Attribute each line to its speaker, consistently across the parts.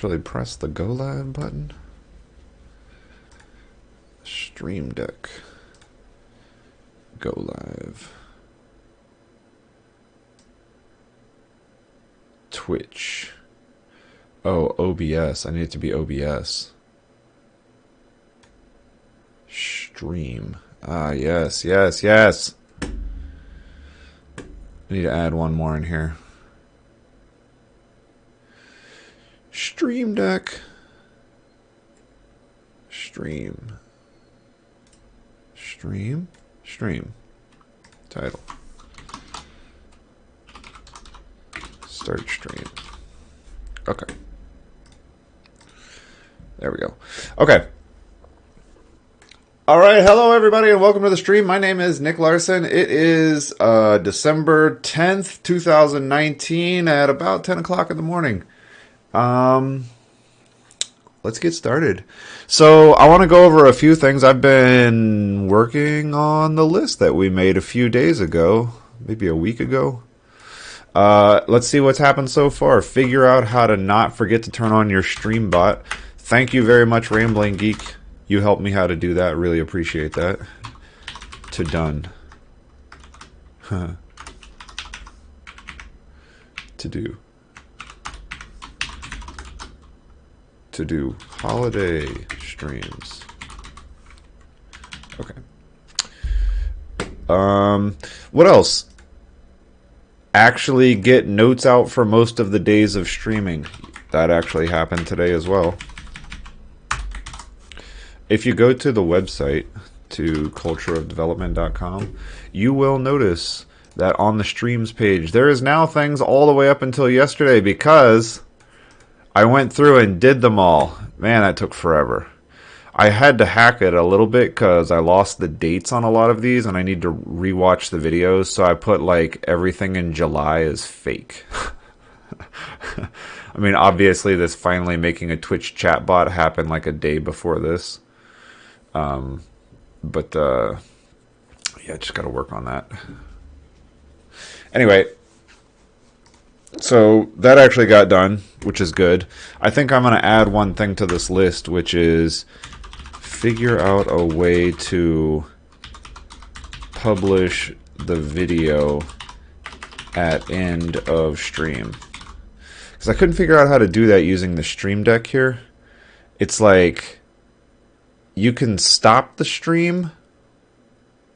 Speaker 1: Actually press the go live button. Stream Deck. Go live. Twitch. Oh, OBS. I need it to be OBS. Stream. Ah, yes, yes, yes. I need to add one more in here. Stream Deck. Stream. Stream. Stream. Title. Start stream. Okay. There we go. Okay. All right. Hello, everybody, and welcome to the stream. My name is Nick Larson. It is December 10th, 2019 at about 10 o'clock in the morning. Let's get started. So I want to go over a few things. I've been working on the list that we made a few days ago, maybe a week ago. Let's see what's happened so far. Figure out how to not forget to turn on your stream bot. Thank you very much, Rambling Geek. You helped me how to do that. Really appreciate that. To done. To do. To do holiday streams. Okay. What else? Actually get notes out for most of the days of streaming. That actually happened today as well. If you go to the website, to cultureofdevelopment.com, you will notice that on the streams page, there is now things all the way up until yesterday because I went through and did them all. Man, that took forever. I had to hack it a little bit because I lost the dates on a lot of these and I need to rewatch the videos, so I put like everything in July as fake. I mean, obviously this finally making a Twitch chatbot happened like a day before this. Yeah, just got to work on that. Anyway, so that actually got done, which is good. I think I'm going to add one thing to this list, which is figure out a way to publish the video at end of stream. Because I couldn't figure out how to do that using the Stream Deck here. It's like you can stop the stream.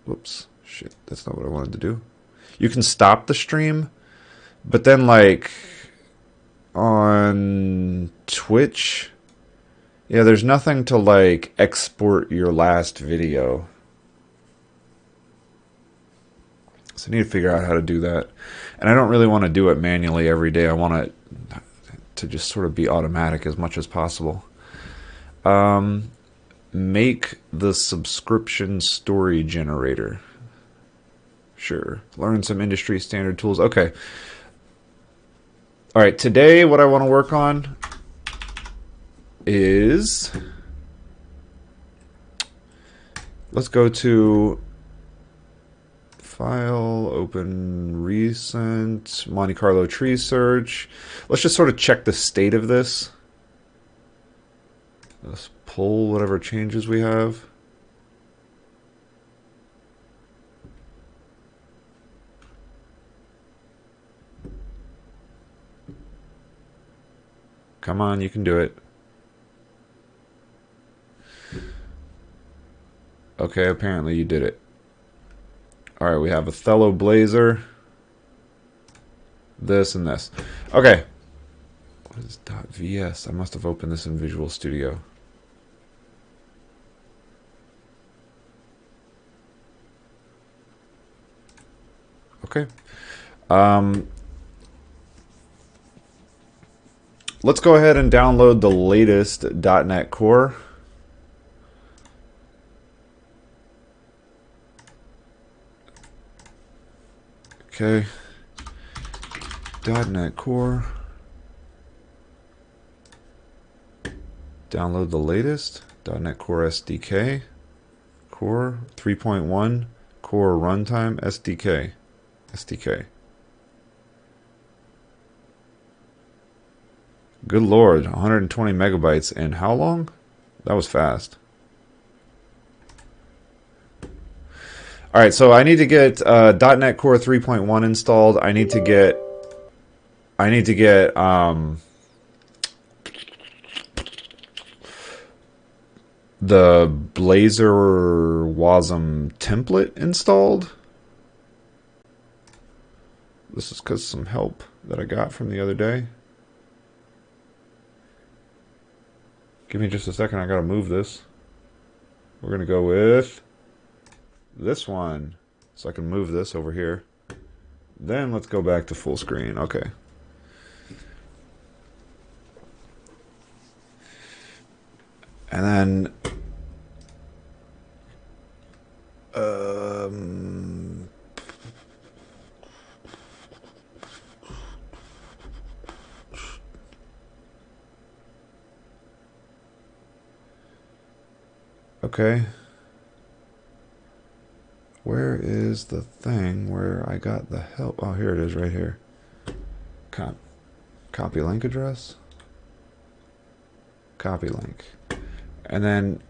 Speaker 1: Whoops. Shit, that's not what I wanted to do. You can stop the stream, but then like on Twitch, yeah, there's nothing to like export your last video. So I need to figure out how to do that. And I don't really want to do it manually every day. I want it to just sort of be automatic as much as possible. Make the subscription story generator. Sure. Learn some industry standard tools. Okay. All right. Today, what I want to work on is, let's go to File, Open Recent, Monte Carlo Tree Search. Let's just sort of check the state of this. Let's pull whatever changes we have. Come on, you can do it. Okay, apparently you did it. All right, we have Othello blazor. This and this. Okay. What is .vs? I must have opened this in Visual Studio. Okay. Let's go ahead and download the latest .NET Core. Okay. .NET Core. Download the latest .NET Core SDK. Core 3.1 Core Runtime SDK. Good lord, 120 megabytes in how long? That was fast. Alright, so I need to get .NET Core 3.1 installed. I need to get the blazor wasm template installed. This is because of some help that I got from the other day. Give me just a second, I gotta move this. We're gonna go with this one. So I can move this over here. Then let's go back to full screen. Okay. And then okay. Where is the thing where I got the help? Oh, here it is right here. Copy link address. Copy link. And then,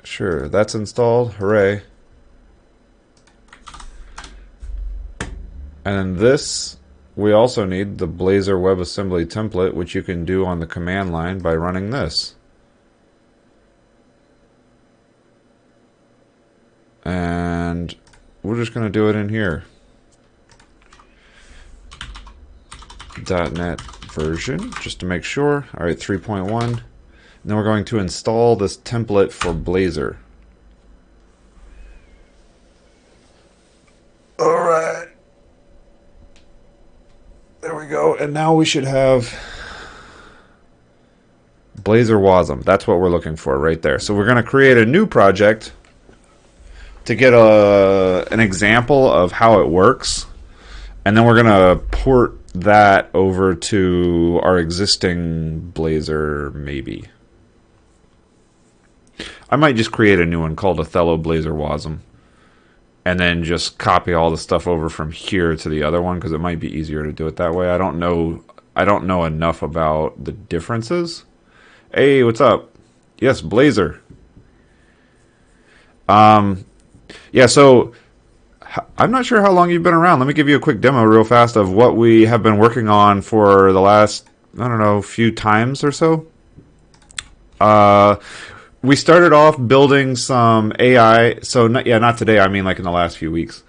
Speaker 1: sure, that's installed. Hooray. And then this, we also need the Blazor WebAssembly template, which you can do on the command line by running this. And we're just going to do it in here. .NET version, just to make sure. All right, 3.1. Then we're going to install this template for Blazor. All right. There we go. And now we should have Blazor Wasm. That's what we're looking for right there. So we're going to create a new project to get an example of how it works. And then we're going to port that over to our existing Blazor, maybe. I might just create a new one called Othello Blazor Wasm, and then just copy all the stuff over from here to the other one because it might be easier to do it that way. I don't know enough about the differences. Hey, what's up? Yes, Blazor. Yeah, so I'm not sure how long you've been around. Let me give you a quick demo real fast of what we have been working on for the last, I don't know, few times or so. We started off building some AI. So, not today. I mean, like in the last few weeks.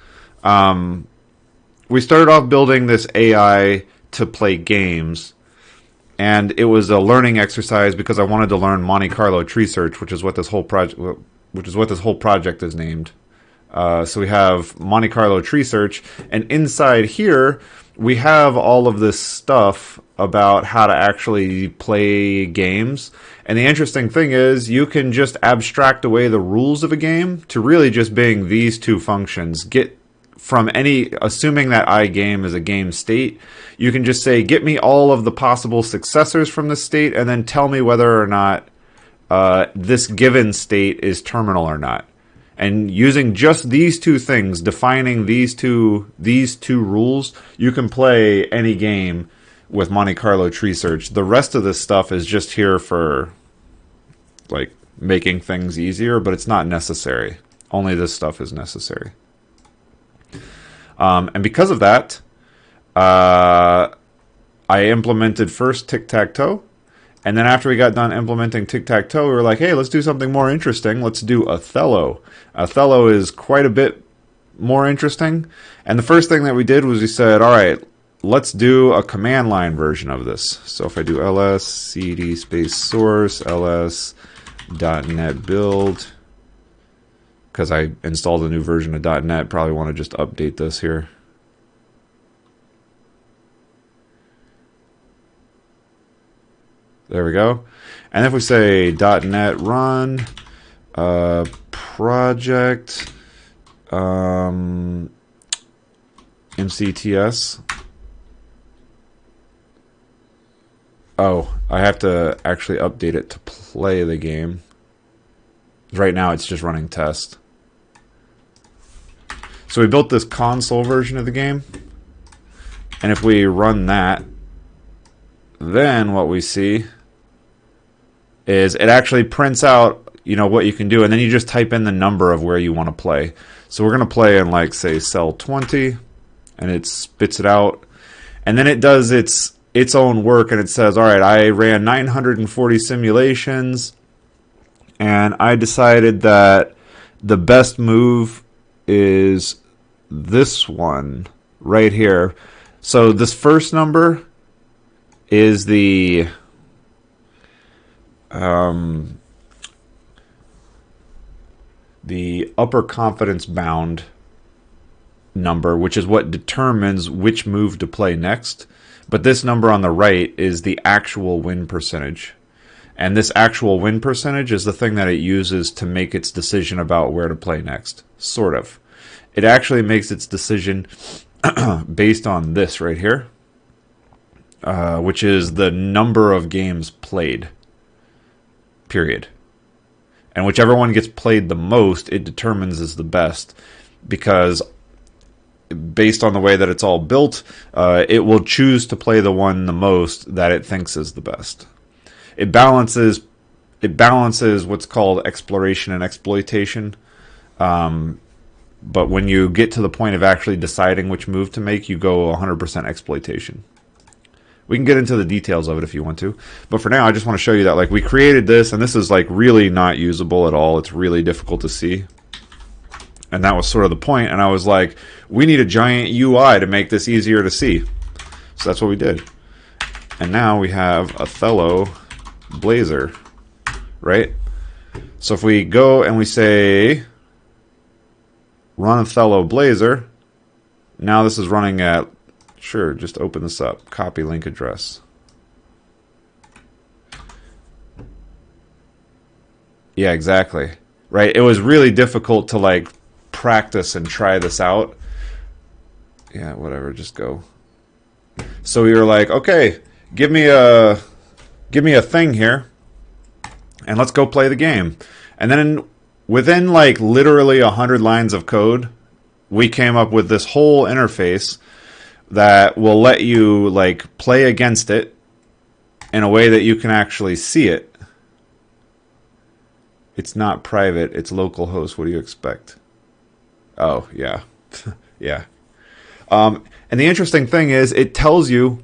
Speaker 1: We started off building this AI to play games. And it was a learning exercise because I wanted to learn Monte Carlo tree search, which is what this whole project is named. So we have Monte Carlo tree search, and inside here we have all of this stuff about how to actually play games. And the interesting thing is you can just abstract away the rules of a game to really just being these two functions. Get from assuming that iGame is a game state, you can just say, get me all of the possible successors from this state, and then tell me whether or not this given state is terminal or not. And using just these two things, defining these two rules, you can play any game with Monte Carlo tree search. The rest of this stuff is just here for like making things easier, but it's not necessary. Only this stuff is necessary. And because of that, I implemented first tic-tac-toe. And then after we got done implementing tic-tac-toe, we were like, hey, let's do something more interesting. Let's do Othello. Othello is quite a bit more interesting. And the first thing that we did was we said, all right, let's do a command line version of this. So if I do ls cd space source ls.net build, because I installed a new version of .NET, probably want to just update this here. There we go. And if we say .NET run project mcts. Oh, I have to actually update it to play the game. Right now it's just running test. So we built this console version of the game. And if we run that, then what we see is it actually prints out, you know, what you can do, and then you just type in the number of where you want to play. So we're going to play in, like, say, cell 20, and it spits it out, and then it does its own work, and it says, all right, I ran 940 simulations, and I decided that the best move is this one right here. So this first number is the upper confidence bound number, which is what determines which move to play next. But this number on the right is the actual win percentage. And this actual win percentage is the thing that it uses to make its decision about where to play next. Sort of. It actually makes its decision based on this right here, which is the number of games played. Period. And whichever one gets played the most, it determines is the best, because based on the way that it's all built, it will choose to play the one the most that it thinks is the best. It balances what's called exploration and exploitation. But when you get to the point of actually deciding which move to make, you go 100% exploitation. We can get into the details of it if you want to. But for now, I just want to show you that, like, we created this, and this is, like, really not usable at all. It's really difficult to see. And that was sort of the point. And I was like, we need a giant UI to make this easier to see. So that's what we did. And now we have Othello blazor, right? So if we go and we say run Othello blazor, now this is running at, sure, just open this up, copy link address. Yeah, exactly. Right? It was really difficult to, like, practice and try this out. Yeah, whatever, just go. So we were like, okay, give me a thing here, and let's go play the game. And then within, like, literally 100 lines of code, we came up with this whole interface that will let you, like, play against it in a way that you can actually see it. It's not private, it's localhost. What do you expect? Oh, yeah. Yeah. And the interesting thing is, it tells you,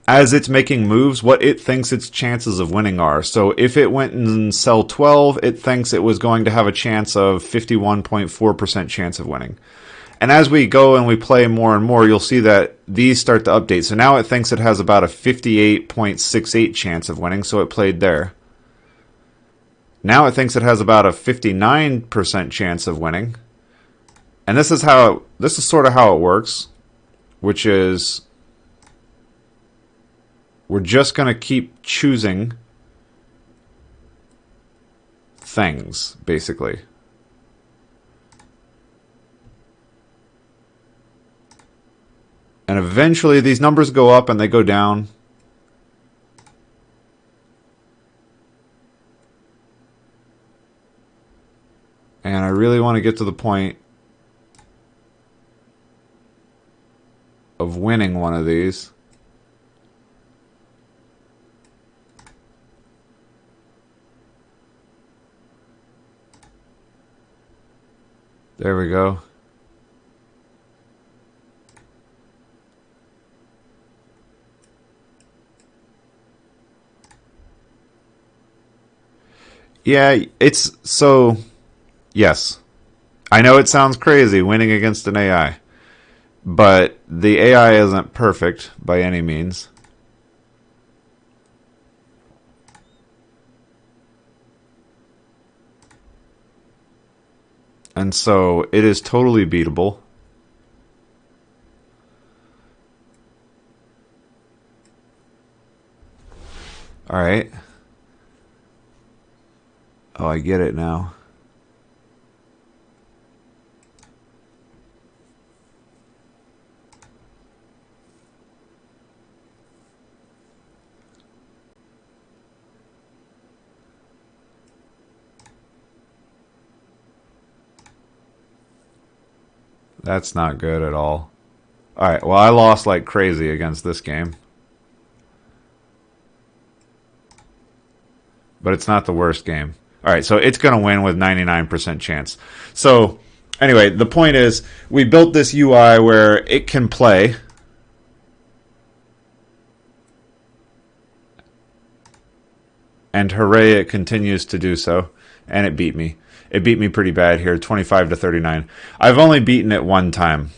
Speaker 1: as it's making moves, what it thinks its chances of winning are. So if it went in cell 12, it thinks it was going to have a chance of 51.4% chance of winning. And as we go and we play more and more, you'll see that these start to update. So now it thinks it has about a 58.68 chance of winning, so it played there. Now it thinks it has about a 59% chance of winning. And this is sort of how it works, which is we're just going to keep choosing things, basically. And eventually these numbers go up and they go down. And I really want to get to the point of winning one of these. There we go. Yeah, it's so, yes. I know it sounds crazy winning against an AI, but the AI isn't perfect by any means. And so it is totally beatable. All right. Oh, I get it now. That's not good at all. Alright, well, I lost like crazy against this game. but it's not the worst game. All right, so it's going to win with 99% chance. So anyway, the point is we built this UI where it can play. And hooray, it continues to do so. And it beat me. It beat me pretty bad here, 25 to 39. I've only beaten it one time.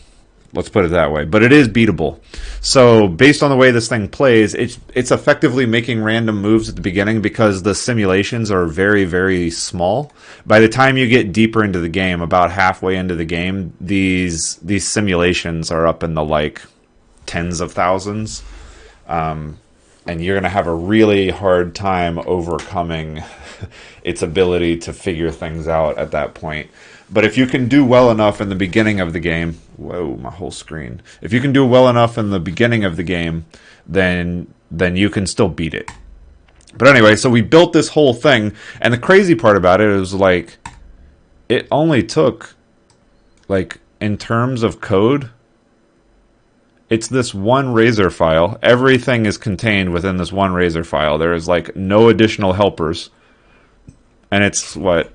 Speaker 1: Let's put it that way. But it is beatable. So based on the way this thing plays, it's effectively making random moves at the beginning because the simulations are very, very small. By the time you get deeper into the game, about halfway into the game, these simulations are up in the like tens of thousands. And you're going to have a really hard time overcoming its ability to figure things out at that point. But if you can do well enough in the beginning of the game, whoa, my whole screen. If you can do well enough in the beginning of the game, then you can still beat it. But anyway, so we built this whole thing, and the crazy part about it is like it only took, like, in terms of code, it's this one Razor file. Everything is contained within this one Razor file. There is like no additional helpers. And it's what,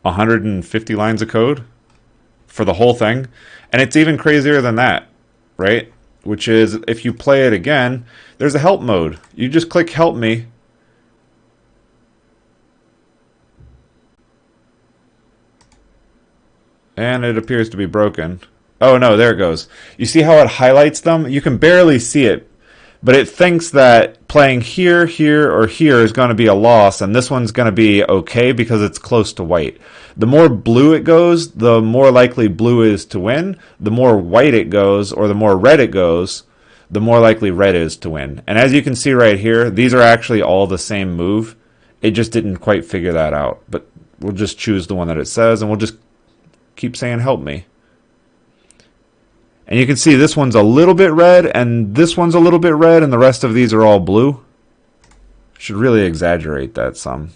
Speaker 1: 150 lines of code for the whole thing? And it's even crazier than that, right? Which is, if you play it again, there's a help mode. You just click help me. And it appears to be broken. Oh no, there it goes. You see how it highlights them? You can barely see it, but it thinks that playing here, here, or here is going to be a loss, and this one's going to be okay because it's close to white. The more blue it goes, the more likely blue is to win. The more white it goes, or the more red it goes, the more likely red is to win. And as you can see right here, these are actually all the same move. It just didn't quite figure that out. But we'll just choose the one that it says, and we'll just keep saying help me. And you can see this one's a little bit red, and this one's a little bit red, and the rest of these are all blue. Should really exaggerate that some.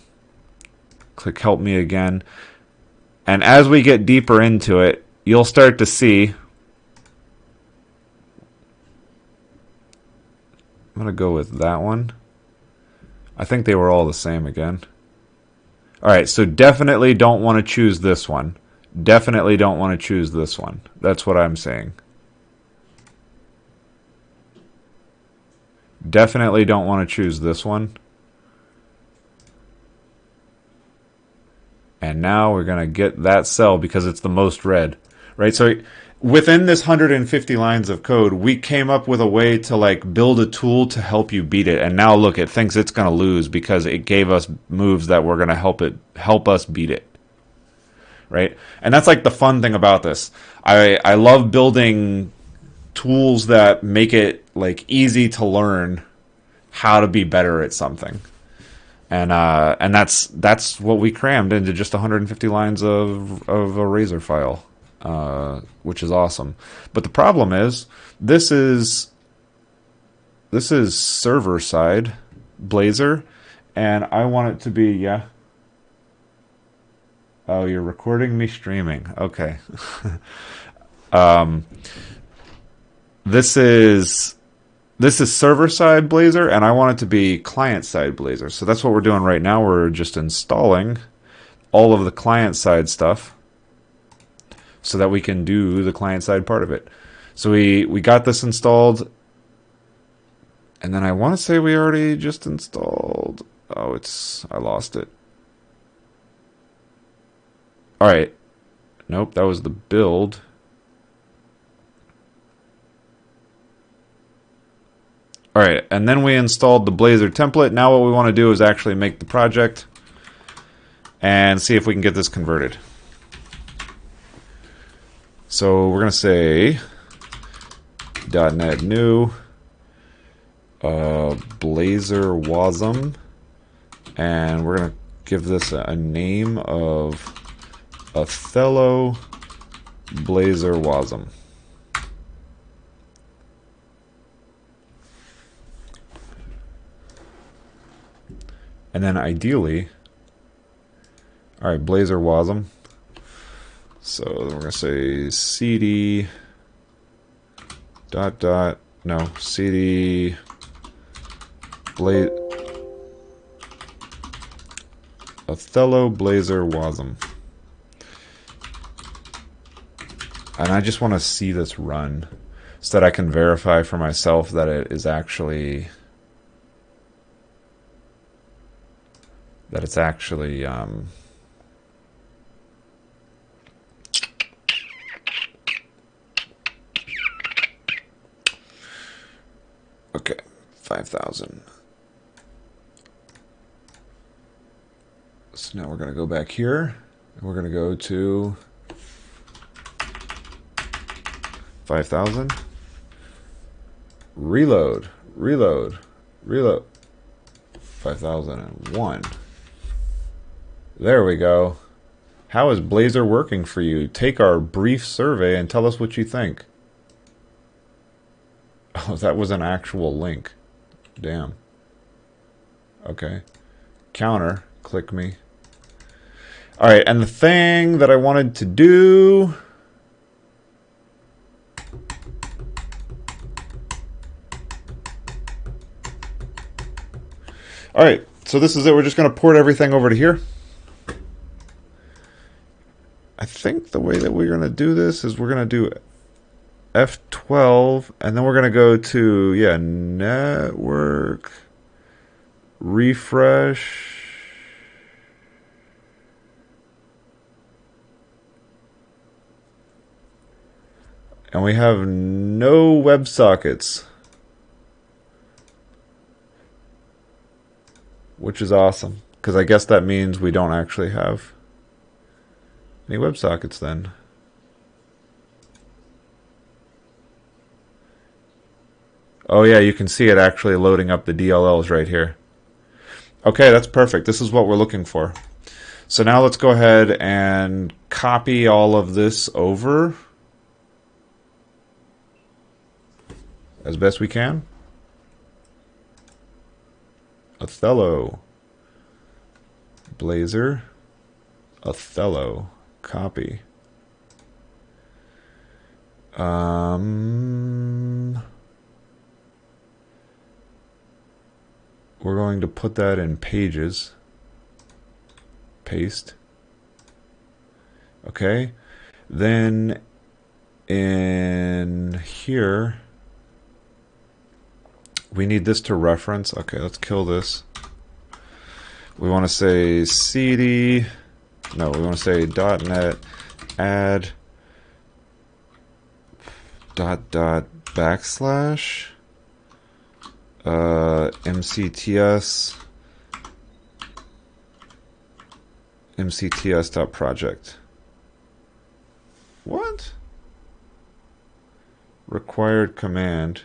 Speaker 1: Click help me again. And as we get deeper into it, you'll start to see. I'm going to go with that one. I think they were all the same again. Alright, so definitely don't want to choose this one. Definitely don't want to choose this one. That's what I'm saying. Definitely don't want to choose this one. And now we're going to get that cell because it's the most red. Right? So within this 150 lines of code, we came up with a way to like build a tool to help you beat it. And now look, it thinks it's going to lose because it gave us moves that were going to help us beat it. Right? And that's like the fun thing about this. I love building tools that make it like easy to learn how to be better at something. And that's what we crammed into just 150 lines of a Razor file, which is awesome. But the problem is this is server side Blazor, and I want it to be, yeah. Oh, you're recording me streaming. Okay. This is server-side Blazor, and I want it to be client-side Blazor. So that's what we're doing right now. We're just installing all of the client-side stuff so that we can do the client-side part of it. So we got this installed, and then I want to say we already just installed. Oh, I lost it. All right. Nope, that was the build. Alright, and then we installed the Blazor template. Now what we want to do is actually make the project and see if we can get this converted. So we're going to say .NET new Blazor wasm, and we're going to give this a name of Othello Blazor wasm. And then ideally, all right, Blazor wasm. So we're going to say cd cd Othello blazor wasm. And I just want to see this run so that I can verify for myself that it is actually okay, 5,000. So now we're going to go back here, and we're going to go to 5,000. Reload, reload, reload. 5,001. There we go. How is Blazor working for you? Take our brief survey and tell us what you think. Oh, that was an actual link. Damn. Okay. Counter. Click me. Alright, and the thing that I wanted to do... Alright, so this is it. We're just going to port everything over to here. I think the way that we're going to do this is we're going to do F12, and then we're going to go to, yeah, network, refresh. And we have no WebSockets, which is awesome, because I guess that means we don't actually have any WebSockets then. Oh yeah, you can see it actually loading up the DLLs right here. Okay, that's perfect. This is what we're looking for. So now let's go ahead and copy all of this over as best we can. Othello, Blazor, Othello, copy. We're going to put that in pages. Paste. Okay. Then in here, we need this to reference. Okay, let's kill this. We want to say cd. No, we want to say .NET add // mcts.project. What? Required command.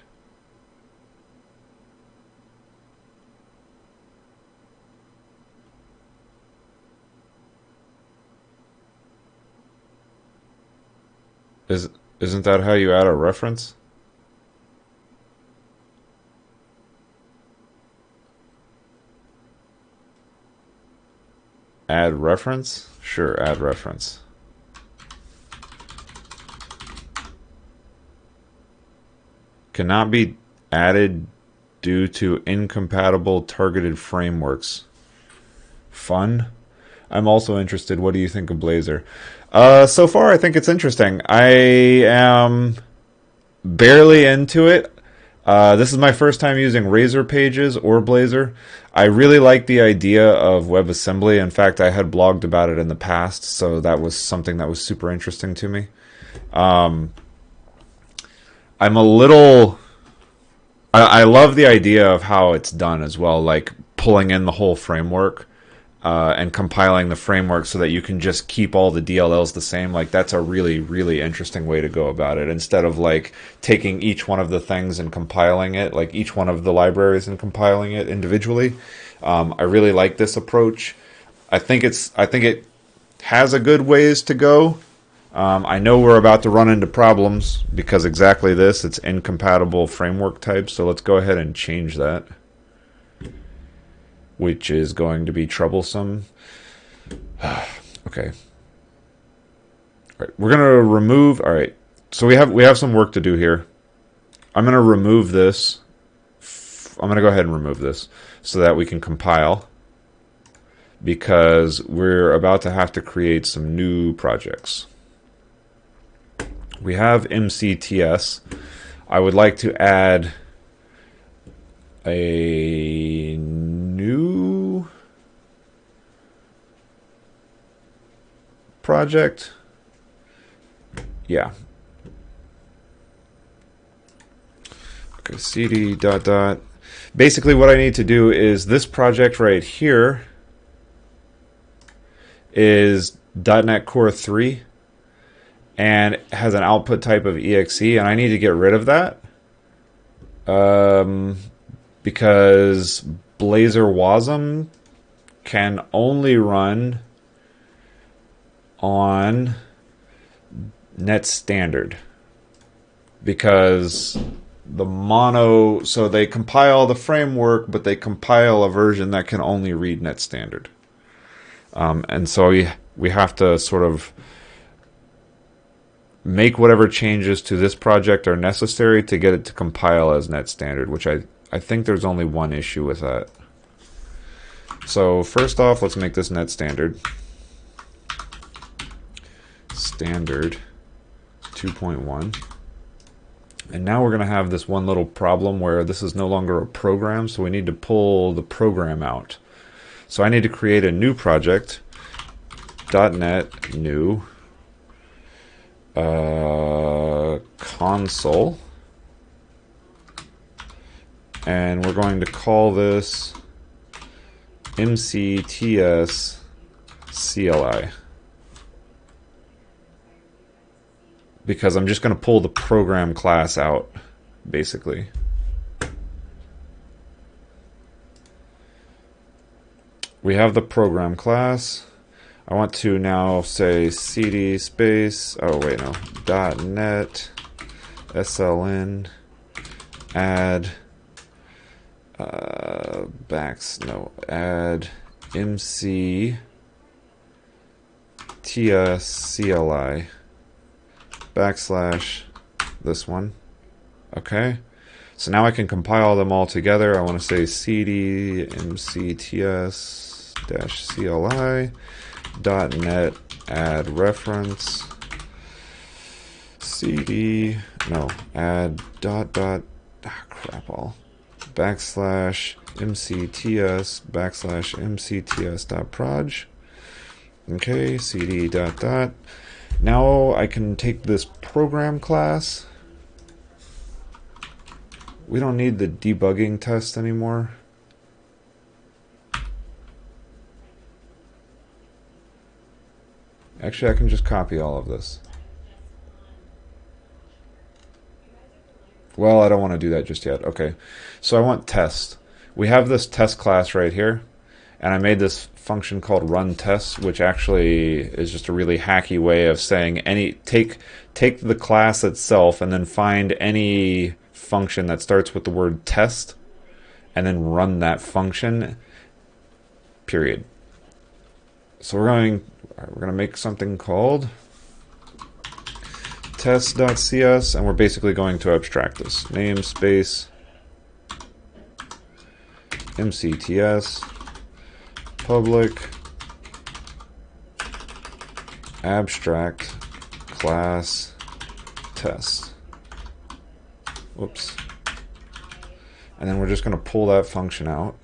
Speaker 1: Isn't that how you add a reference? Add reference? Sure, add reference. Cannot be added due to incompatible targeted frameworks. Fun. I'm also interested. What do you think of Blazor? So far, I think it's interesting. I am barely into it. This is my first time using Razor Pages or Blazor. I really like the idea of WebAssembly. In fact, I had blogged about it in the past, so that was something that was super interesting to me. I'm a little... I love the idea of how it's done as well, like pulling in the whole framework. And compiling the framework so that you can just keep all the DLLs the same. Like, that's a really, really interesting way to go about it. Instead of like taking each one of the things and compiling it, like each one of the libraries and compiling it individually. I really like this approach. I think it has a good ways to go. I know we're about to run into problems because exactly this, it's incompatible framework types. So let's go ahead and change that, which is going to be troublesome. Okay. All right, we're gonna remove. All right, so we have some work to do here. I'm gonna remove this. I'm gonna go ahead and remove this so that we can compile. because we're about to have to create some new projects. We have MCTS. I would like to add a new project. Yeah. Okay, cd ... Basically what I need to do is this project right here is .NET Core 3 and has an output type of exe, and I need to get rid of that because blazor wasm can only run on net standard, because the mono, so they compile the framework, but they compile a version that can only read net standard. And so we have to sort of make whatever changes to this project are necessary to get it to compile as net standard, which I think there's only one issue with that. So first off, let's make this net standard. Standard 2.1. And now we're going to have this one little problem where this is no longer a program, so we need to pull the program out. So I need to create a new project, .NET new console, and we're going to call this MCTS CLI, because I'm just going to pull the program class out, basically. We have the program class. I want to now say cd space, oh wait, no, .NET sln add add MC TSCLI backslash this one. Okay, so now I can compile them all together. I want to say cd mcts -cli .NET add reference cd add backslash mcts mcts.proj. Okay, cd ... Now I can take this program class. We don't need the debugging test anymore. Actually, I can just copy all of this. Well, I don't want to do that just yet. Okay, so I want test. We have this test class right here, and I made this function called run tests, which actually is just a really hacky way of saying take the class itself and then find any function that starts with the word test and then run that function, period. So we're going to make something called test.cs, and we're basically going to abstract this. Namespace MCTS public abstract class test. Whoops. And then we're just going to pull that function out.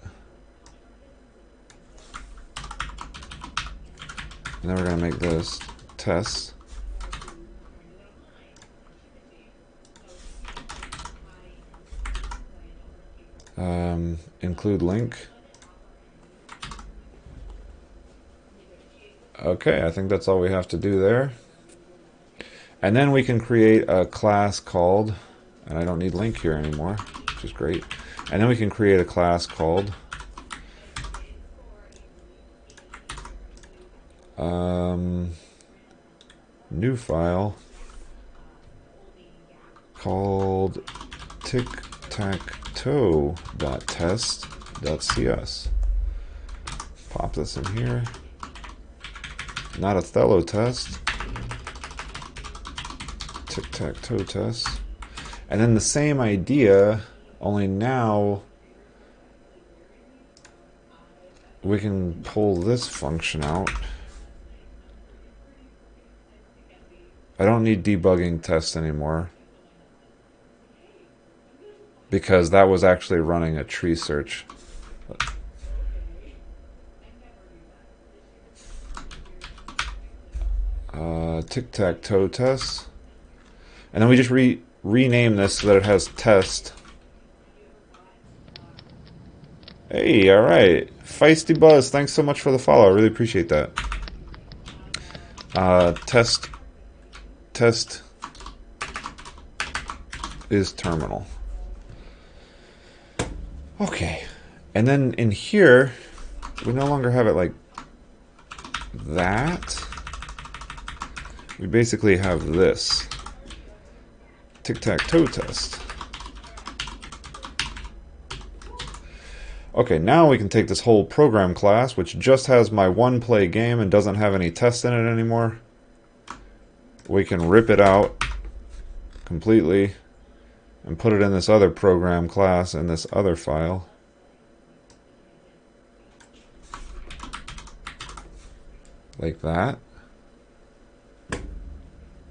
Speaker 1: And then we're going to make this test. Include link. Okay, I think that's all we have to do there. And then we can create a class called, and I don't need link here anymore, which is great. And then we can create a class called new file called tic-tac-toe.test.cs. Pop this in here. Not Othello test. Tic-tac-toe test. And then the same idea, only now we can pull this function out. I don't need debugging tests anymore, because that was actually running a tree search. Tic-tac-toe test. And then we just rename this so that it has test. Hey, alright. Feisty Buzz, thanks so much for the follow. I really appreciate that. Test is terminal. Okay. And then in here, we no longer have it like that. We basically have this. Tic-tac-toe test. Okay, now we can take this whole program class, which just has my one play game and doesn't have any tests in it anymore. We can rip it out completely and put it in this other program class in this other file. Like that.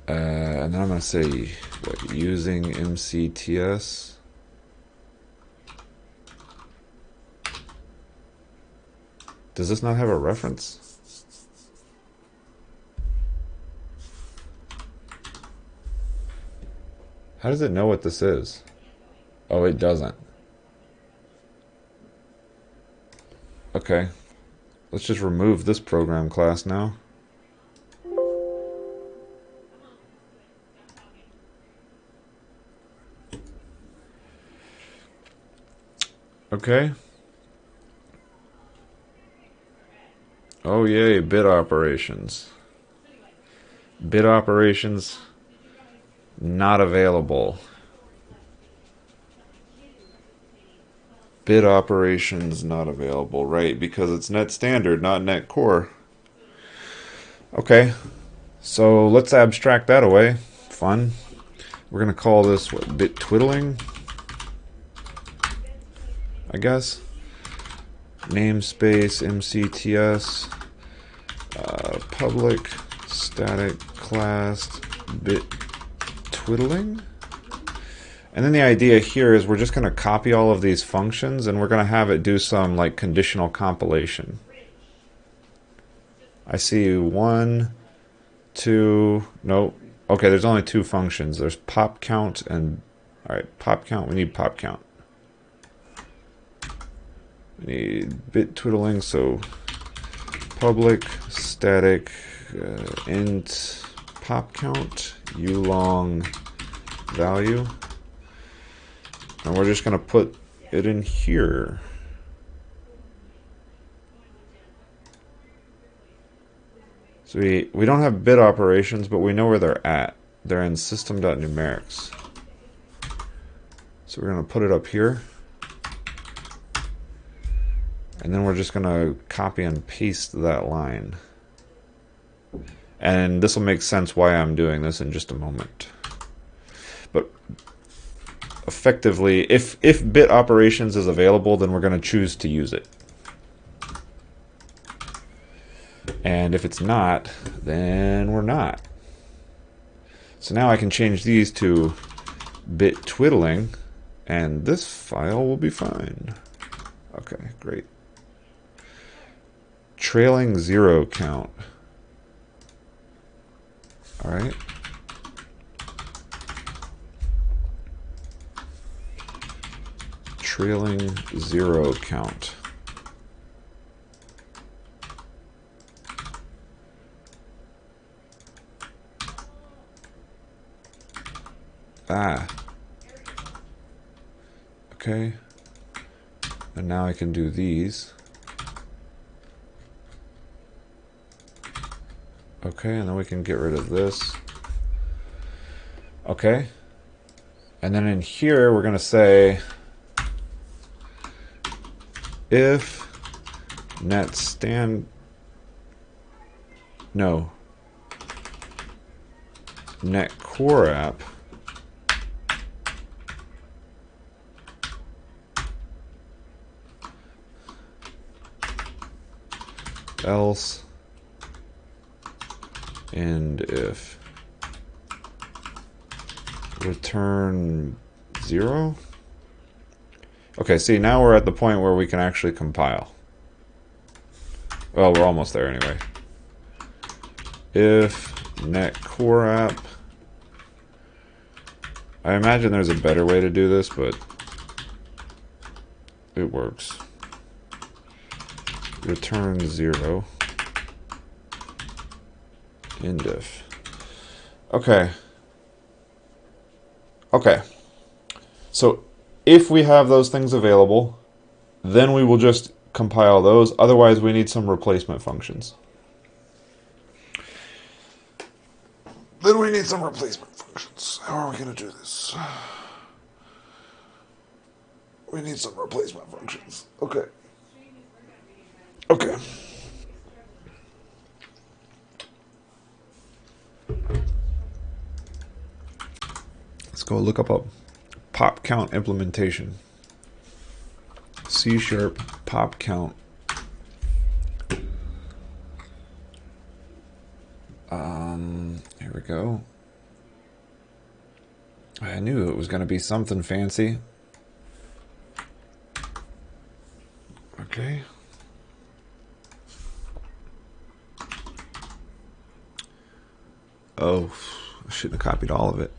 Speaker 1: And then I'm going to say, what, using MCTS. Does this not have a reference? How does it know what this is? Oh, it doesn't. Okay. Let's just remove this program class now. Okay. Oh yay, bit operations. Bit operations not available. Bit operations not available, right? Because it's net standard, not net core. Okay, so let's abstract that away. Fun. We're gonna call this what, bit twiddling, I guess. Namespace MCTS public static class bit twiddling. And then the idea here is we're just going to copy all of these functions and we're going to have it do some like conditional compilation. I see 1, 2, nope. Okay, there's only 2 functions. There's pop count and, alright, pop count, we need pop count. We need bit twiddling, so public static int pop count ulong value. And we're just going to put it in here. So we don't have bit operations, but we know where they're at. They're in system.numerics. So we're going to put it up here. And then we're just going to copy and paste that line. And this will make sense why I'm doing this in just a moment. But effectively, if bit operations is available, then we're going to choose to use it. And if it's not, then we're not. So now I can change these to bit twiddling, and this file will be fine. Okay, great. Trailing 0 count. All right. Trailing 0 count. Ah. Okay. And now I can do these. Okay, and then we can get rid of this. Okay. And then in here, we're going to say if net stand, no, net core app else, and if return 0. Okay, see, now we're at the point where we can actually compile. Well, we're almost there anyway. If net core app. I imagine there's a better way to do this, but it works. Return 0. End if. Okay. Okay. So if we have those things available, then we will just compile those. Otherwise, we need some replacement functions. Then we need some replacement functions. How are we going to do this? We need some replacement functions. Okay. Okay. Let's go look up a pop count implementation. C# pop count. Here we go. I knew it was going to be something fancy. Okay. Oh, I shouldn't have copied all of it.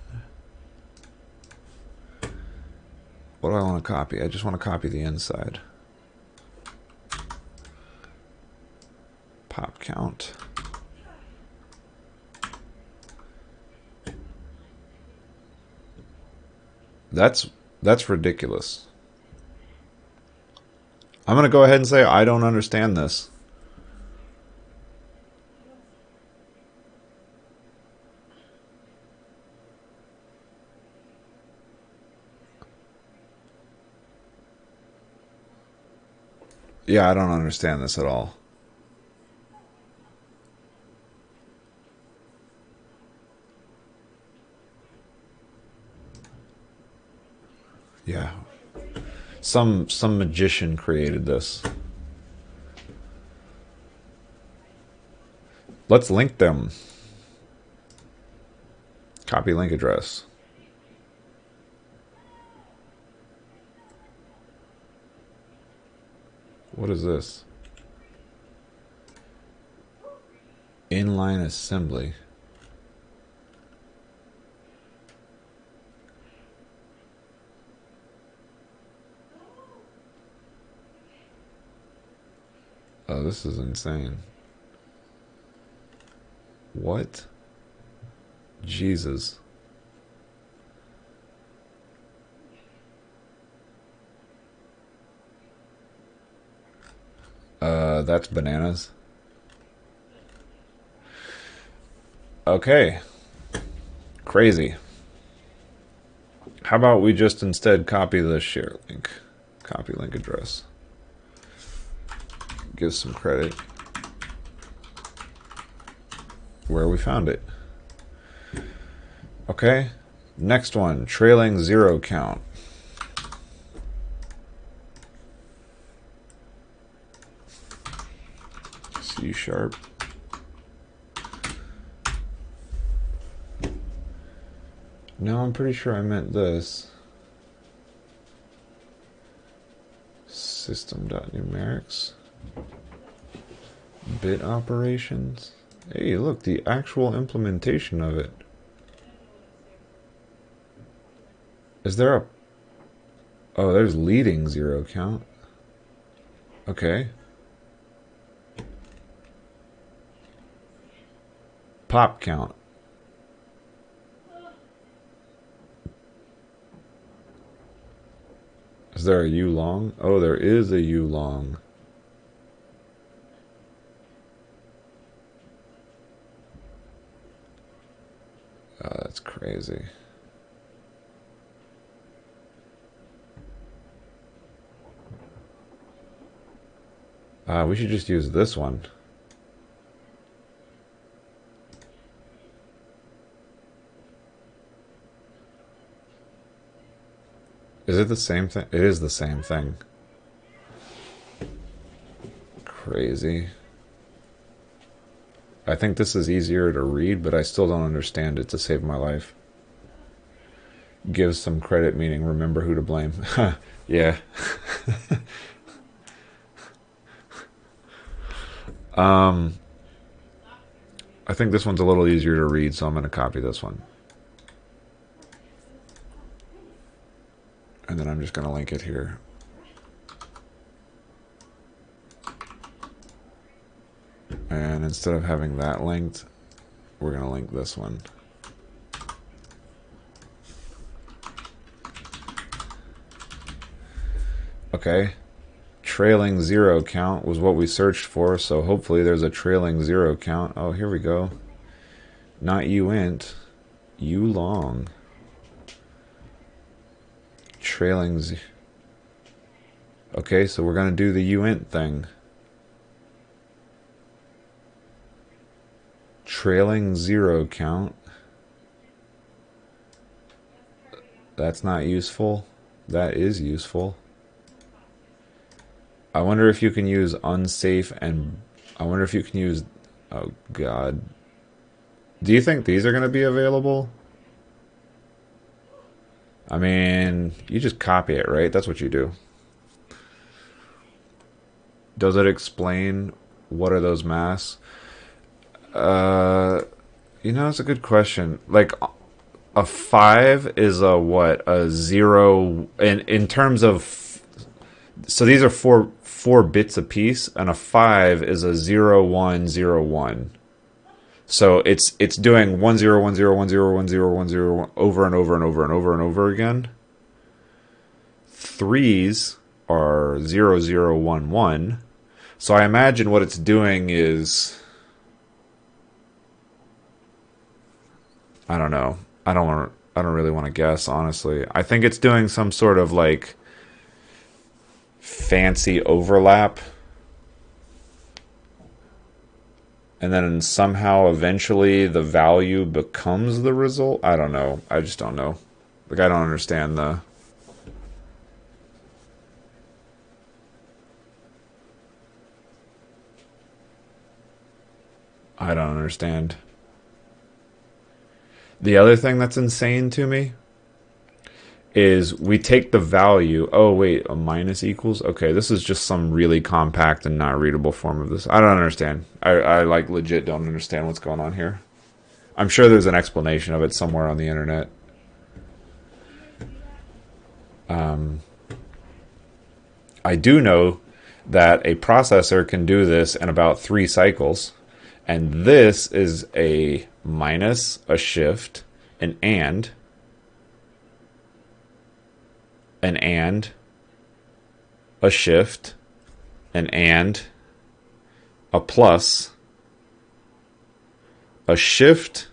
Speaker 1: What do I want to copy? I just want to copy the inside. Pop count. That's ridiculous. I'm going to go ahead and say I don't understand this. Yeah, I don't understand this at all. Yeah. Some magician created this. Let's link them. Copy link address. What is this? Inline assembly. Oh, this is insane. What? Jesus. That's bananas. Okay. Crazy. How about we just instead copy the share link? Copy link address. Give some credit where we found it. Okay. Next one, trailing 0 count. C#. No, I'm pretty sure I meant this. System.numerics. Bit operations. Hey, look, the actual implementation of it. Is there a... Oh, there's leading 0 count. Okay. Pop count. Is there a U long? Oh, there is a U long. Oh, that's crazy. We should just use this one. Is it the same thing? It is the same thing. Crazy. I think this is easier to read, but I still don't understand it to save my life. Give some credit, meaning remember who to blame. Yeah. I think this one's a little easier to read, so I'm going to copy this one. And then I'm just going to link it here. And instead of having that linked, we're going to link this one. Okay. Trailing zero count was what we searched for, so hopefully there's a trailing zero count. Oh, here we go. Not uint, long. Trailing z. Okay, so we're going to do the uint thing. Trailing zero count. That's not useful. That is useful. I wonder if you can use unsafe and I wonder if you can use, oh god. Do you think these are going to be available? I mean, you just copy it, right? That's what you do. Does it explain what are those masks? You know, it's a good question. Like, a 5 is a what? A 0 in terms of. So these are four bits apiece, and a 5 is a 0 1 0 1. So it's doing 1 0 1 0 1 0 1 0 1 0 over and over and over and over and over again. 3s are 0 0 1 1. So I imagine what it's doing is, I don't know. I don't really want to guess, honestly. I think it's doing some sort of like fancy overlap. And then somehow eventually the value becomes the result. I don't know. I just don't know. Like, I don't understand the. I don't understand. The other thing that's insane to me is we take the value. Oh, wait, a minus equals? Okay, this is just some really compact and not readable form of this. I don't understand. I like legit don't understand what's going on here. I'm sure there's an explanation of it somewhere on the internet. I do know that a processor can do this in about 3 cycles. And this is a minus, a shift, an and, a shift, an and, a plus, a shift,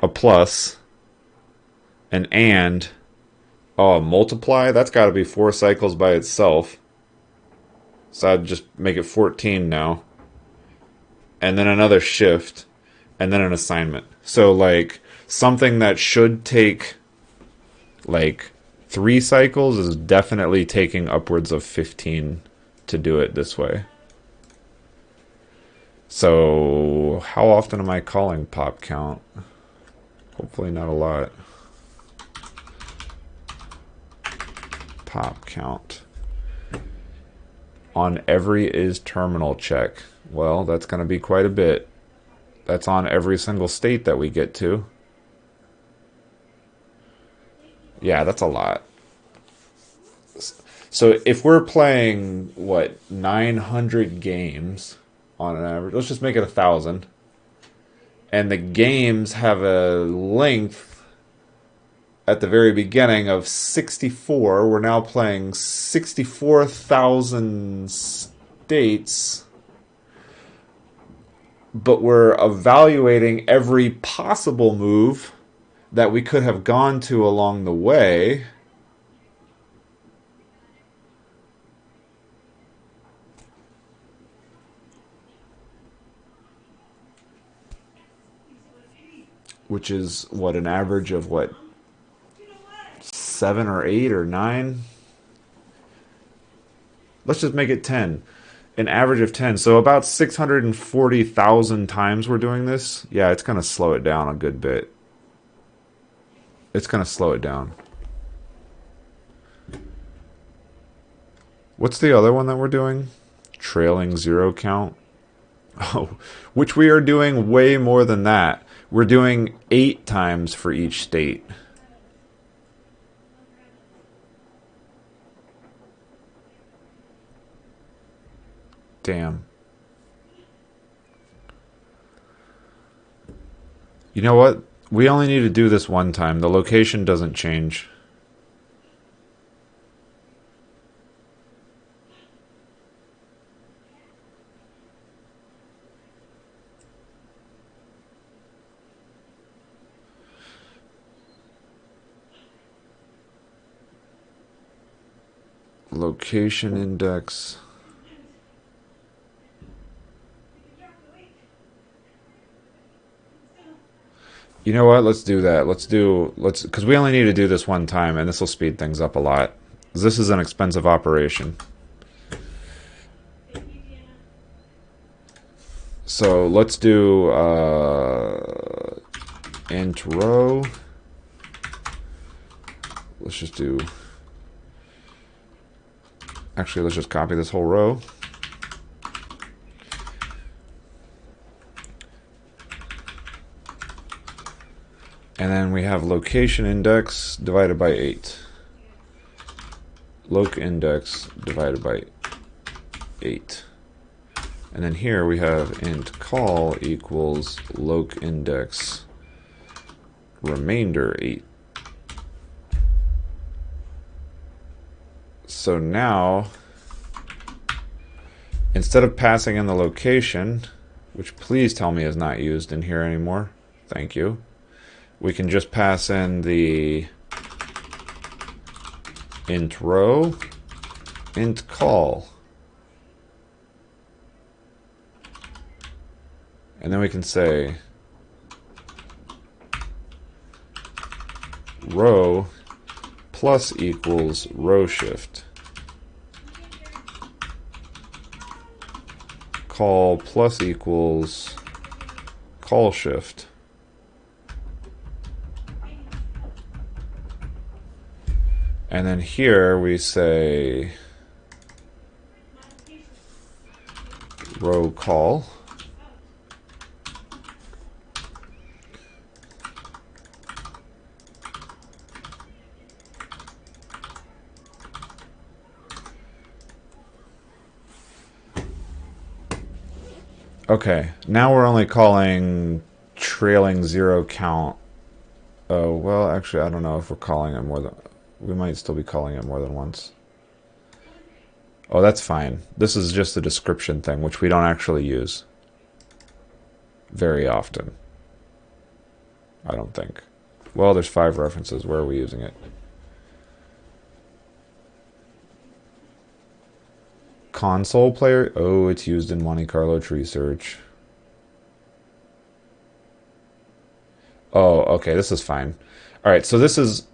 Speaker 1: a plus, an and, oh, a multiply? That's got to be 4 cycles by itself. So I'd just make it 14 now. And then another shift, and then an assignment. So, like, something that should take, like, 3 cycles is definitely taking upwards of 15 to do it this way. So, how often am I calling pop count? Hopefully not a lot. Pop count. On every is terminal check. Well, that's going to be quite a bit. That's on every single state that we get to. Yeah, that's a lot. So if we're playing, what, 900 games on an average, let's just make it 1,000. And the games have a length at the very beginning of 64. We're now playing 64,000 states. But we're evaluating every possible move that we could have gone to along the way. Which is, what, an average of, what, 7 or 8 or 9? Let's just make it 10. An average of 10. So about 640,000 times we're doing this. Yeah, it's going to slow it down a good bit. It's going to slow it down. What's the other one that we're doing? Trailing zero count. Oh, which we are doing way more than that. We're doing 8 times for each state. Damn. You know what? We only need to do this one time. The location doesn't change. Location index. You know what? Let's do that. Because we only need to do this one time, and this will speed things up a lot. This is an expensive operation. So let's do int row. Let's just do. Actually, let's just copy this whole row. And then we have location index divided by 8. Loc index divided by 8. And then here we have int call equals loc index remainder 8. So now, instead of passing in the location, which please tell me is not used in here anymore, thank you, we can just pass in the int row, int call. And then we can say row plus equals row shift. Call plus equals call shift. And then here we say row call. Okay, now we're only calling trailing zero count. Oh, well, actually, I don't know if we're calling it more than... We might still be calling it more than once. Oh, that's fine. This is just a description thing, which we don't actually use very often. I don't think. Well, there's 5 references. Where are we using it? Console player? Oh, it's used in Monte Carlo tree search. Oh, okay, this is fine. All right, so this is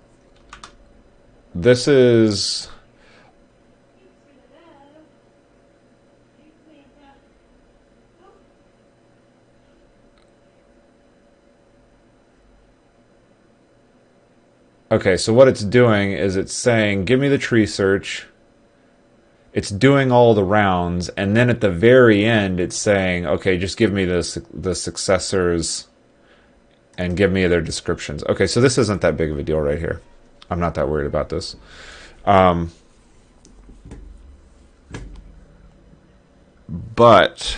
Speaker 1: okay, so what it's doing is it's saying, give me the tree search. It's doing all the rounds, and then at the very end, it's saying, okay, just give me the successors and give me their descriptions. Okay, so this isn't that big of a deal right here. I'm not that worried about this. But,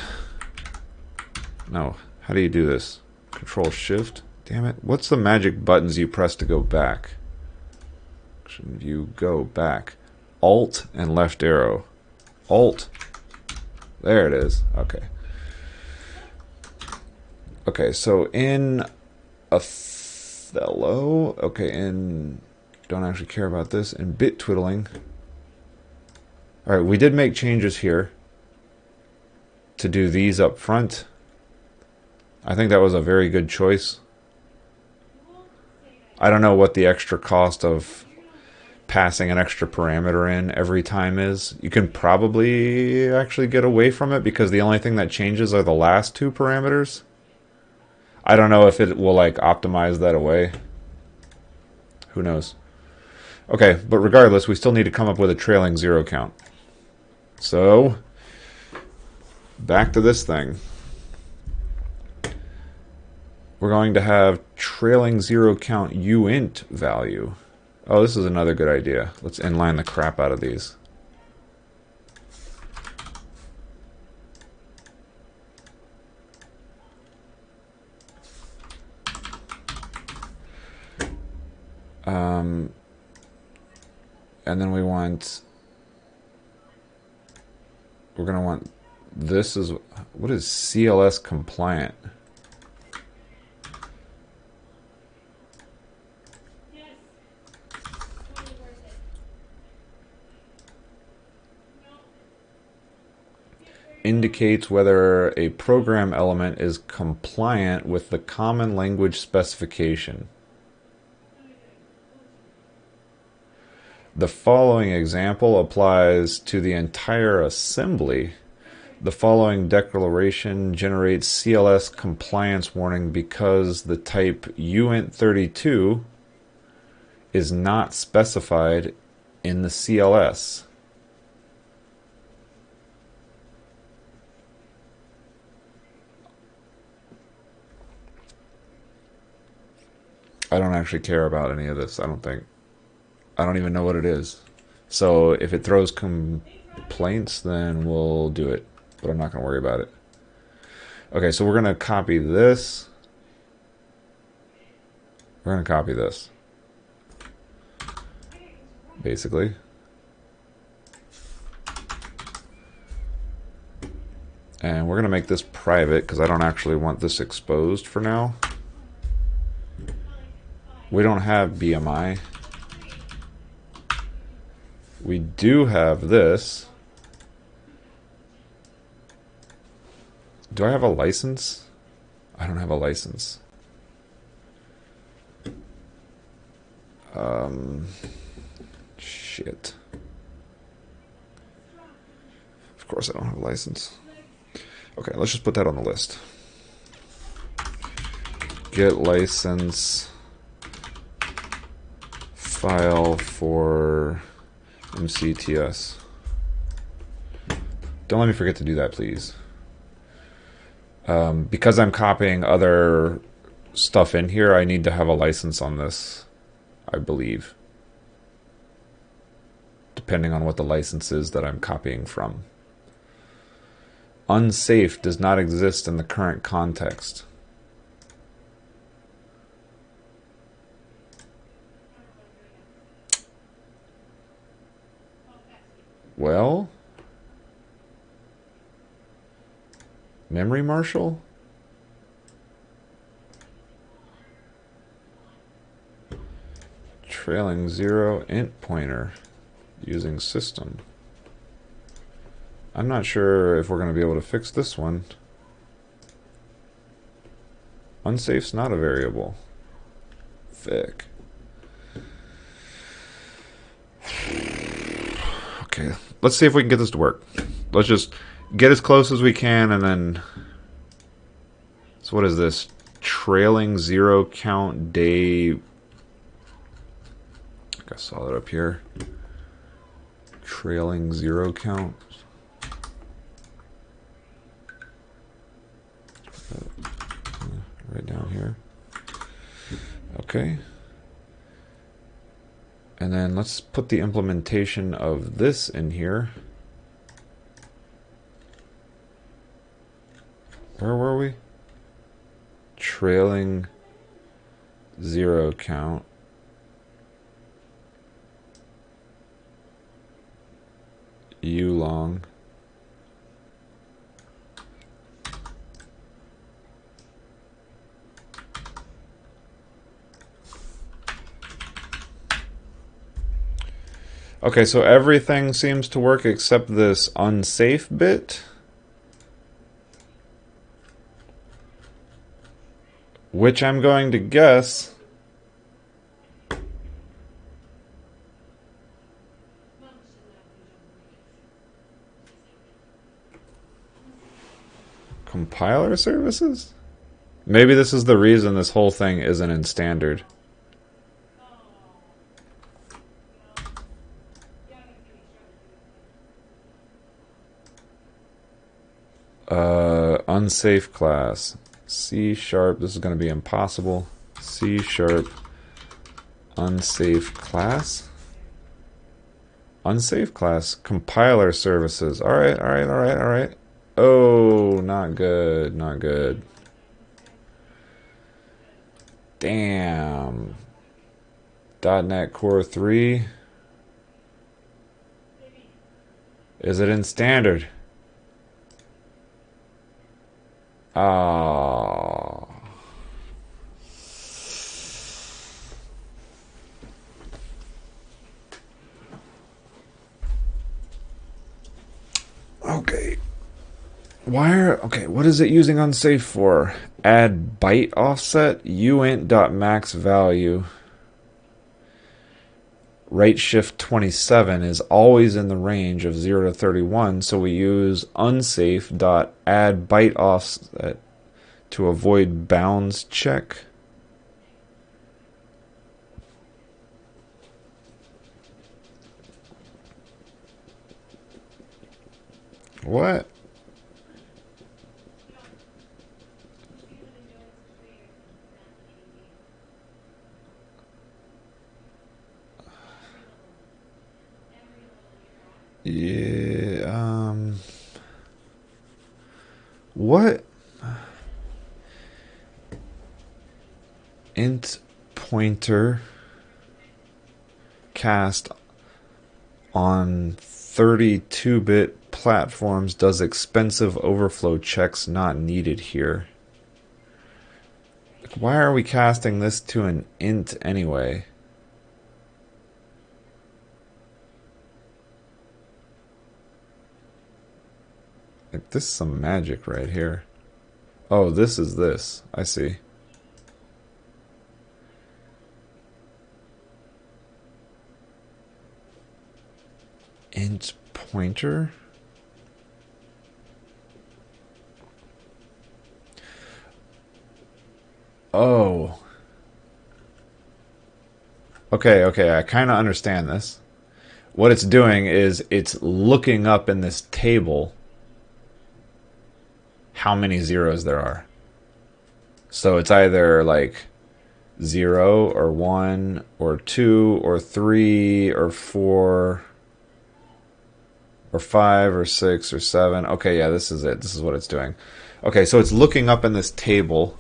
Speaker 1: no, how do you do this? Control Shift? Damn it. What's the magic buttons you press to go back? Action view, go back. Alt and left arrow. Alt. There it is. Okay. Okay, so in Othello, okay, in, don't actually care about this, in bit twiddling. All right, we did make changes here to do these up front. I think that was a very good choice. I don't know what the extra cost of passing an extra parameter in every time is. You can probably actually get away from it because the only thing that changes are the last two parameters. I don't know if it will like optimize that away. Who knows? Okay, but regardless, we still need to come up with a trailing zero count. So, back to this thing. We're going to have trailing zero count uint value. Oh, this is another good idea. Let's inline the crap out of these. And then we're going to want, this is, what is CLS compliant? Indicates whether a program element is compliant with the common language specification. The following example applies to the entire assembly. The following declaration generates CLS compliance warning because the type uint32 is not specified in the CLS. I don't actually care about any of this, I don't think. I don't even know what it is. So if it throws complaints, then we'll do it. But I'm not going to worry about it. Okay, so we're going to copy this. We're going to copy this. Basically. And we're going to make this private because I don't actually want this exposed for now. We don't have BMI. We do have this. Do I have a license? I don't have a license. Shit. Of course I don't have a license. Okay, let's just put that on the list. Get license file for MCTS. Don't let me forget to do that, please. Because I'm copying other stuff in here, I need to have a license on this, I believe. Depending on what the license is that I'm copying from. Unsafe does not exist in the current context. Well, memory marshal? Trailing zero int pointer using system. I'm not sure if we're going to be able to fix this one. Unsafe's not a variable. Thick. Okay, let's see if we can get this to work. Let's just get as close as we can and then... So what is this? Trailing zero count day... I think I saw that up here. Trailing zero count. Right down here. Okay. And then let's put the implementation of this in here. Where were we? Trailing zero count. U long. Okay, so everything seems to work except this unsafe bit. Which I'm going to guess compiler services? Maybe this is the reason this whole thing isn't in standard. Unsafe class. C#, this is going to be impossible. C#, unsafe class. Unsafe class, compiler services. Alright, alright, alright, alright. Oh, not good, not good. Damn. .NET Core 3. Is it in standard? Oh. Okay. What is it using unsafe for? Add byte offset, uint.max value. Right shift 27 is always in the range of 0 to 31, so we use unsafe.add byte offset to avoid bounds check. What? Yeah, what? Int pointer cast on 32-bit platforms does expensive overflow checks not needed here. Why are we casting this to an int anyway? Like, this is some magic right here. Oh, this is this. I see. Int pointer? Oh. Okay, I kind of understand this. What it's doing is it's looking up in this table how many zeros there are. So it's either like 0 or 1 or 2 or 3 or 4 or 5 or 6 or 7. Okay, yeah, this is it. This is what it's doing. Okay, so it's looking up in this table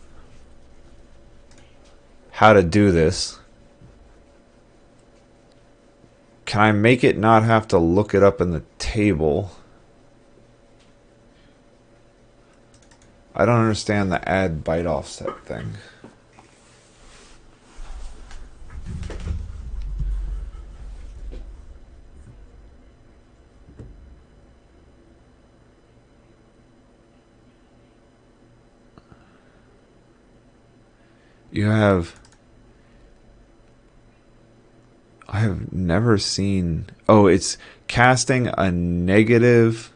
Speaker 1: how to do this. Can I make it not have to look it up in the table? I don't understand the add byte offset thing. I have never seen... Oh, it's casting a negative...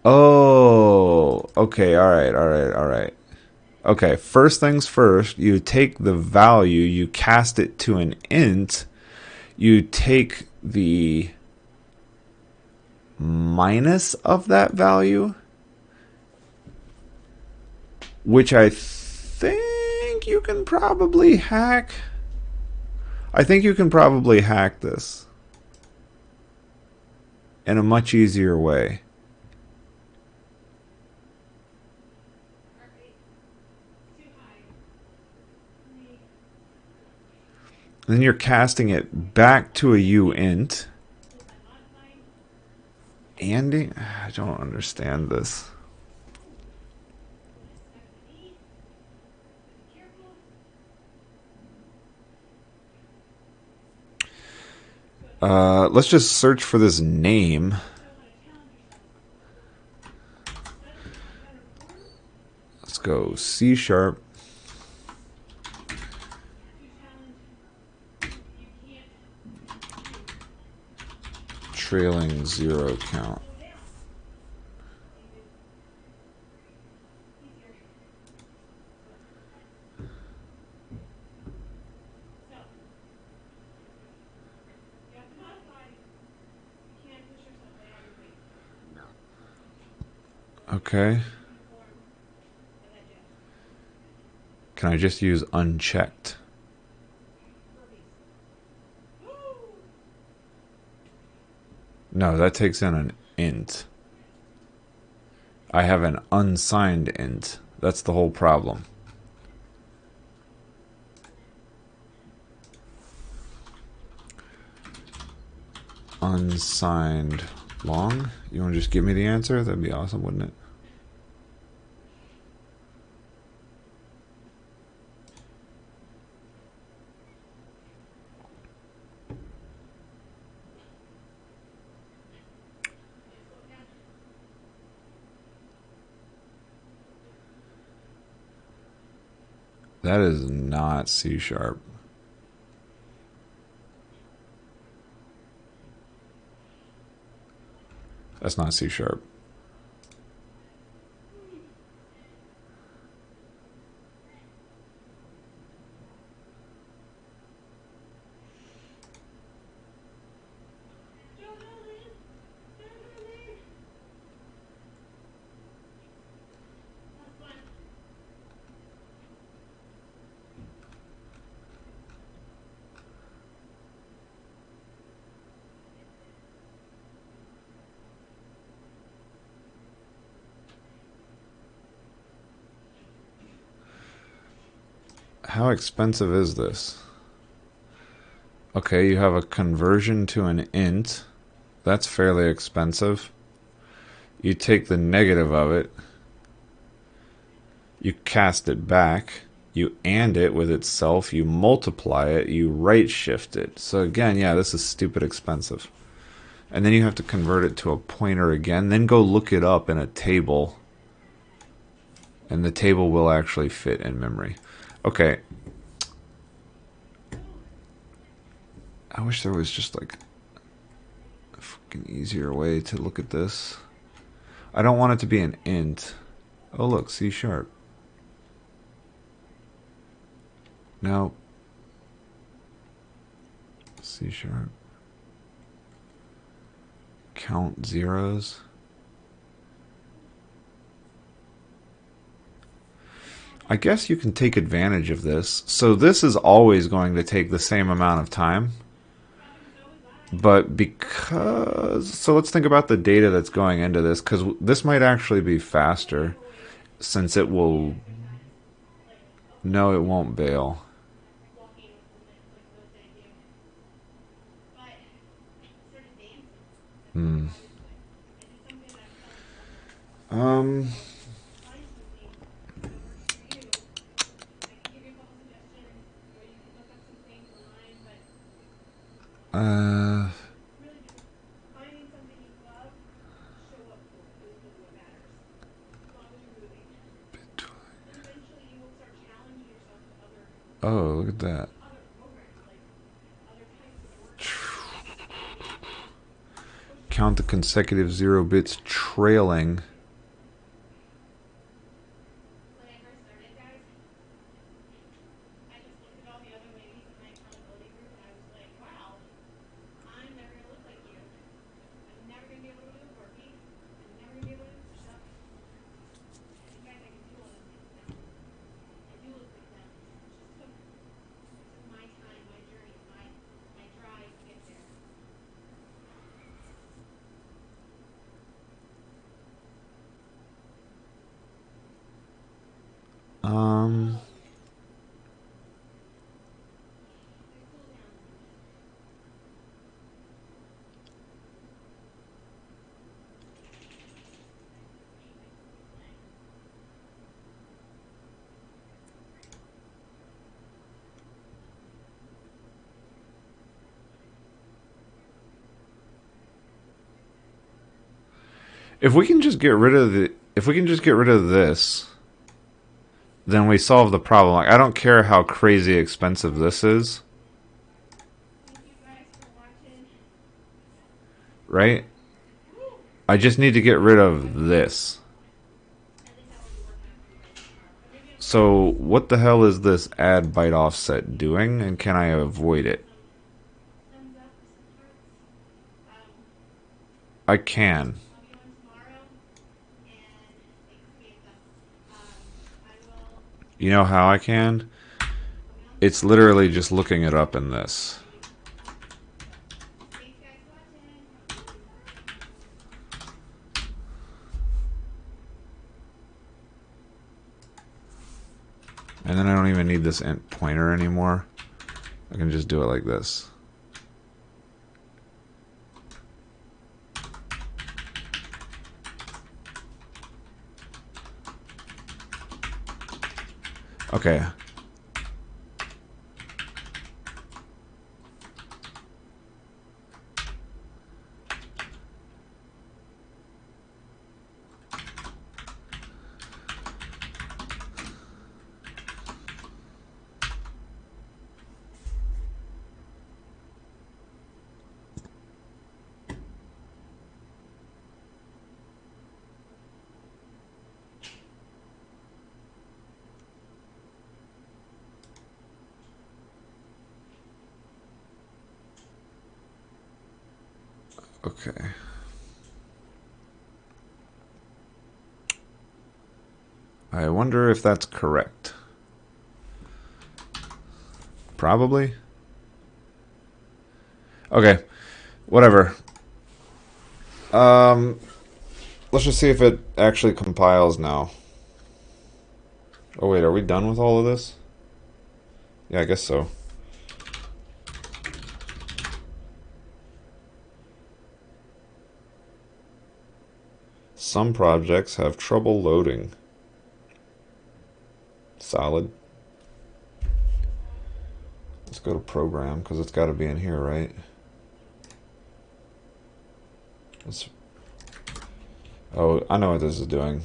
Speaker 1: Oh, okay, alright. Okay, first things first, you take the value, you cast it to an int, you take the minus of that value, which I think you can probably hack. I think you can probably hack this in a much easier way. Then you're casting it back to a uint. Andy, I don't understand this. Let's just search for this name. Let's go C#. Trailing 0 count. Okay. Can I just use unchecked? No, that takes in an int. I have an unsigned int. That's the whole problem. Unsigned long. You want to just give me the answer? That'd be awesome, wouldn't it? That is not C sharp. That's not C sharp. How expensive is this? Okay, you have a conversion to an int. That's fairly expensive. You take the negative of it. You cast it back. You AND it with itself. You multiply it. You right shift it. So again, yeah, this is stupid expensive. And then you have to convert it to a pointer again. Then go look it up in a table. And the table will actually fit in memory. Okay. I wish there was just like a fucking easier way to look at this. I don't want it to be an int. Oh look, C sharp. No. C sharp. Count zeros. I guess you can take advantage of this. So this is always going to take the same amount of time. But because... So let's think about the data that's going into this, because this might actually be faster, since it will... No, it won't bail. Hmm. Um... Oh, look at that. Count the consecutive 0 bits trailing. If we can just get rid of this, then we solve the problem. Like, I don't care how crazy expensive this is. Right? I just need to get rid of this. So, what the hell is this add byte offset doing, and can I avoid it? I can. You know how I can? It's literally just looking it up in this. And then I don't even need this int pointer anymore. I can just do it like this. Okay. Okay. I wonder if that's correct. Probably. Okay. Whatever. Let's just see if it actually compiles now. Oh wait, are we done with all of this? Yeah, I guess so. Some projects have trouble loading. Solid. Let's go to program, because it's got to be in here, right? Oh, I know what this is doing.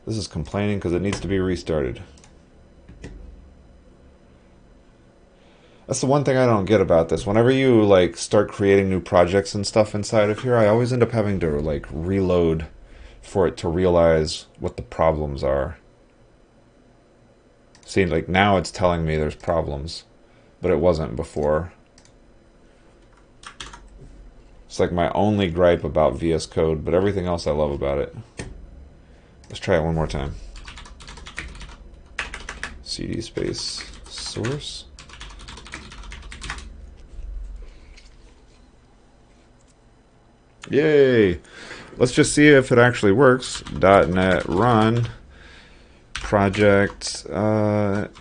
Speaker 1: This is complaining because it needs to be restarted. That's the one thing I don't get about this. Whenever you like start creating new projects and stuff inside of here, I always end up having to like reload for it to realize what the problems are. See, like now it's telling me there's problems, but it wasn't before. It's like my only gripe about VS Code, but everything else I love about it. Let's try it one more time. CD space source. Yay! Let's just see if it actually works. .NET run project mctscli.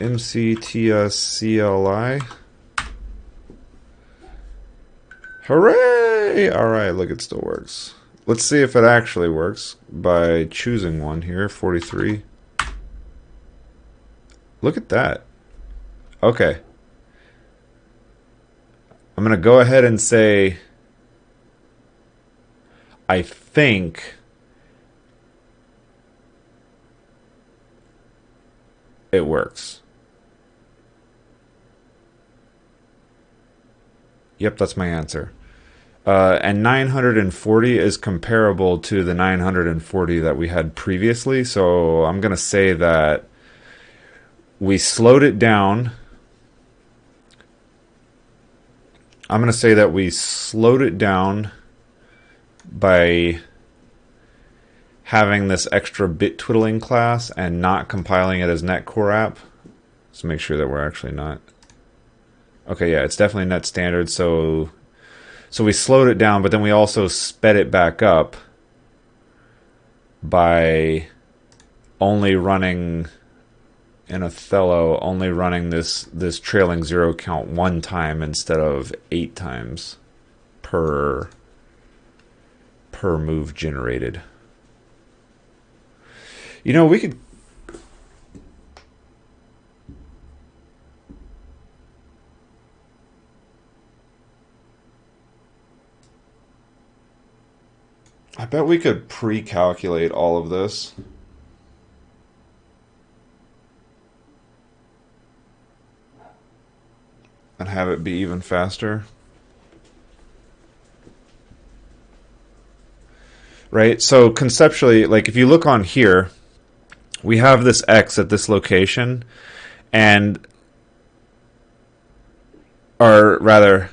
Speaker 1: Hooray! Alright, look, it still works. Let's see if it actually works by choosing one here, 43. Look at that. Okay. I'm going to go ahead and say I think it works. Yep, that's my answer. And 940 is comparable to the 940 that we had previously. So I'm going to say that we slowed it down. I'm going to say that we slowed it down by having this extra bit twiddling class and not compiling it as netcore app. Let's make sure that we're actually not. Okay, yeah, it's definitely net standard. So we slowed it down, but then we also sped it back up by only running in Othello, only running this trailing zero count one time instead of 8 times per move generated. You know, we could. I bet we could pre-calculate all of this. And have it be even faster. Right? So conceptually, like if you look on here, we have this X at this location, and, or rather,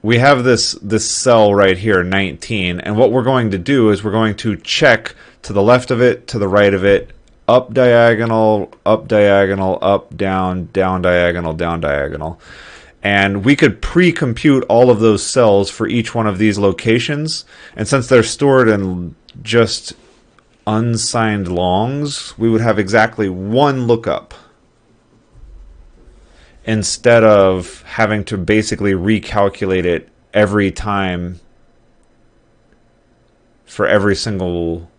Speaker 1: we have this cell right here, 19, and what we're going to do is we're going to check to the left of it, to the right of it, up diagonal, up diagonal, up, down, down diagonal, down diagonal. And we could pre-compute all of those cells for each one of these locations. And since they're stored in just unsigned longs, we would have exactly one lookup instead of having to basically recalculate it every time for every single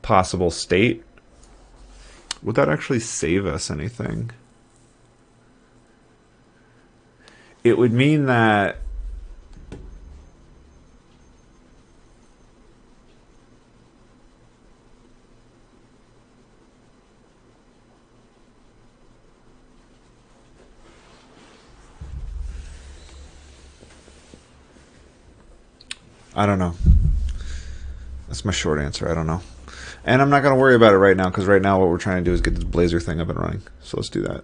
Speaker 1: possible state. Would that actually save us anything? It would mean that I don't know. That's my short answer. I don't know. And I'm not going to worry about it right now, because right now what we're trying to do is get this Blazor thing up and running. So let's do that.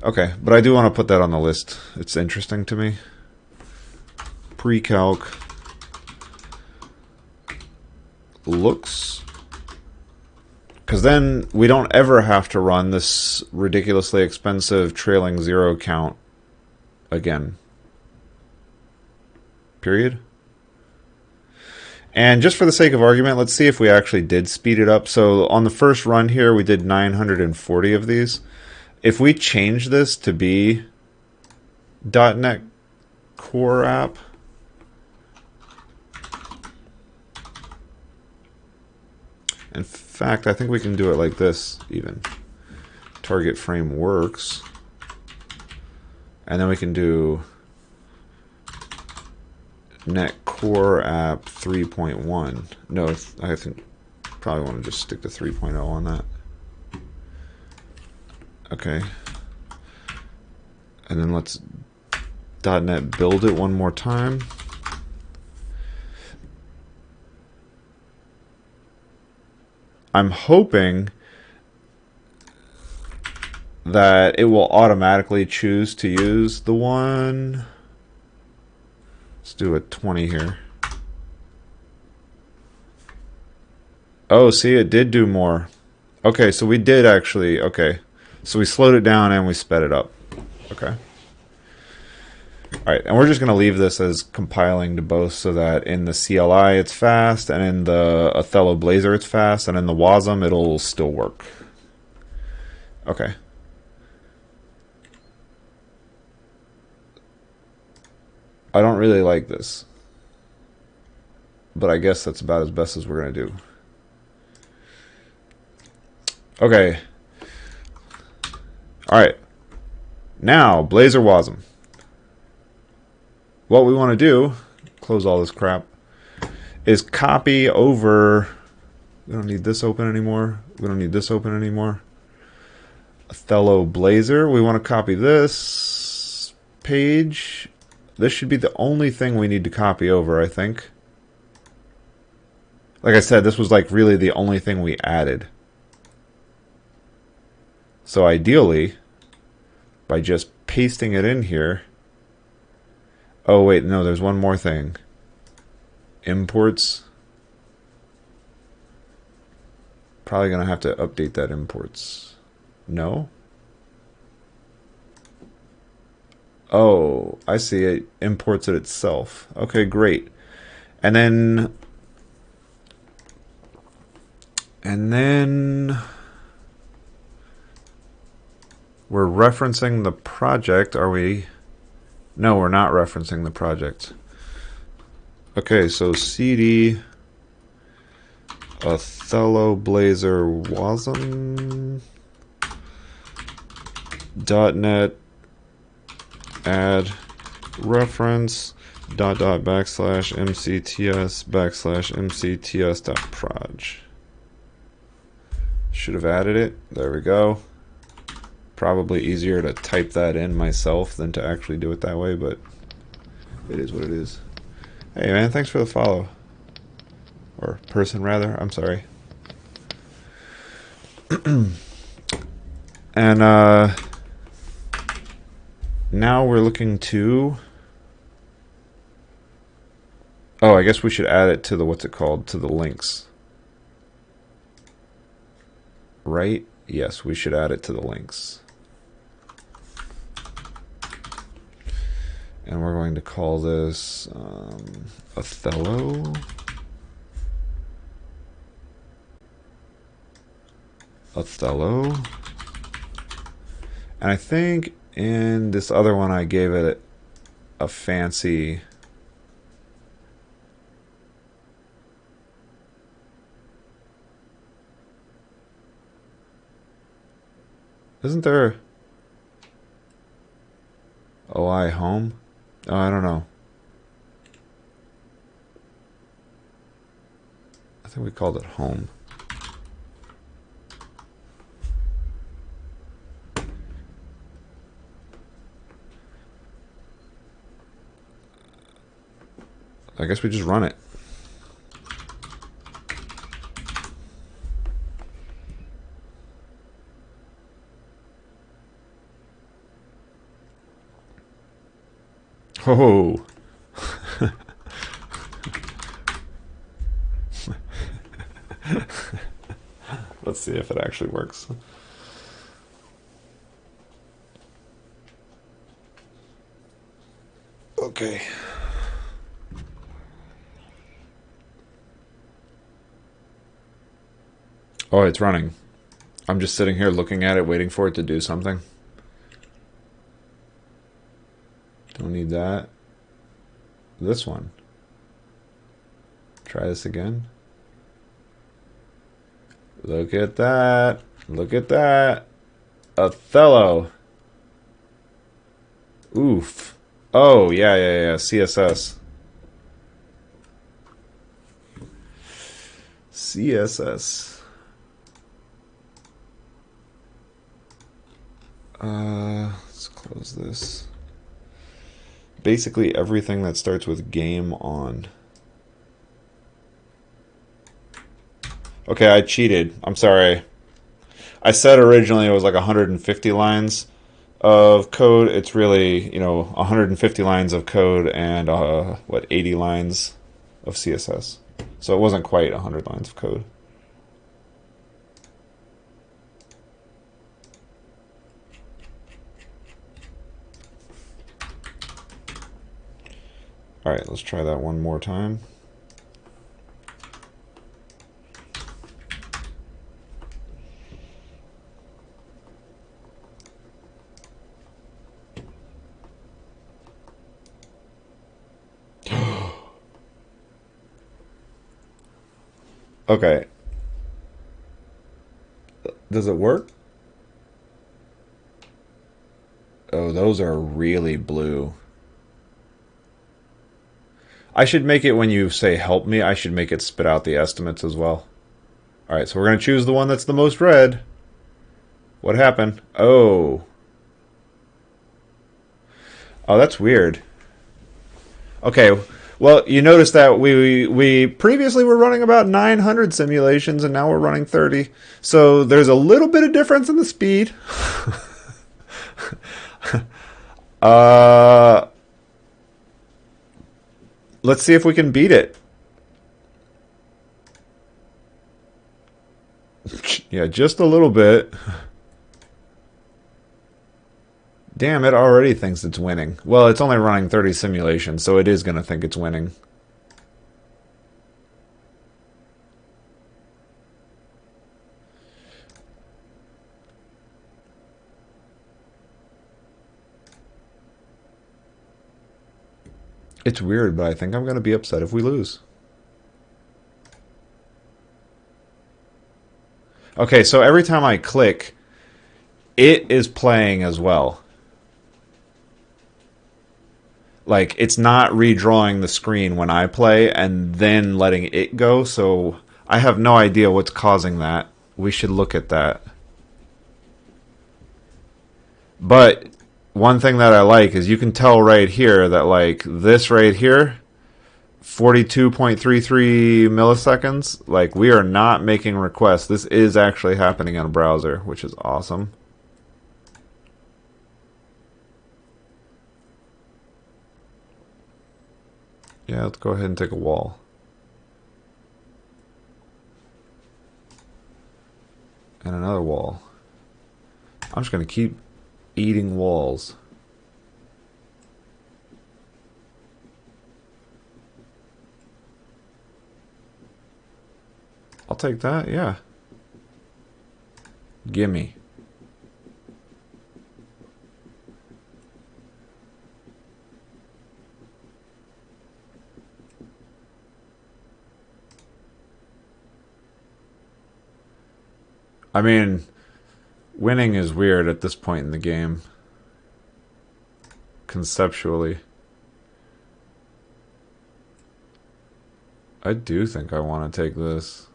Speaker 1: Okay, but I do want to put that on the list. It's interesting to me. Pre-calc looks, because then we don't ever have to run this ridiculously expensive trailing zero count again. Period. And just for the sake of argument, let's see if we actually did speed it up. So on the first run here, we did 940 of these. If we change this to be .NET Core app, in fact, I think we can do it like this even. Target frame works. And then we can do .NET Core app 3.1. No, I think probably want to just stick to 3.0 on that. Okay. And then let's .NET build it one more time. I'm hoping that it will automatically choose to use the one. Let's do a 20 here. Oh, see, it did do more. Okay, so we did actually, okay. So we slowed it down and we sped it up. Okay. Alright, and we're just going to leave this as compiling to both, so that in the CLI it's fast, and in the Othello blazor it's fast, and in the wasm it'll still work. Okay. I don't really like this, but I guess that's about as best as we're going to do. Okay. Alright. Now, blazor wasm. What we want to do, close all this crap, is copy over. We don't need this open anymore. We don't need this open anymore. Othello blazor. We want to copy this page. This should be the only thing we need to copy over, I think. Like I said, this was like really the only thing we added. So ideally, by just pasting it in here. Oh wait, no, there's one more thing. Imports. Probably gonna have to update that imports. No? Oh, I see, it imports it itself. Okay, great. And then we're referencing the project, are we? No, we're not referencing the project. Okay, so cd Othello blazor wasm .NET add reference ..mcts/mcts.proj. Should have added it. There we go. Probably easier to type that in myself than to actually do it that way, but it is what it is. Hey man, thanks for the follow. Or person rather, I'm sorry. And now we're looking to, oh, I guess we should add it to the, what's it called, to the links. right? Yes, we should add it to the links. And we're going to call this Othello. Othello. And I think in this other one I gave it a fancy... Isn't there... OI home? Oh, I don't know. I think we called it home. I guess we just run it. Oh. Let's see if it actually works. Okay. Oh, it's running. I'm just sitting here looking at it, waiting for it to do something. Don't need that. This one. Try this again. Look at that. Look at that. Othello. Oof. Oh, yeah. CSS. CSS. Let's close this. Basically everything that starts with game on. Okay, I cheated. I'm sorry. I said originally it was like 150 lines of code. It's really, 150 lines of code and, 80 lines of CSS. So it wasn't quite 100 lines of code. All right, let's try that one more time. Okay. Does it work? Oh, those are really blue. I should make it when you say help me, I should make it spit out the estimates as well. Alright, so we're going to choose the one that's the most red. What happened? Oh. Oh, that's weird. Okay, well, you notice that we previously were running about 900 simulations, and now we're running 30. So there's a little bit of difference in the speed. Let's see if we can beat it. Yeah, just a little bit. Damn, it already thinks it's winning. Well, it's only running 30 simulations, so it is going to think it's winning. It's weird, but I think I'm going to be upset if we lose. Okay, so every time I click, it is playing as well. Like, it's not redrawing the screen when I play and then letting it go, so I have no idea what's causing that. We should look at that. But one thing that I like is you can tell right here that, like, this right here, 42.33 milliseconds, like, we are not making requests. This is actually happening in a browser, which is awesome. Yeah, let's go ahead and take a wall. And another wall. I'm just going to keep eating walls. I'll take that, yeah. Gimme. I mean, winning is weird at this point in the game. Conceptually. I do think I want to take this.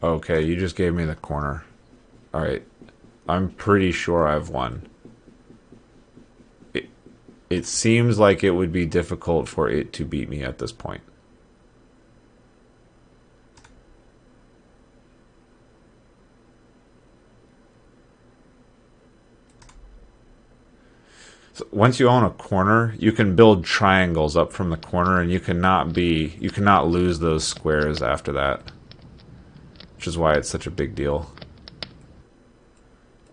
Speaker 1: Okay, you just gave me the corner. Alright. I'm pretty sure I've won. It seems like it would be difficult for it to beat me at this point. So once you own a corner, you can build triangles up from the corner, and you cannot lose those squares after that. Which is why it's such a big deal.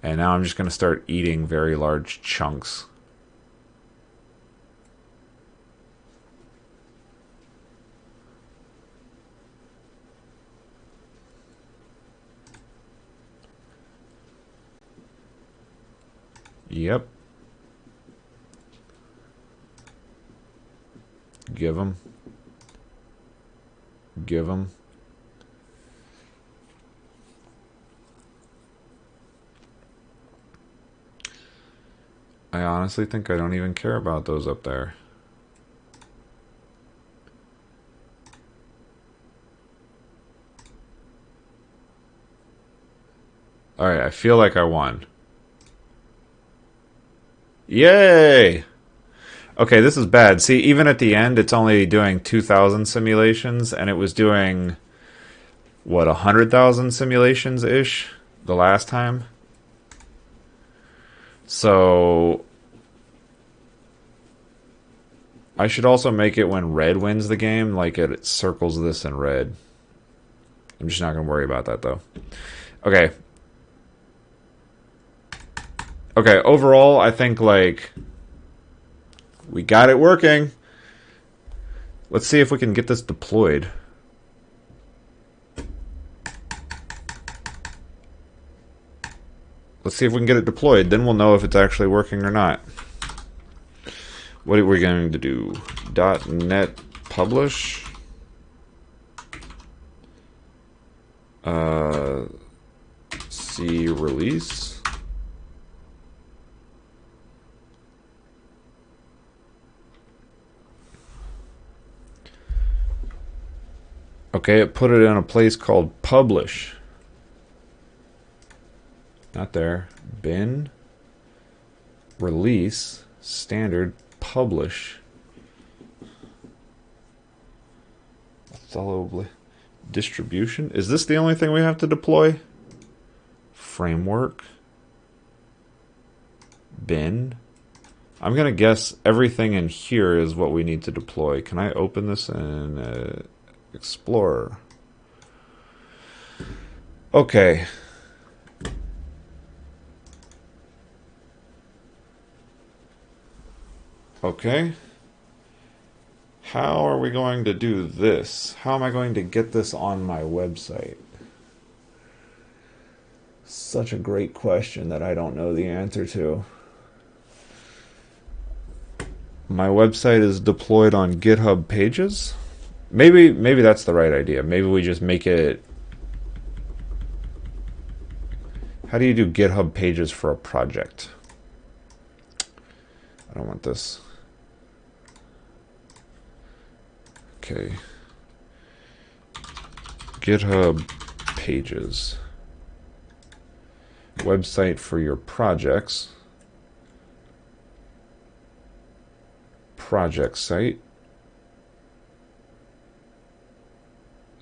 Speaker 1: And now I'm just going to start eating very large chunks. Yep. Give them. Give them. I honestly think I don't even care about those up there. Alright, I feel like I won. Yay! Okay, this is bad. See, even at the end, it's only doing 2,000 simulations, and it was doing, what, 100,000 simulations-ish the last time? So I should also make it when red wins the game, like it circles this in red. I'm just not going to worry about that, though. Okay. Okay, overall, I think, like, we got it working. Let's see if we can get this deployed. Let's see if we can get it deployed. Then we'll know if it's actually working or not. What are we going to do? .NET publish. C release. Okay, it put it in a place called publish. Not there. Bin. Release. Standard. Publish. Othello. Distribution. Is this the only thing we have to deploy? Framework. Bin. I'm going to guess everything in here is what we need to deploy. Can I open this in Explorer? Okay. Okay. How are we going to do this? How am I going to get this on my website? Such a great question that I don't know the answer to. My website is deployed on GitHub Pages. Maybe that's the right idea. Maybe we just make it... How do you do GitHub Pages for a project? I don't want this. Okay. GitHub Pages. Website for your projects. Project site.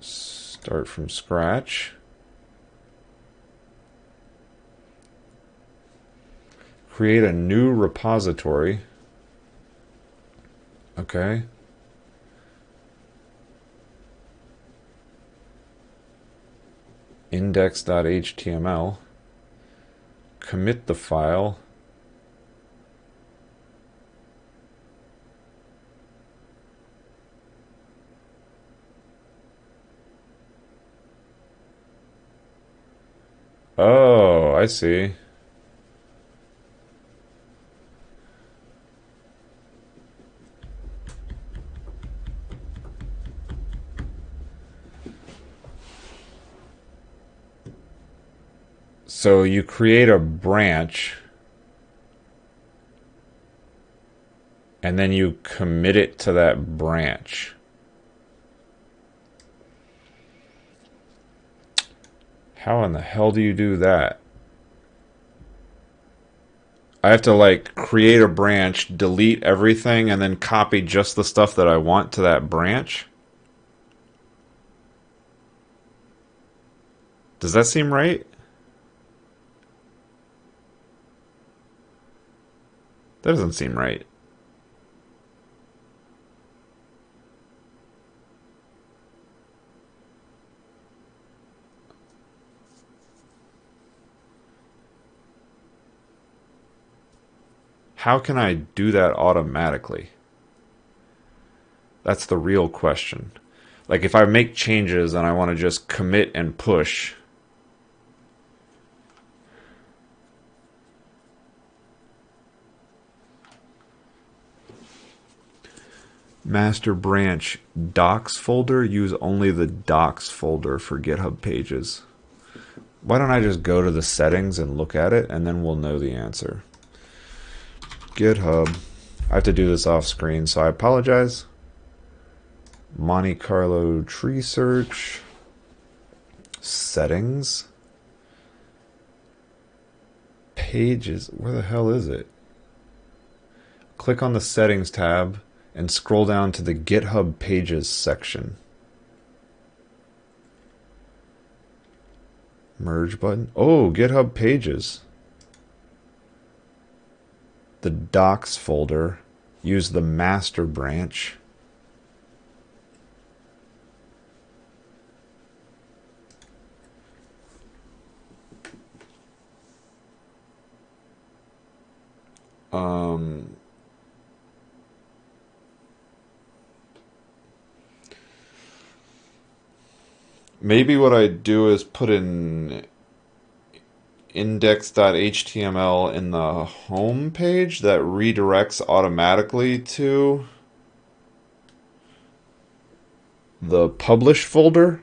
Speaker 1: Start from scratch. Create a new repository. Okay. Index.html. Commit the file. Oh, I see. So you create a branch and then you commit it to that branch. How in the hell do you do that? I have to like create a branch, delete everything, and then copy just the stuff that I want to that branch? Does that seem right? That doesn't seem right. How can I do that automatically? That's the real question. Like if I make changes and I want to just commit and push, master branch docs folder, use only the docs folder for GitHub pages. Why don't I just go to the settings and look at it, and then we'll know the answer. GitHub. I have to do this off screen, so I apologize. Monte Carlo tree search. Settings. Pages. Where the hell is it? Click on the settings tab and scroll down to the GitHub pages section. Merge button. Oh, GitHub pages. The docs folder. Use the master branch. Maybe what I do is put in index.html in the home page that redirects automatically to the publish folder.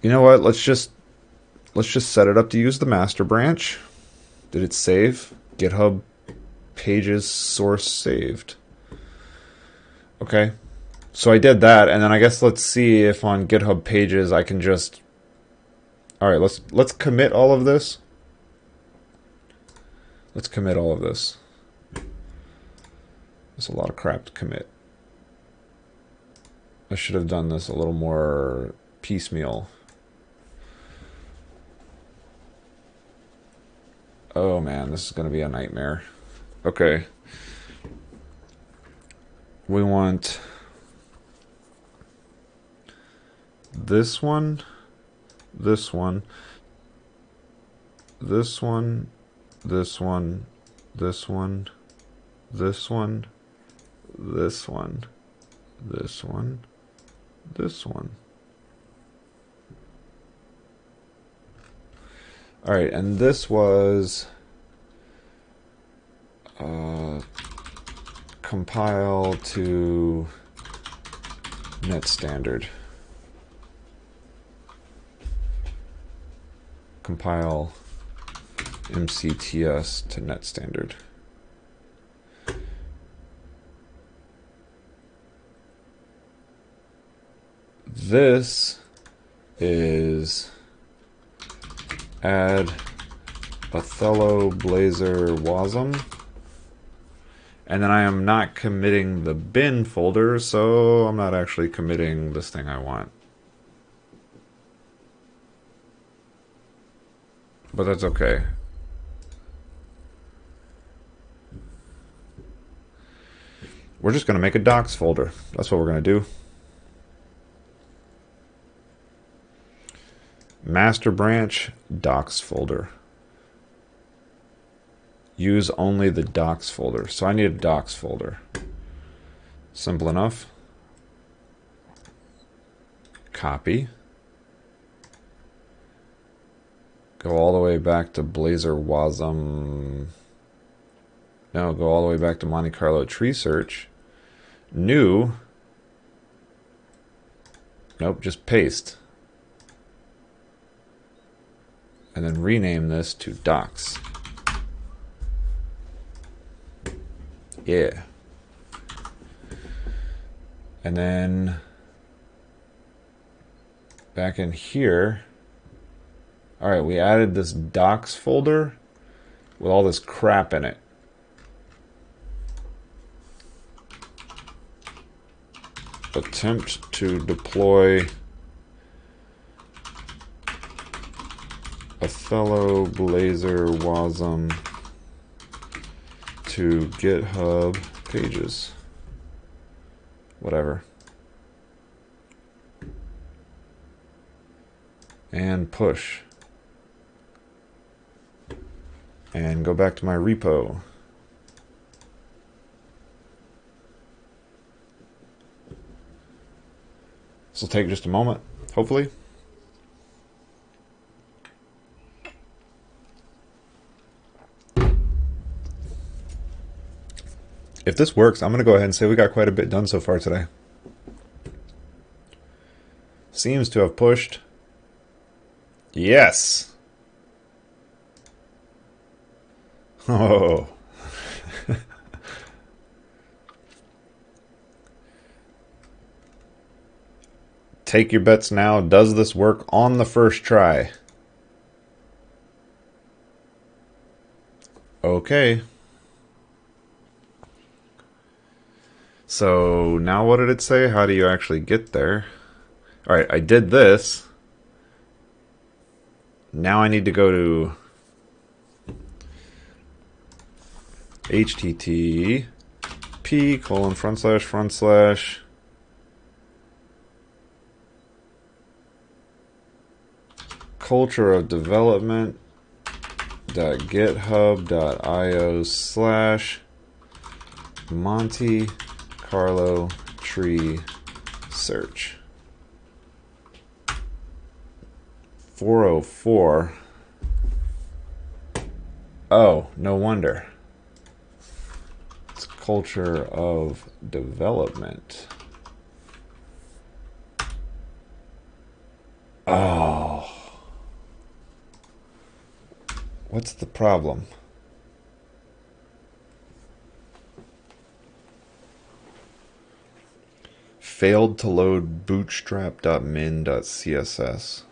Speaker 1: You know what? Let's just set it up to use the master branch. Did it save? GitHub pages source saved. Okay. So I did that, and then I guess let's see if on GitHub pages I can just... Alright, let's commit all of this. Let's commit all of this. There's a lot of crap to commit. I should have done this a little more piecemeal. Oh man, this is going to be a nightmare. Okay. We want this one, this one, this one, this one, this one, this one, this one, this one, this one. All right, and this was compile to net standard. Compile MCTS to net standard. This is add Othello, blazor, wasm. And then I am not committing the bin folder, so I'm not actually committing this thing I want. But that's okay. We're just going to make a docs folder. That's what we're going to do. Master branch, docs folder. Use only the docs folder. So I need a docs folder. Simple enough. Copy. Go all the way back to blazor wasm. No, go all the way back to Monte Carlo tree search. New. Nope, just paste. And then rename this to docs. Yeah. And then back in here, all right, we added this docs folder with all this crap in it. Attempt to deploy Othello, blazor, wasm to GitHub pages. Whatever. And push. And go back to my repo. This will take just a moment, hopefully. If this works, I'm going to go ahead and say we got quite a bit done so far today. Seems to have pushed. Yes. Oh. Take your bets now. Does this work on the first try? Okay. So now what did it say? How do you actually get there? All right, I did this. Now I need to go to http:// cultureofdevelopment.github.io/Monte Carlo tree search. 404. Oh, no wonder. It's culture of development. Oh. What's the problem? Failed to load bootstrap.min.css.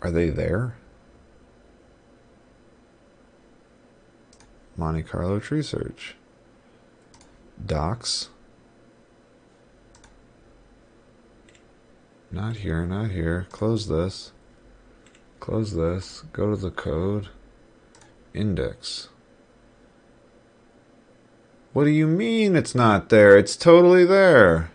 Speaker 1: Are they there? Monte Carlo tree search. Docs. Not here, not here. Close this. Close this. Go to the code. Index. What do you mean it's not there? It's totally there.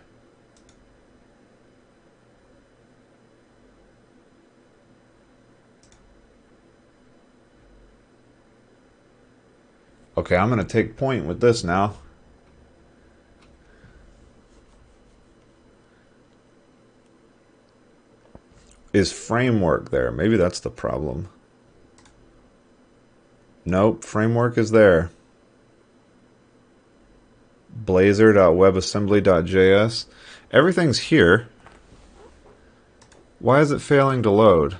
Speaker 1: Okay, I'm going to take point with this now. Is framework there? Maybe that's the problem. Nope, framework is there. Blazor.webassembly.js. Everything's here. Why is it failing to load?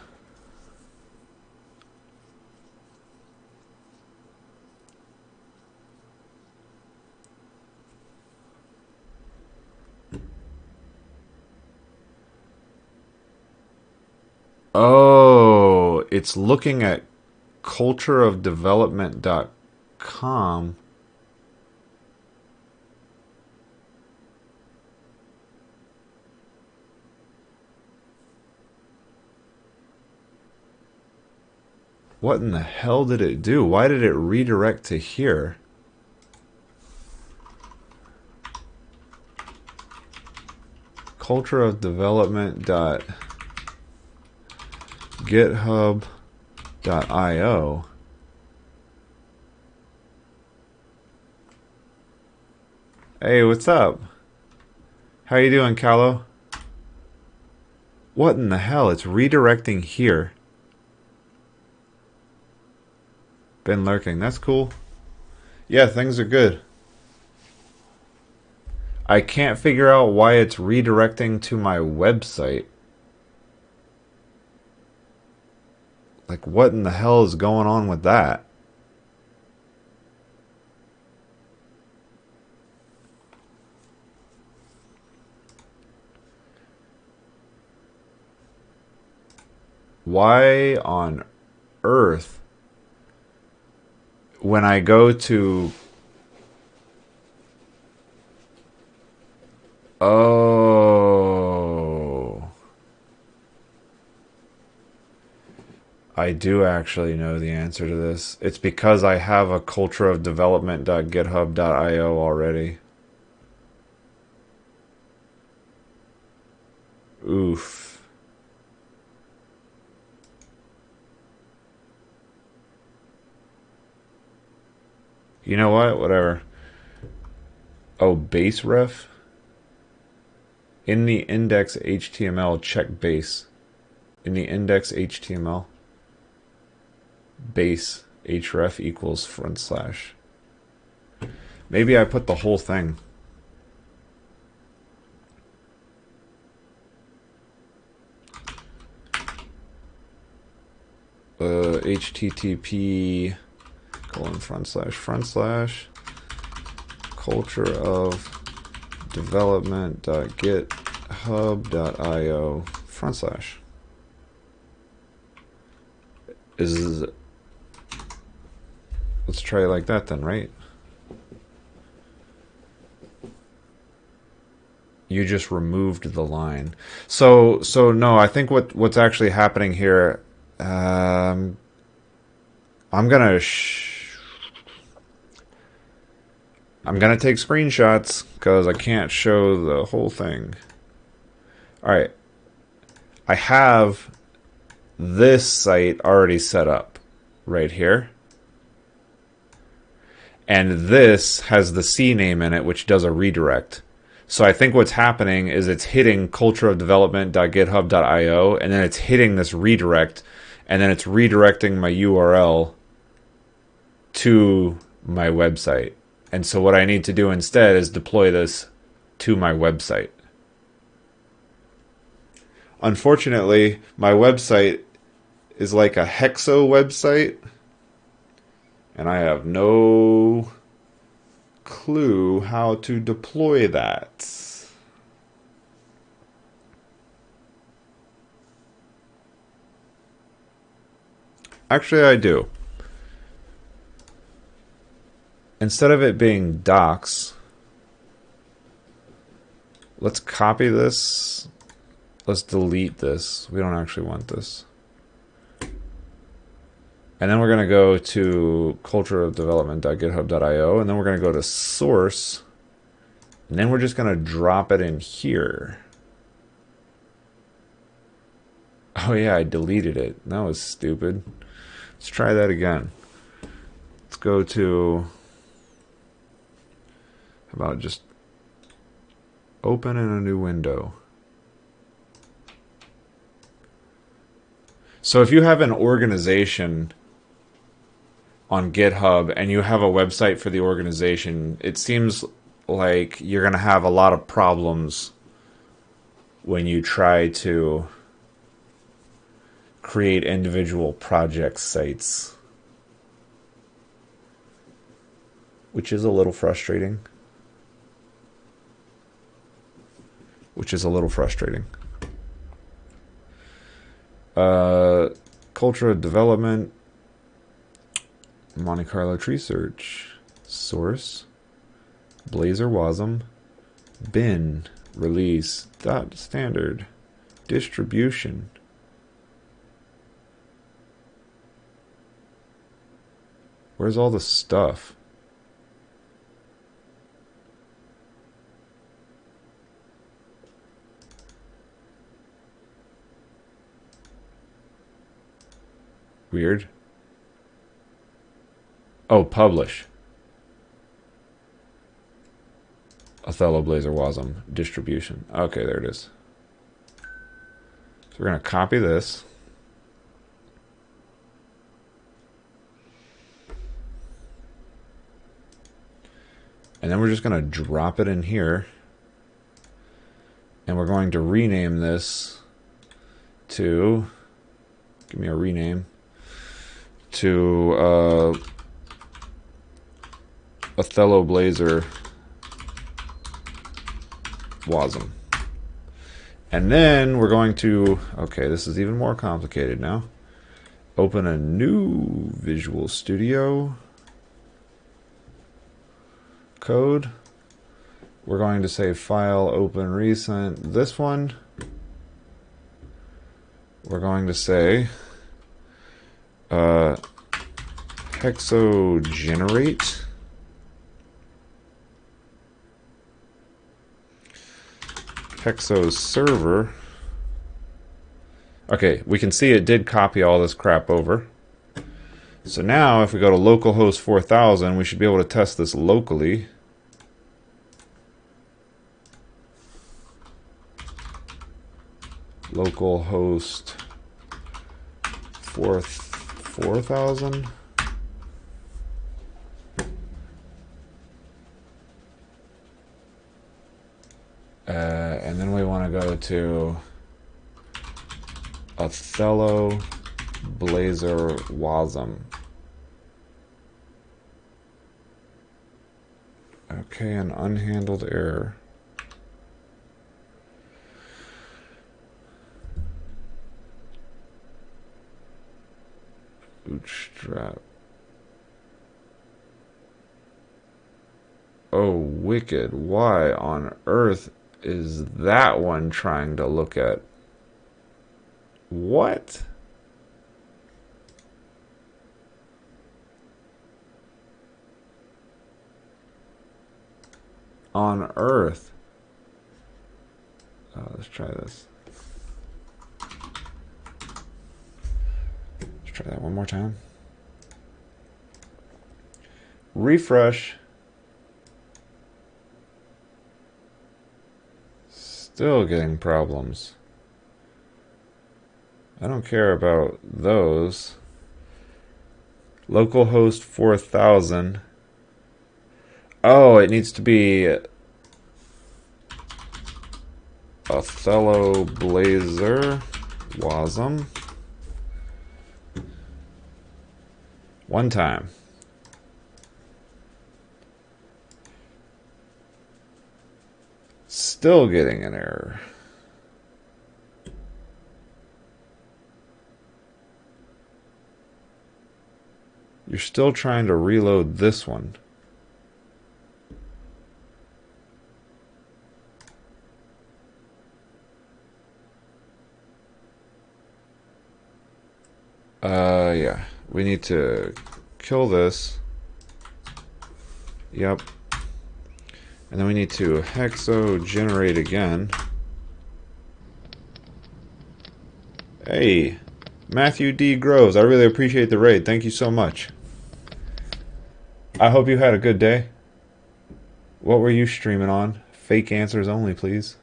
Speaker 1: Oh, it's looking at cultureofdevelopment.com. What in the hell did it do? Why did it redirect to here? cultureofdevelopment.github.io. Hey, what's up? How you doing, Callow? What in the hell? It's redirecting here. Been lurking. That's cool. Yeah, things are good. I can't figure out why it's redirecting to my website. Like, what in the hell is going on with that? Why on earth, when I go to... Oh... I do actually know the answer to this. It's because I have a cultureofdevelopment.github.io already. Oof. You know what? Whatever. Oh, base ref? In the index HTML, check base. In the index HTML, base href equals /. Maybe I put the whole thing. http culture of development.github.io is... Let's try it like that then, right? You just removed the line. So no, I think what's actually happening here, I'm gonna take screenshots because I can't show the whole thing. All right, I have this site already set up right here. And this has the CNAME in it, which does a redirect. So I think what's happening is it's hitting cultureofdevelopment.github.io, and then it's hitting this redirect, and then it's redirecting my URL to my website. And so what I need to do instead is deploy this to my website. Unfortunately, my website is like a hexo website, and I have no clue how to deploy that. Actually, I do. Instead of it being docs, let's copy this. Let's delete this. We don't actually want this. And then we're going to go to cultureofdevelopment.github.io, and then we're going to go to source, and then we're just going to drop it in here. Oh yeah, I deleted it. That was stupid. Let's try that again. Let's go to, how about just open in a new window. So if you have an organization on GitHub and you have a website for the organization, it seems like you're going to have a lot of problems when you try to create individual project sites, which is a little frustrating. Culture of development. Monte Carlo tree search. Source. Blazor wasm. Bin. Release. Dot standard. Distribution. Where's all the stuff? Weird. Oh, publish. Othello, blazor, wasm, distribution. Okay, there it is. So we're going to copy this. And then we're just going to drop it in here. And we're going to rename this to, give me a rename, to Othello blazor wasm. And then we're going to, okay, this is even more complicated now. Open a new Visual Studio code. We're going to say file, open, recent. This one, we're going to say hexogenerate. Hexo server. Okay, we can see it did copy all this crap over. So now if we go to localhost 4000, we should be able to test this locally. Localhost 4000. And then we want to go to Othello blazor wasm. Okay, an unhandled error. Bootstrap. Oh, wicked. Why on earth is that one trying to look at? What? On earth? Let's try this. Let's try that one more time. Refresh. Still getting problems. I don't care about those. Localhost 4000. Oh, it needs to be Othello blazor wasm. One time. Still getting an error. You're still trying to reload this one. Yeah. We need to kill this. Yep. And then we need to hexogenerate again. Hey, Matthew D. Groves, I really appreciate the raid. Thank you so much. I hope you had a good day. What were you streaming on? Fake answers only, please.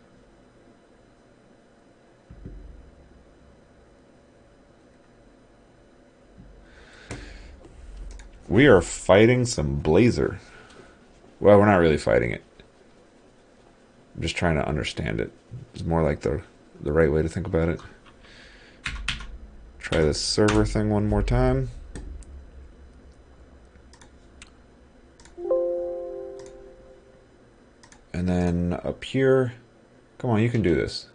Speaker 1: We are fighting some blazor. Well, we're not really fighting it. I'm just trying to understand it. It's more like the right way to think about it. Try this server thing one more time. And then up here, come on, you can do this.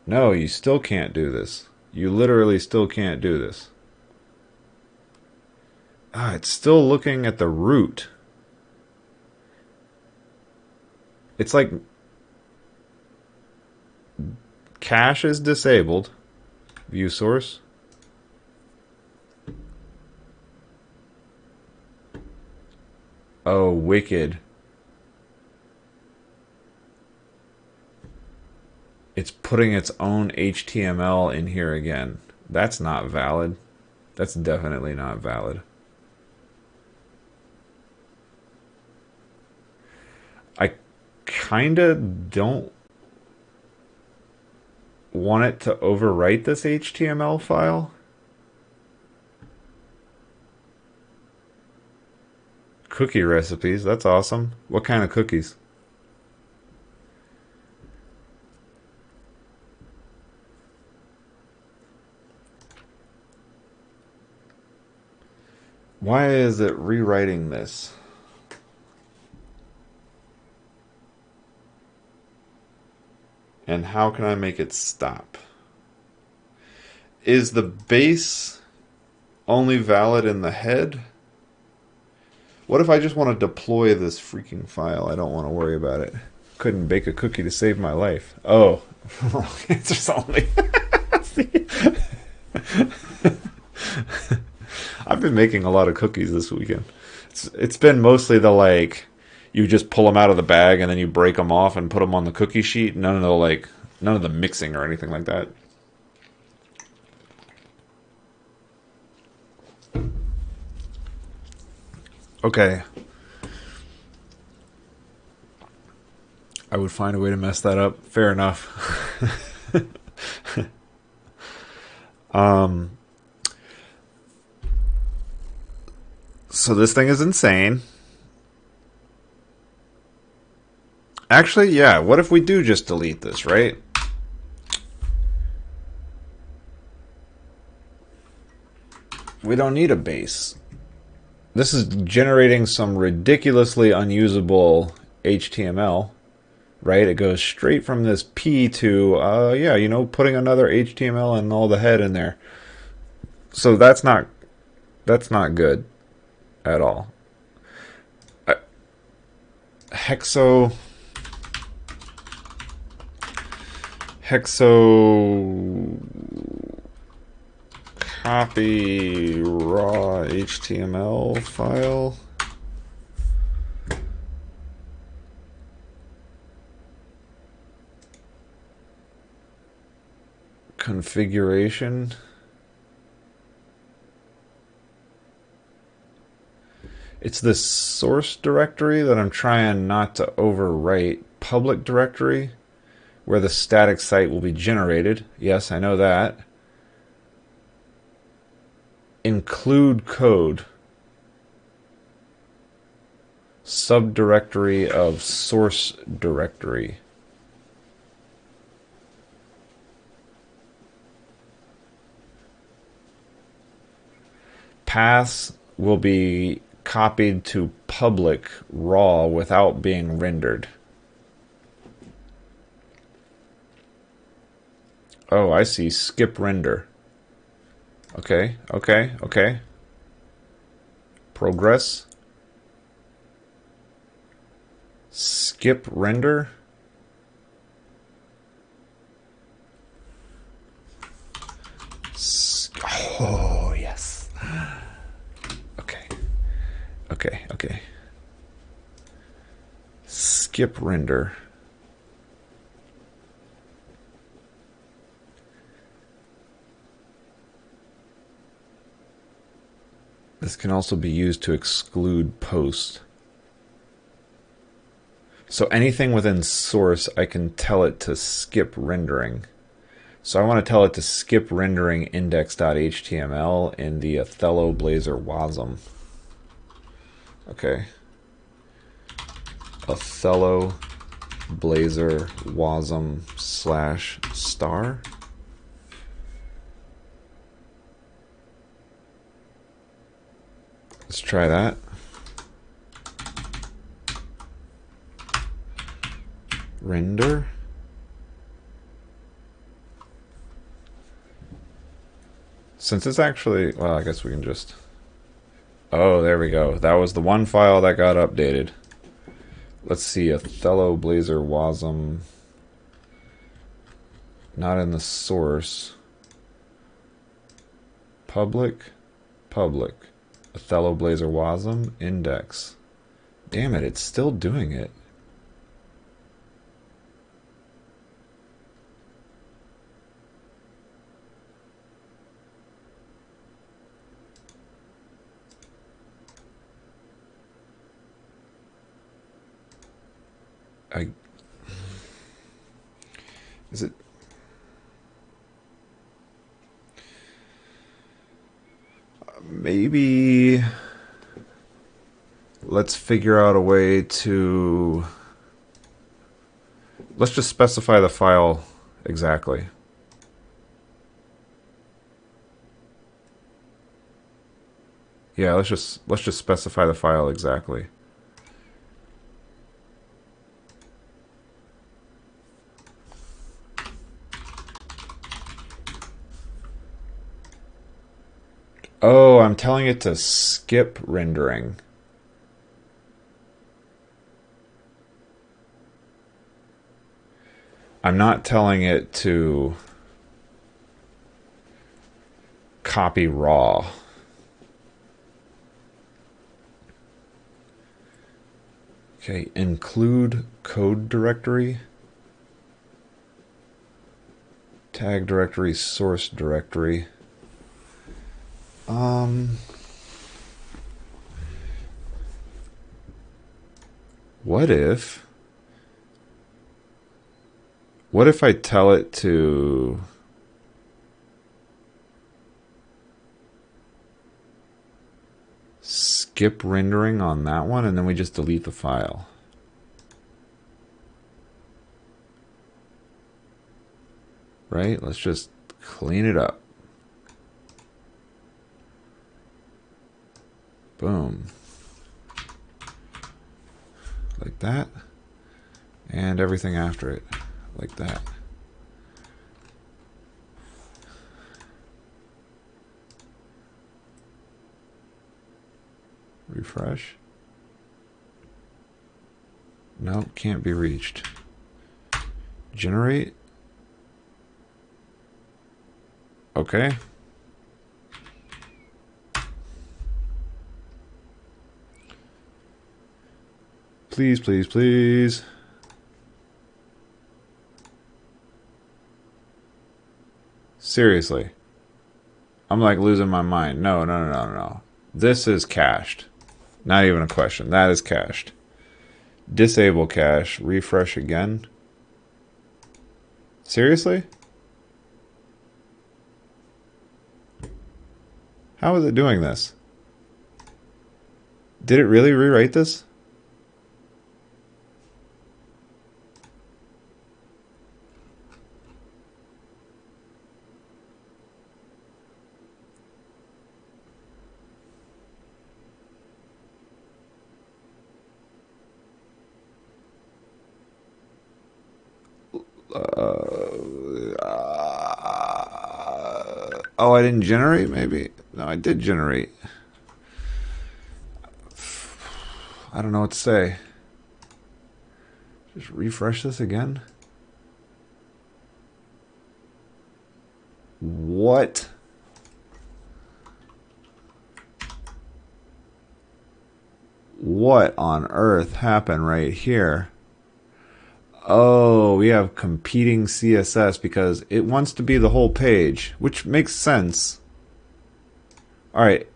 Speaker 1: No, you still can't do this. You literally still can't do this. Ah, it's still looking at the root. It's like cache is disabled. View source. Oh, wicked. It's putting its own HTML in here again. That's not valid. That's definitely not valid. I kinda don't want it to overwrite this HTML file. Cookie recipes, that's awesome. What kind of cookies? Why is it rewriting this? And how can I make it stop? Is the base only valid in the head? What if I just want to deploy this freaking file? I don't want to worry about it. Couldn't bake a cookie to save my life. Oh, it's just only. I've been making a lot of cookies this weekend. It's been mostly the like, you just pull them out of the bag and then you break them off and put them on the cookie sheet. None of the mixing or anything like that. Okay. I would find a way to mess that up. Fair enough. So this thing is insane. Actually, yeah, what if we do just delete this, right? We don't need a base. This is generating some ridiculously unusable HTML, right? It goes straight from this P to, putting another HTML and all the head in there. So that's not good at all. Hexo copy raw HTML file. Configuration. It's this source directory that I'm trying not to overwrite. Public directory, where the static site will be generated. Yes, I know that. Include code. Subdirectory of source directory. Paths will be copied to public raw without being rendered. Oh, I see. Skip render. Okay. Progress. Skip render. Oh, yes. Okay. Skip render. This can also be used to exclude post. So anything within source, I can tell it to skip rendering. So I want to tell it to skip rendering index.html in the Othello blazor wasm. Okay. Othello blazor wasm /star. Let's try that. Render. Since it's actually, well, I guess we can just, oh, there we go. That was the one file that got updated. Let's see, Othello, blazor, wasm. Not in the source. Public, public. Othello, blazor, wasm, index. Damn it, it's still doing it. Is it? Maybe let's figure out a way to, let's just specify the file exactly. Yeah, let's just specify the file exactly. Oh, I'm telling it to skip rendering. I'm not telling it to copy raw. Okay, include code directory, tag directory, source directory. What if I tell it to skip rendering on that one and then we just delete the file? Right? Let's just clean it up. Boom. Like that. And everything after it. Like that. Refresh. Nope, can't be reached. Generate. Okay. Please, please, please. Seriously. I'm like losing my mind. No, no, no, no, no. This is cached. Not even a question. That is cached. Disable cache. Refresh again. Seriously? How is it doing this? Did it really rewrite this? Oh, I didn't generate, maybe? No, I did generate. I don't know what to say. Just refresh this again. What? What on earth happened right here? Oh, we have competing CSS because it wants to be the whole page, which makes sense. All right.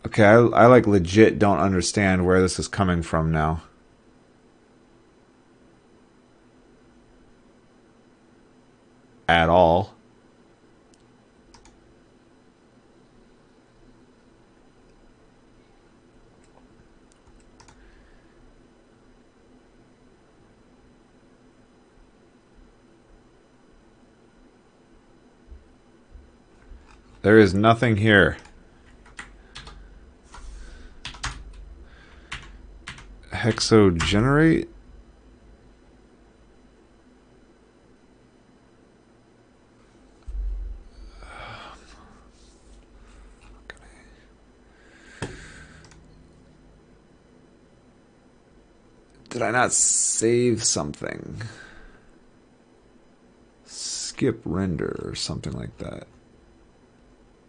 Speaker 1: Okay, I like legit don't understand where this is coming from now. At all. There is nothing here. Hexo generate. Did I not save something? Skip render or something like that.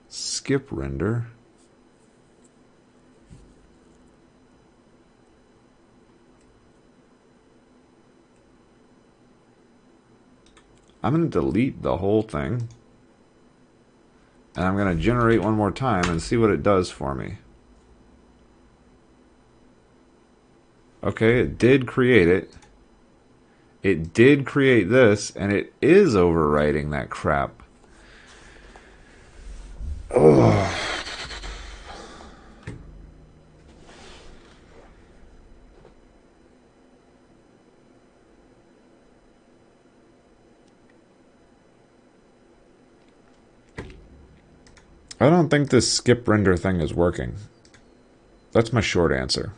Speaker 1: Skip render. I'm going to delete the whole thing. And I'm going to generate one more time and see what it does for me. Okay, it did create it. It did create this, and it is overwriting that crap. Ugh. I don't think this skip render thing is working. That's my short answer.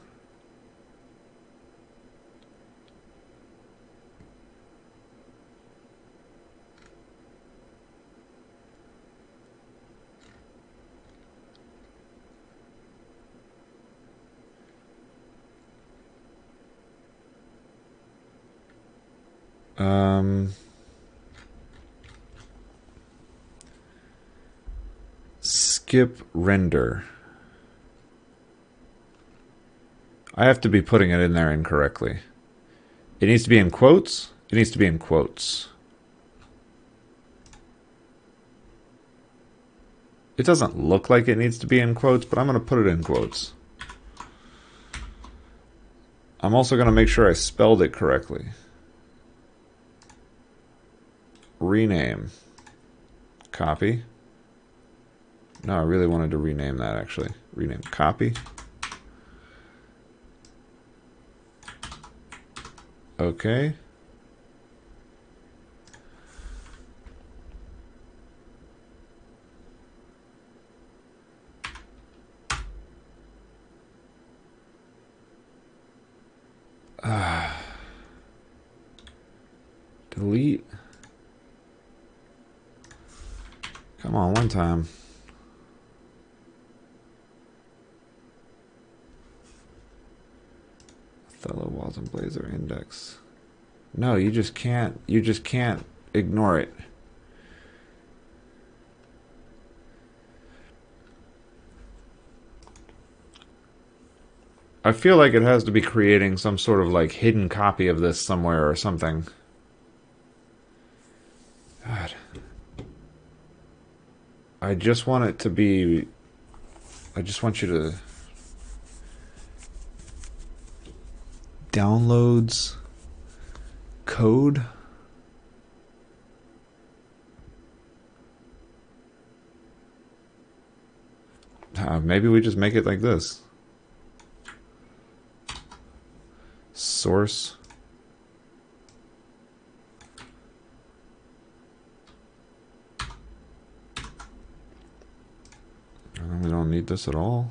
Speaker 1: Skip render. I have to be putting it in there incorrectly. It needs to be in quotes. It needs to be in quotes. It doesn't look like it needs to be in quotes, but I'm going to put it in quotes. I'm also going to make sure I spelled it correctly. Rename. Copy. No, I really wanted to rename that, actually. Rename. Copy. Okay. Delete. Come on, one time. Othello, wasm-ing, blazor, index. No, you just can't ignore it. I feel like it has to be creating some sort of like hidden copy of this somewhere or something. God. I just want it to be... I just want you to... Downloads... Code... Maybe we just make it like this. Source... We don't need this at all.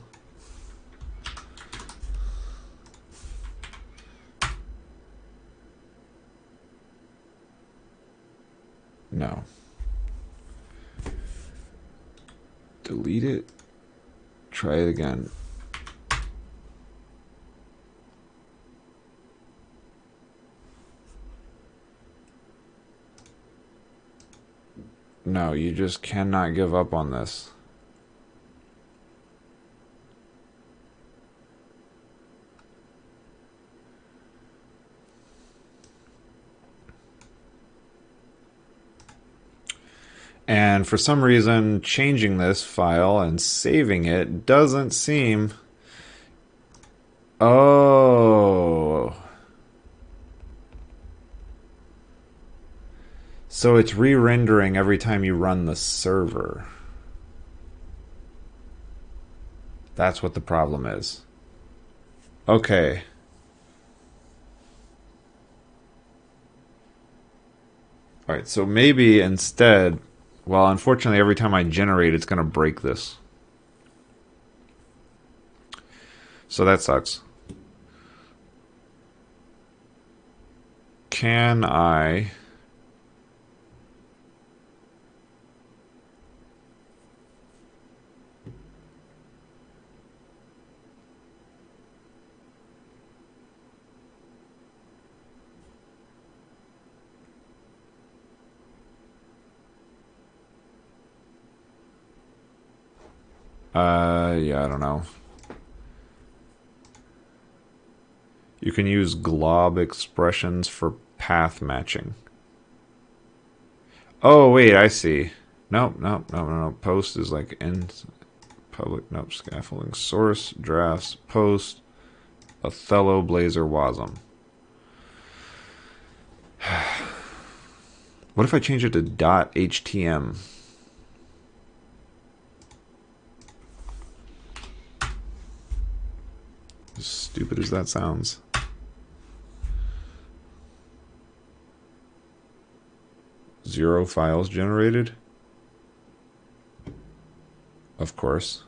Speaker 1: No. Delete it. Try it again. No, you just cannot give up on this. And for some reason, changing this file and saving it doesn't seem... Oh. So it's re-rendering every time you run the server. That's what the problem is. Okay. Alright, so maybe instead... Well, unfortunately, every time I generate, it's going to break this. So that sucks. Can I... Yeah, I don't know. You can use glob expressions for path matching. Oh, wait, I see. Nope, nope, no, no, no. Post is like in public. Nope, scaffolding. Source, drafts, post, Othello, blazor, wasm. What if I change it to .htm? As stupid as that sounds. Zero files generated? Of course.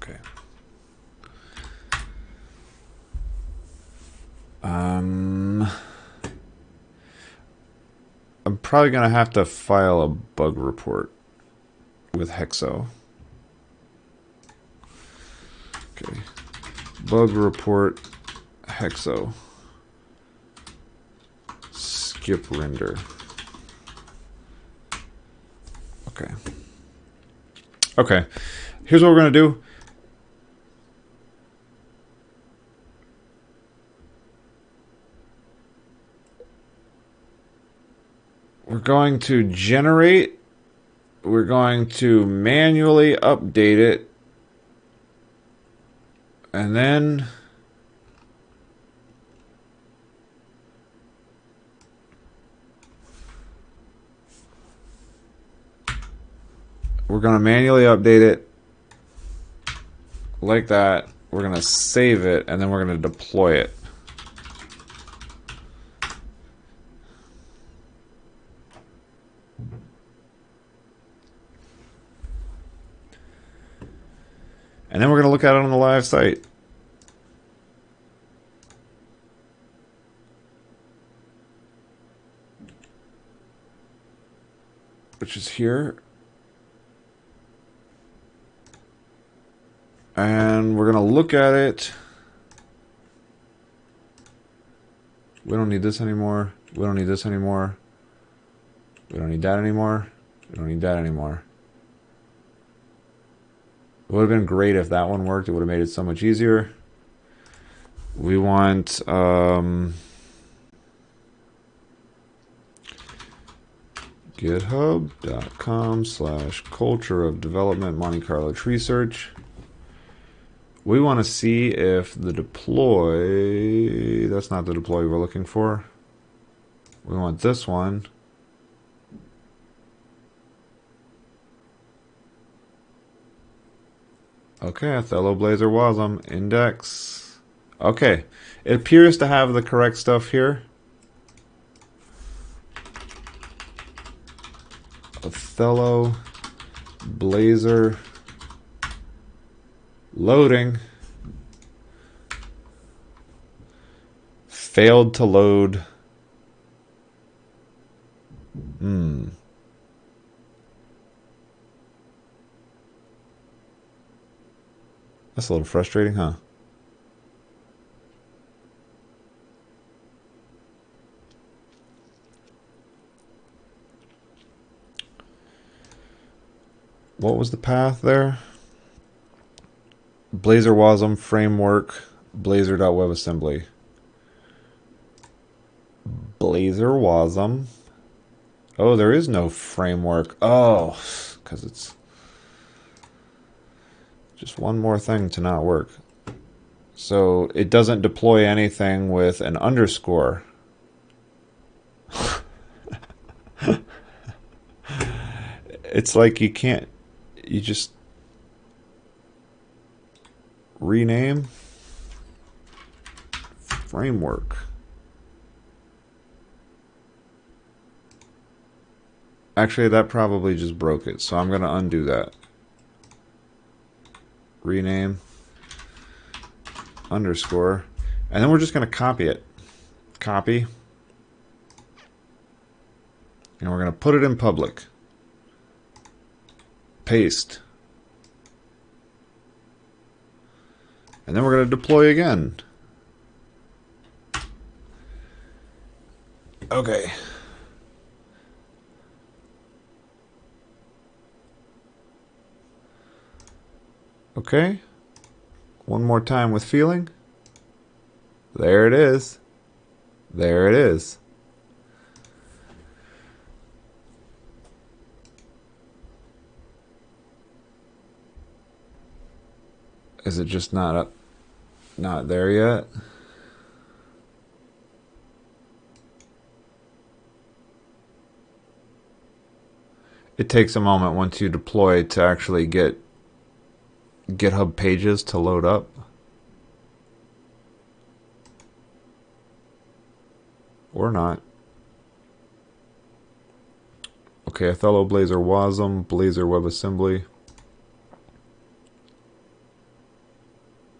Speaker 1: Okay. I'm probably going to have to file a bug report with Hexo. Okay. Bug report, Hexo. Skip render. Okay. Okay. Here's what we're going to do. We're going to generate. We're going to manually update it. And then we're going to manually update it like that. We're going to save it, and then we're going to deploy it. And then we're going to look at it on the live site. Which is here. And we're going to look at it. We don't need this anymore. We don't need this anymore. We don't need that anymore. We don't need that anymore. It would have been great if that one worked. It would have made it so much easier. We want github.com/culture of development Monte Carlo tree search. We want to see if the deploy, that's not the deploy we're looking for. We want this one. Okay, Othello, blazor, wasm, index. Okay, it appears to have the correct stuff here. Othello, blazor, loading. Failed to load. That's a little frustrating, huh? What was the path there? Blazor wasm framework blazor.webassembly. Blazor wasm. Oh, there is no framework. Oh, because it's just one more thing to not work. So it doesn't deploy anything with an underscore. It's like you can't, you just rename framework. Actually, that probably just broke it, so I'm going to undo that. Rename underscore, and then we're just going to copy it. Copy. And we're going to put it in public. Paste. And then we're going to deploy again. Okay. Okay. One more time with feeling. There it is. There it is. Is it just not there yet? It takes a moment once you deploy to actually get GitHub pages to load up. Or not. Okay, Othello, Blazor, wasm, Blazor, WebAssembly.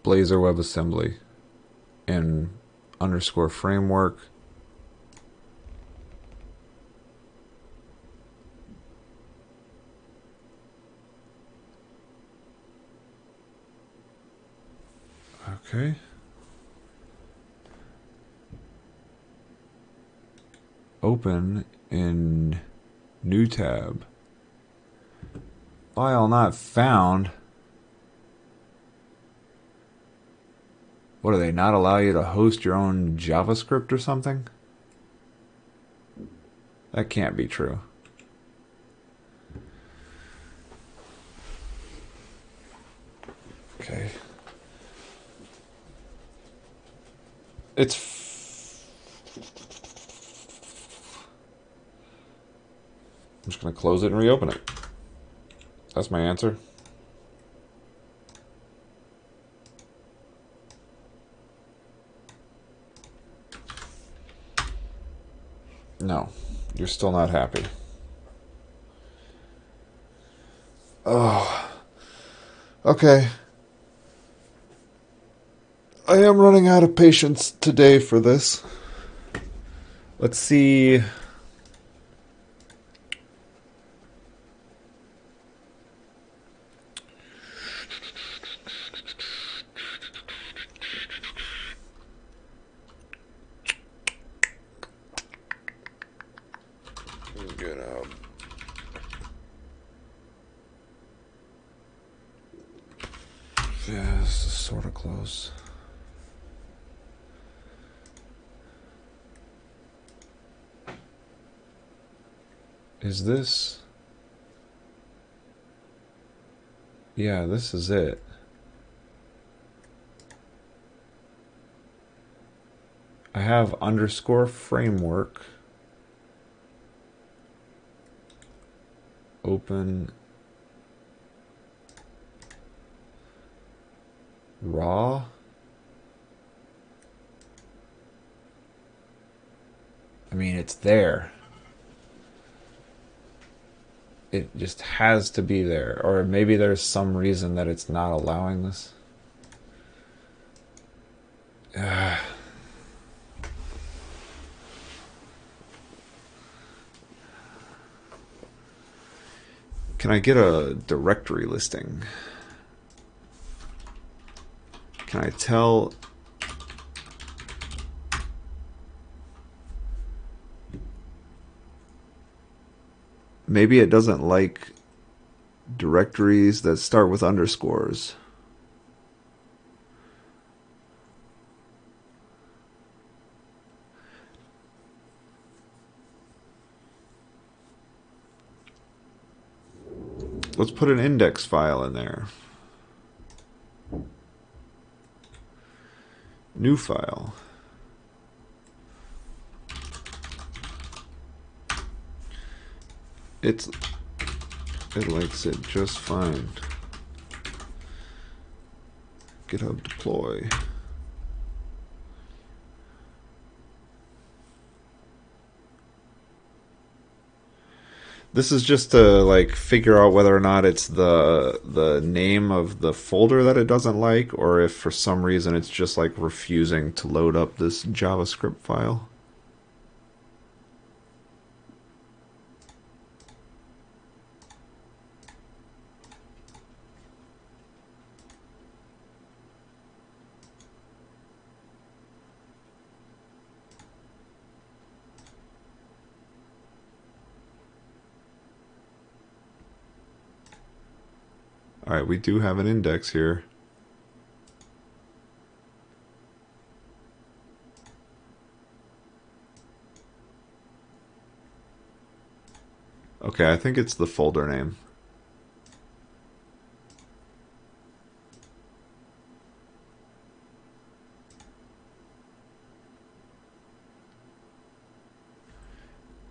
Speaker 1: Blazor, WebAssembly. And underscore framework. Okay. Open in new tab. File not found. What, do they not allow you to host your own JavaScript or something? That can't be true. Okay. I'm just going to close it and reopen it. That's my answer. No, you're still not happy. Oh, okay. I am running out of patience today for this. Let's see. Get out. Yeah, this is sort of close. Is this? Yeah, this is it. I have underscore framework. Open raw. I mean, it's there. It just has to be there. Or maybe there's some reason that it's not allowing this. Can I get a directory listing? Can I tell? Maybe it doesn't like directories that start with underscores. Let's put an index file in there. New file. It likes it just fine. GitHub deploy. This is just to like figure out whether or not it's the name of the folder that it doesn't like, or if for some reason it's just like refusing to load up this JavaScript file. Alright, we do have an index here. Okay, I think it's the folder name.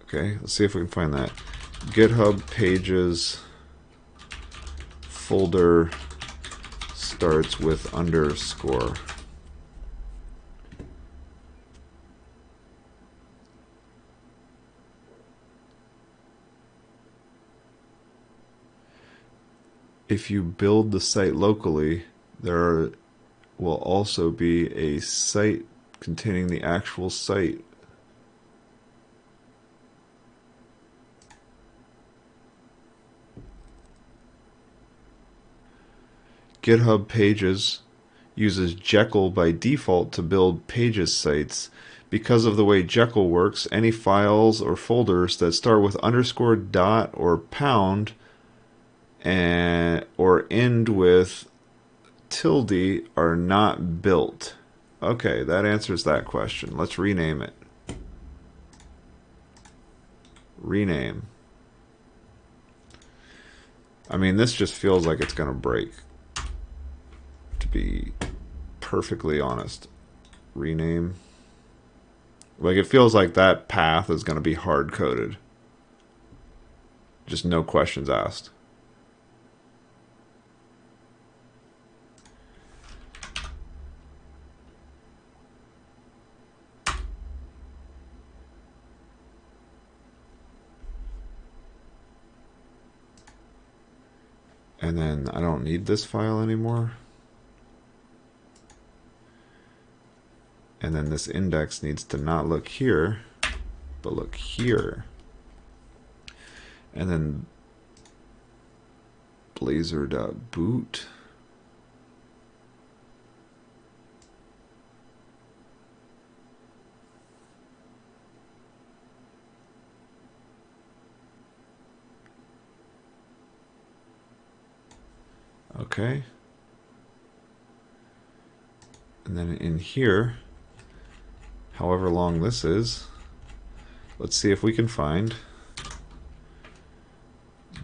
Speaker 1: Okay, let's see if we can find that. GitHub pages folder starts with underscore. If you build the site locally, there will also be a site containing the actual site. GitHub Pages uses Jekyll by default to build Pages sites. Because of the way Jekyll works, any files or folders that start with underscore, dot, or pound or end with tilde are not built. Okay, that answers that question. Let's rename it. Rename. I mean, this just feels like it's going to break, to be perfectly honest. Rename. Like, it feels like that path is going to be hard-coded. Just no questions asked. And then I don't need this file anymore. And then this index needs to not look here, but look here. And then blazor.boot. Okay. And then in here, however long this is, let's see if we can find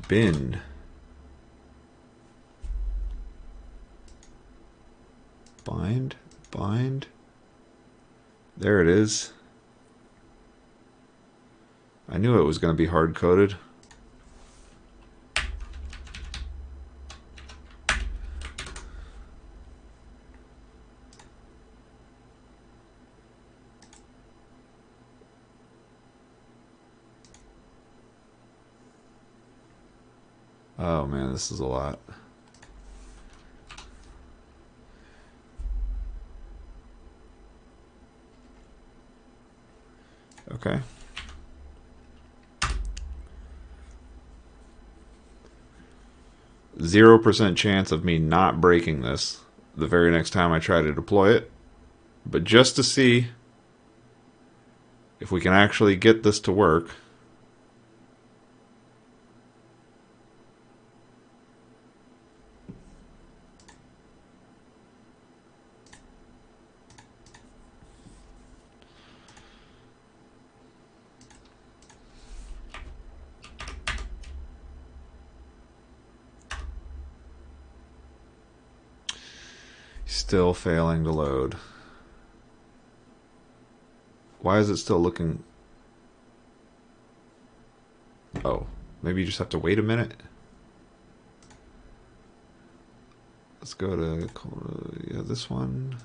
Speaker 1: bin. Bind. There it is. I knew it was going to be hard-coded. Oh man, this is a lot. Okay. %0 chance of me not breaking this the very next time I try to deploy it. But just to see if we can actually get this to work, still failing to load. Why is it still looking? Oh, maybe you just have to wait a minute. Let's go to this one.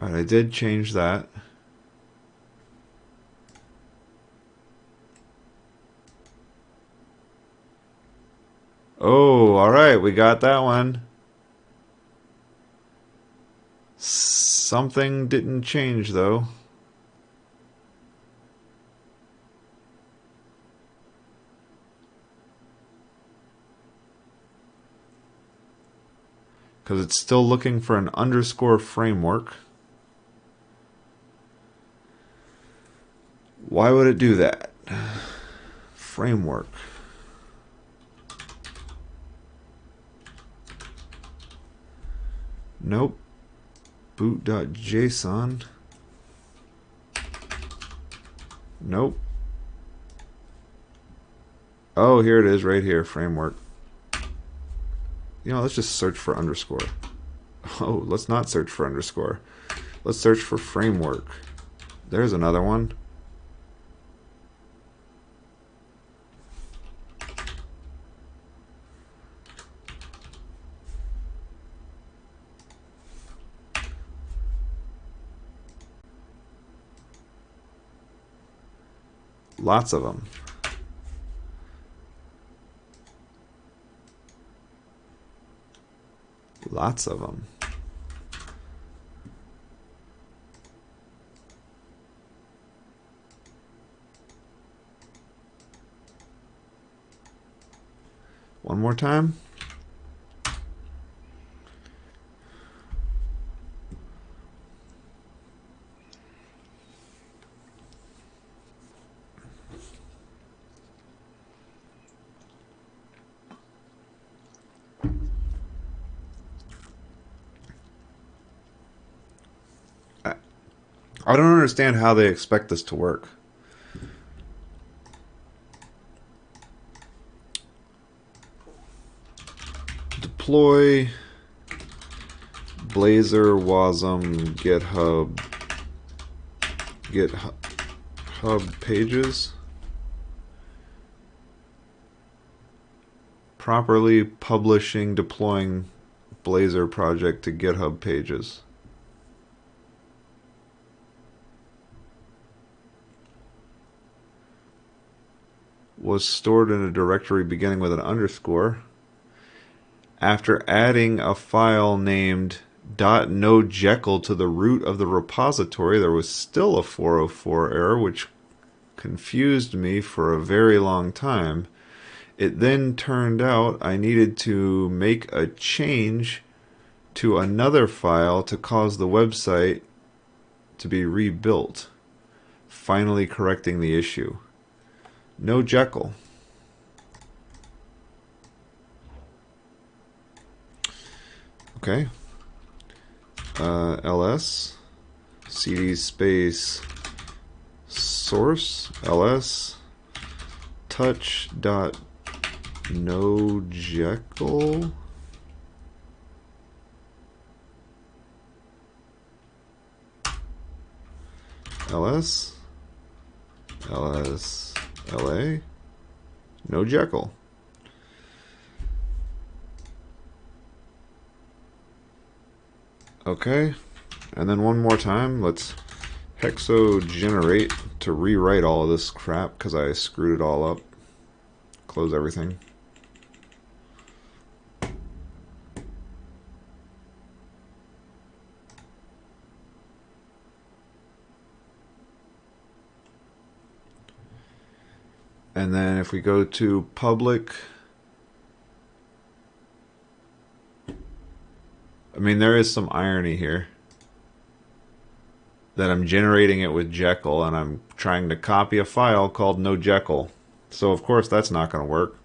Speaker 1: All right, I did change that. Oh, all right, we got that one. Something didn't change though. Because it's still looking for an underscore framework. Why would it do that? Framework. Nope. Boot.json. Nope. Oh, here it is right here, framework. You know, let's just search for underscore. Oh, let's not search for underscore. Let's search for framework. There's another one. Lots of them. Lots of them. One more time. I don't understand how they expect this to work. Deploy blazor wasm GitHub pages. Properly publishing, deploying blazor project to GitHub pages. Was stored in a directory beginning with an underscore. After adding a file named .nojekyll to the root of the repository, there was still a 404 error, which confused me for a very long time. It then turned out I needed to make a change to another file to cause the website to be rebuilt, finally correcting the issue. No Jekyll. Okay. ls cd space source ls touch dot no Jekyll. ls la no Jekyll. Okay, and then one more time, let's hexo generate to rewrite all of this crap because I screwed it all up. Close everything. And then if we go to public, I mean, there is some irony here that I'm generating it with Jekyll and I'm trying to copy a file called no Jekyll. So of course that's not going to work.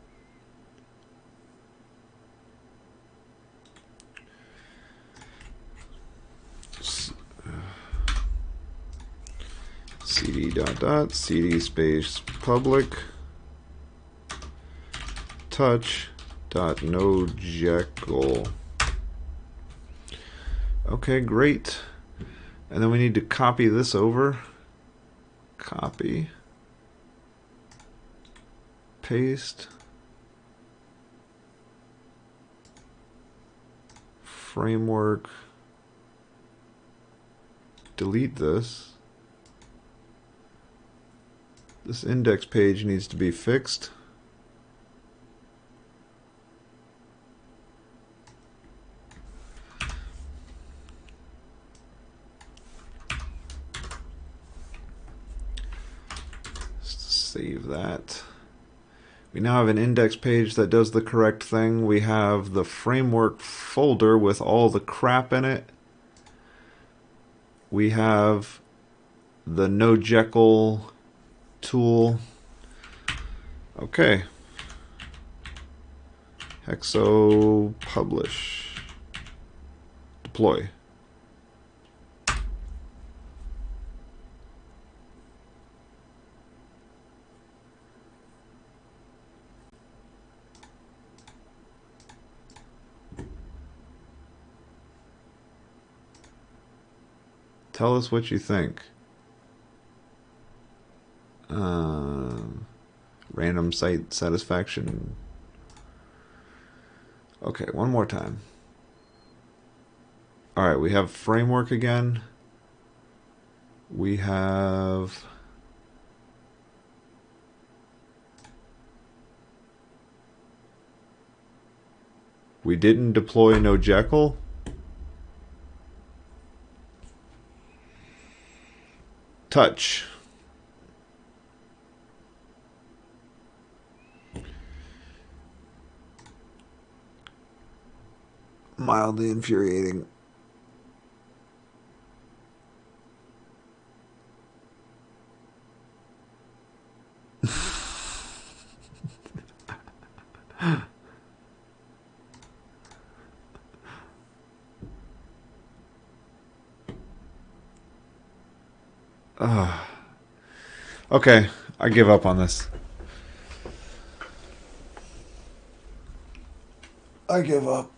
Speaker 1: cd space public touch dot no Jekyll. Okay, great. And then we need to copy this over. Copy. Paste. Framework. Delete this. This index page needs to be fixed. Save that. We now have an index page that does the correct thing. We have the framework folder with all the crap in it. We have the no Jekyll tool. Okay. Hexo publish. deploy. Tell us what you think. Random site satisfaction. Okay, one more time. Alright, we have framework again. We have... We didn't deploy no Jekyll. Touch. Mildly infuriating. Okay, I give up on this. I give up.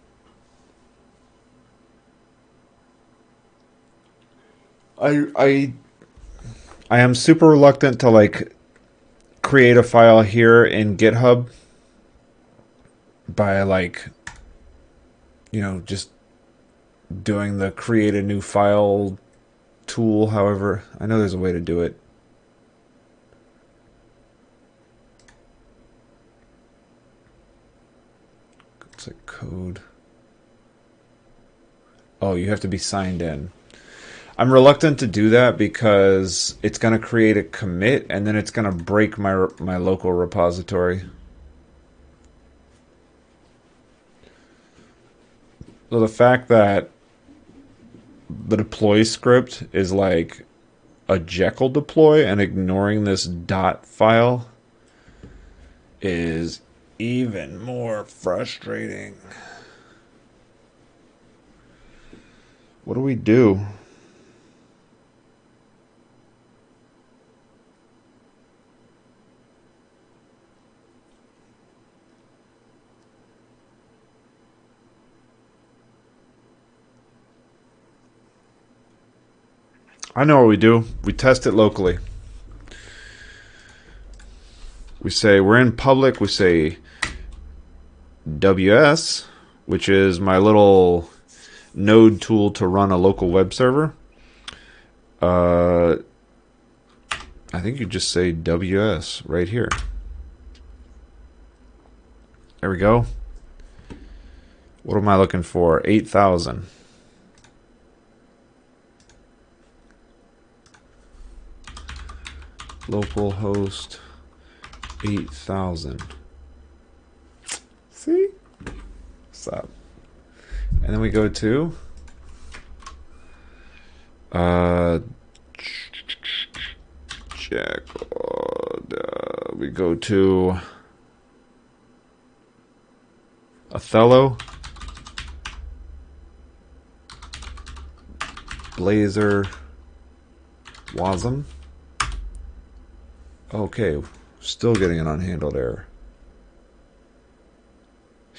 Speaker 1: I am super reluctant to like create a file here in GitHub by like, you know, just doing the create a new file tool. However, I know there's a way to do it. It's like code. Oh, you have to be signed in. I'm reluctant to do that because it's going to create a commit and then it's going to break my local repository. So the fact that the deploy script is like a Jekyll deploy and ignoring this dot file is even more frustrating. What do we do? I know what we do. We test it locally. We say we're in public. We say WS, which is my little node tool to run a local web server. I think you just say WS right here. There we go. What am I looking for? 8,000. Localhost 8,000. See? What's up? And then we go to we go to Othello, blazor, wasm. Okay, still getting an unhandled error.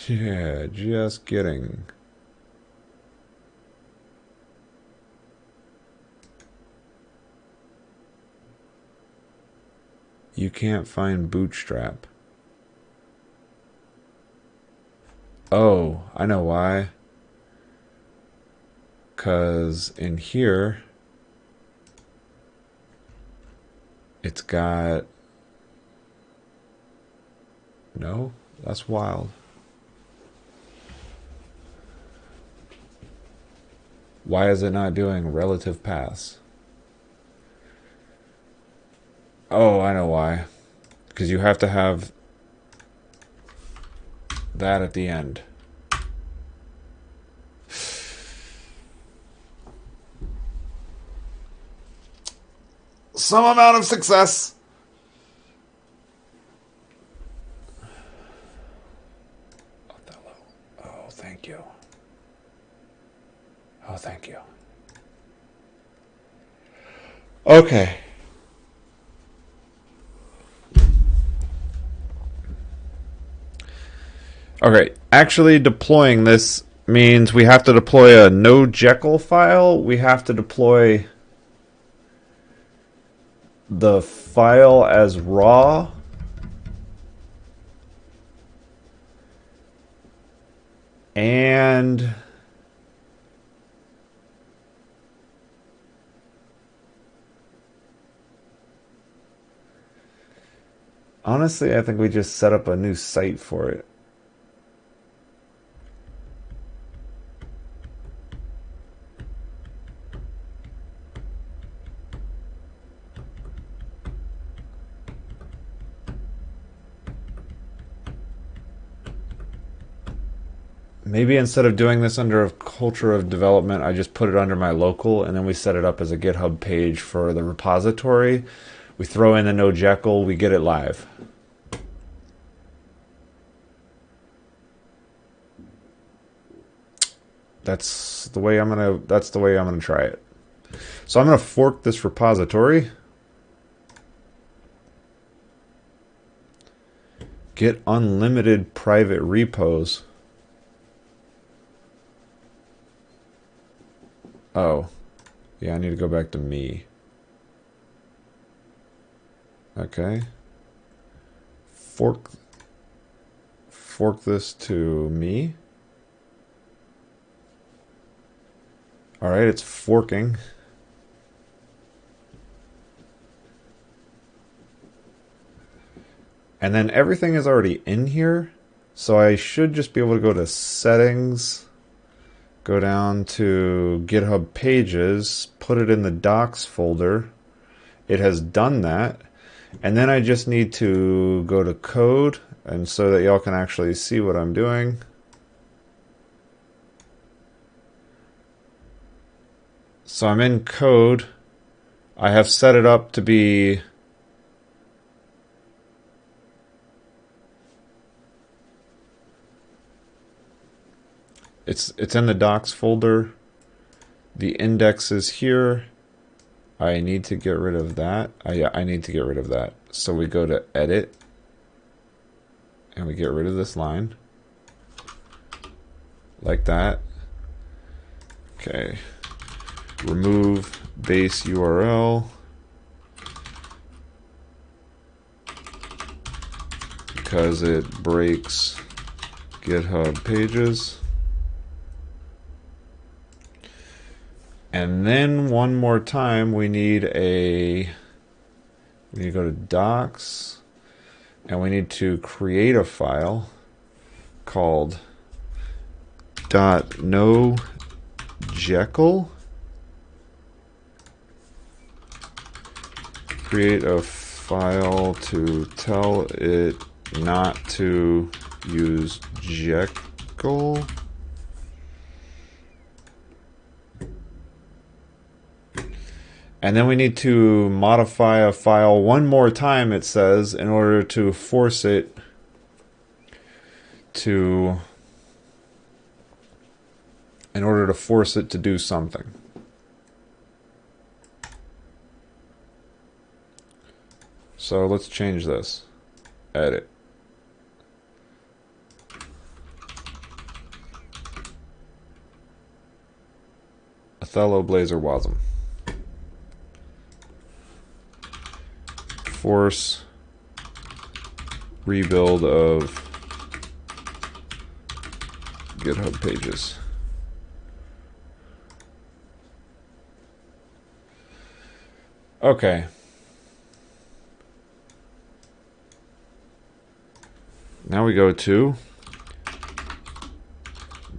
Speaker 1: Yeah, just kidding. You can't find Bootstrap. Oh, I know why. 'Cause in here it's got... No, that's wild. Why is it not doing relative paths? Oh, I know why. Because you have to have that at the end. Some amount of success. Othello. Oh, thank you. Oh, thank you. Okay. Okay, actually deploying this means we have to deploy a no Jekyll file. We have to deploy the file as raw. And honestly, I think we just set up a new site for it. Maybe instead of doing this under a culture of development, I just put it under my local, and then we set it up as a GitHub page for the repository. We throw in the no Jekyll, we get it live. That's the way I'm gonna try it. So I'm gonna fork this repository. Get unlimited private repos. Oh, yeah, I need to go back to me. Okay. Fork this to me. All right, it's forking. And then everything is already in here. So I should just be able to go to settings, go down to GitHub pages, put it in the docs folder. It has done that. And then I just need to go to code, and so that y'all can actually see what I'm doing. So I'm in code. I have set it up to be it's in the docs folder. The index is here. I need to get rid of that. Yeah, I need to get rid of that. So we go to edit and we get rid of this line like that. Okay. Remove base URL because it breaks GitHub pages. And then one more time, we need to go to docs, and we need to create a file called .nojekyll. Create a file to tell it not to use Jekyll. And then we need to modify a file one more time, it says, in order to force it to do something. So let's change this. Edit. Othello, blazor, wasm. Force rebuild of GitHub pages. Okay. Now we go to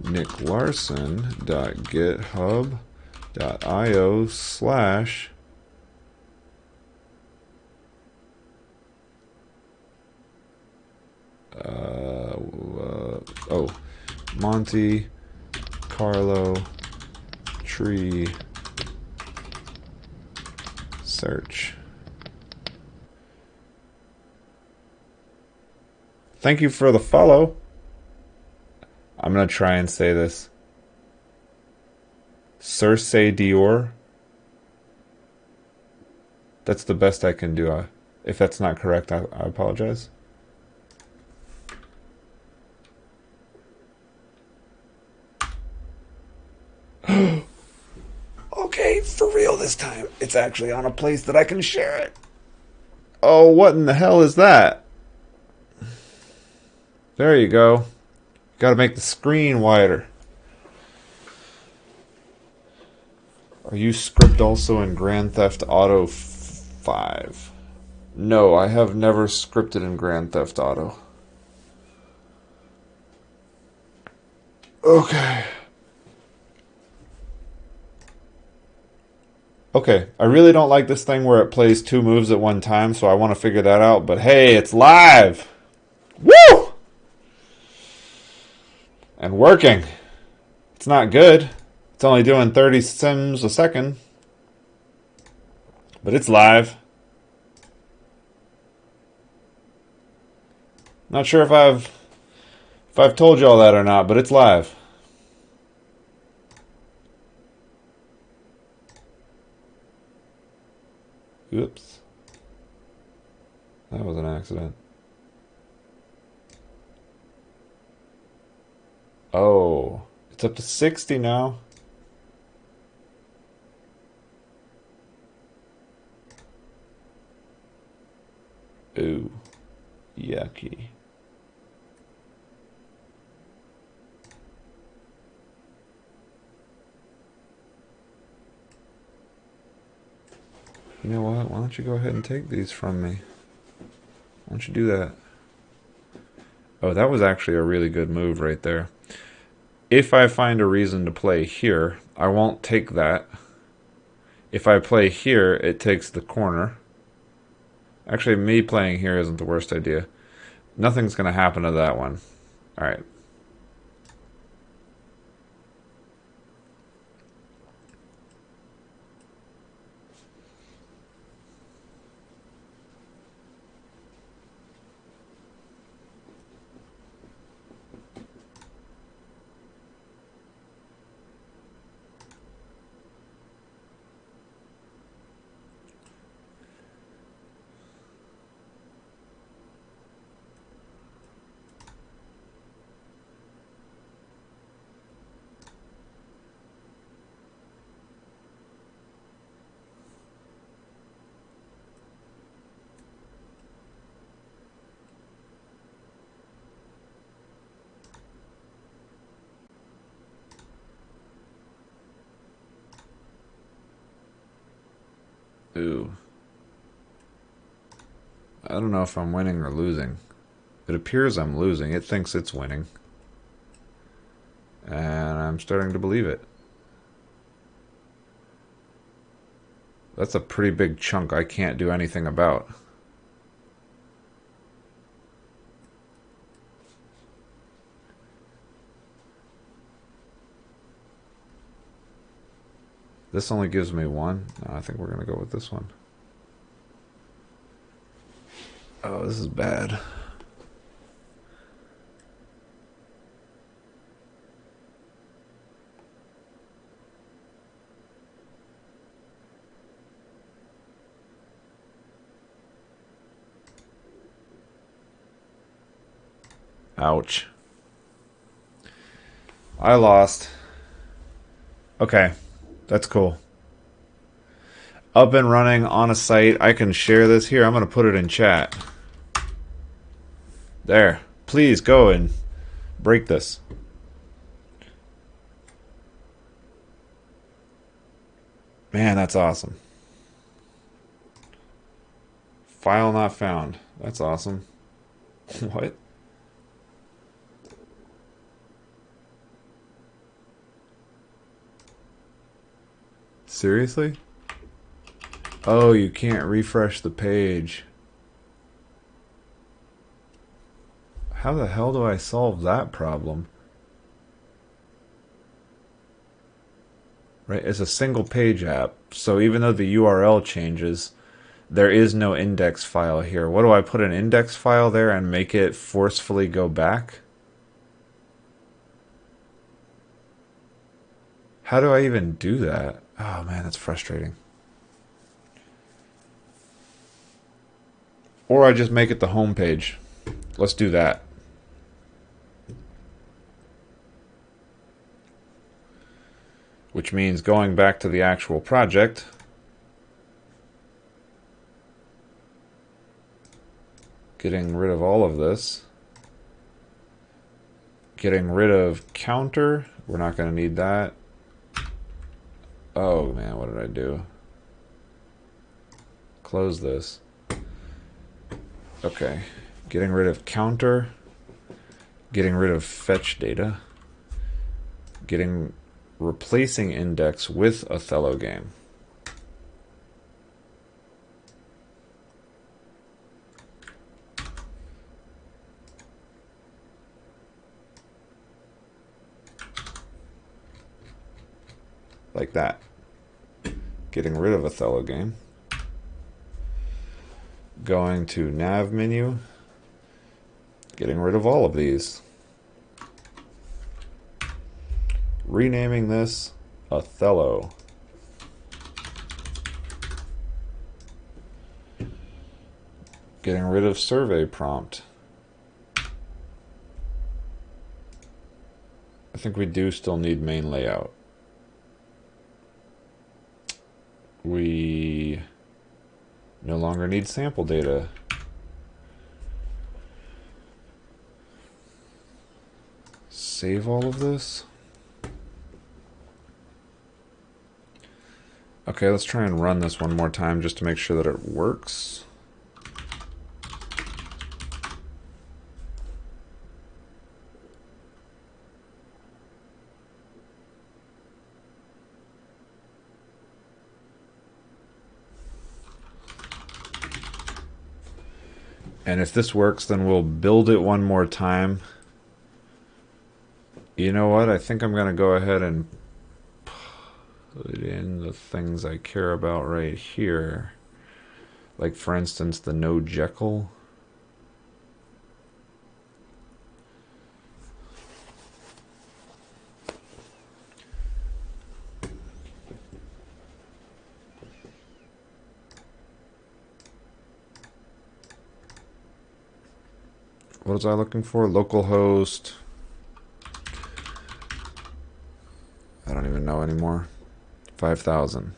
Speaker 1: nicklarson.github.io/ Monte Carlo tree search. Thank you for the follow. I'm going to try and say this. Circe Dior. That's the best I can do. If that's not correct, I apologize. Okay, for real this time. It's actually on a place that I can share it. Oh, what in the hell is that? There you go. Got to make the screen wider. Are you script also in Grand Theft Auto 5? No, I have never scripted in Grand Theft Auto. Okay. Okay, I really don't like this thing where it plays two moves at one time, so I want to figure that out. But hey, it's live! Woo! And working. It's not good. It's only doing 30 sims a second. But it's live. Not sure if I've told you all that or not, but it's live. Oops. That was an accident. Oh, it's up to 60 now. Ooh, yucky. You know what? Why don't you go ahead and take these from me? Why don't you do that? Oh, that was actually a really good move right there. If I find a reason to play here, I won't take that. If I play here, it takes the corner. Actually, me playing here isn't the worst idea. Nothing's going to happen to that one. Alright. Ooh. I don't know if I'm winning or losing. It appears I'm losing. It thinks it's winning. And I'm starting to believe it. That's a pretty big chunk I can't do anything about. This only gives me one. No, I think we're going to go with this one. Oh, this is bad. Ouch. I lost. Okay, that's cool. Up and running on a site. I can share this here. I'm going to put it in chat. There. Please go and break this. Man, that's awesome. File not found. That's awesome. What? Seriously? Oh, you can't refresh the page. How the hell do I solve that problem? Right, it's a single page app, so even though the URL changes, there is no index file here. What do I put an index file there and make it forcefully go back? How do I even do that? Oh man, that's frustrating. Or I just make it the home page. Let's do that. Which means going back to the actual project, getting rid of all of this, getting rid of counter. We're not going to need that. Oh man, what did I do? Close this. Okay, getting rid of counter, getting rid of fetch data, replacing index with Othello game. Like that. Getting rid of Othello game. Going to nav menu. Getting rid of all of these. Renaming this Othello. Getting rid of survey prompt. I think we do still need main layout. We no longer need sample data. Save all of this. Okay, let's try and run this one more time just to make sure that it works. And if this works, then we'll build it one more time. You know what? I think I'm going to go ahead and put in the things I care about right here. Like, for instance, the no Jekyll. What was I looking for? Localhost. I don't even know anymore. 5,000.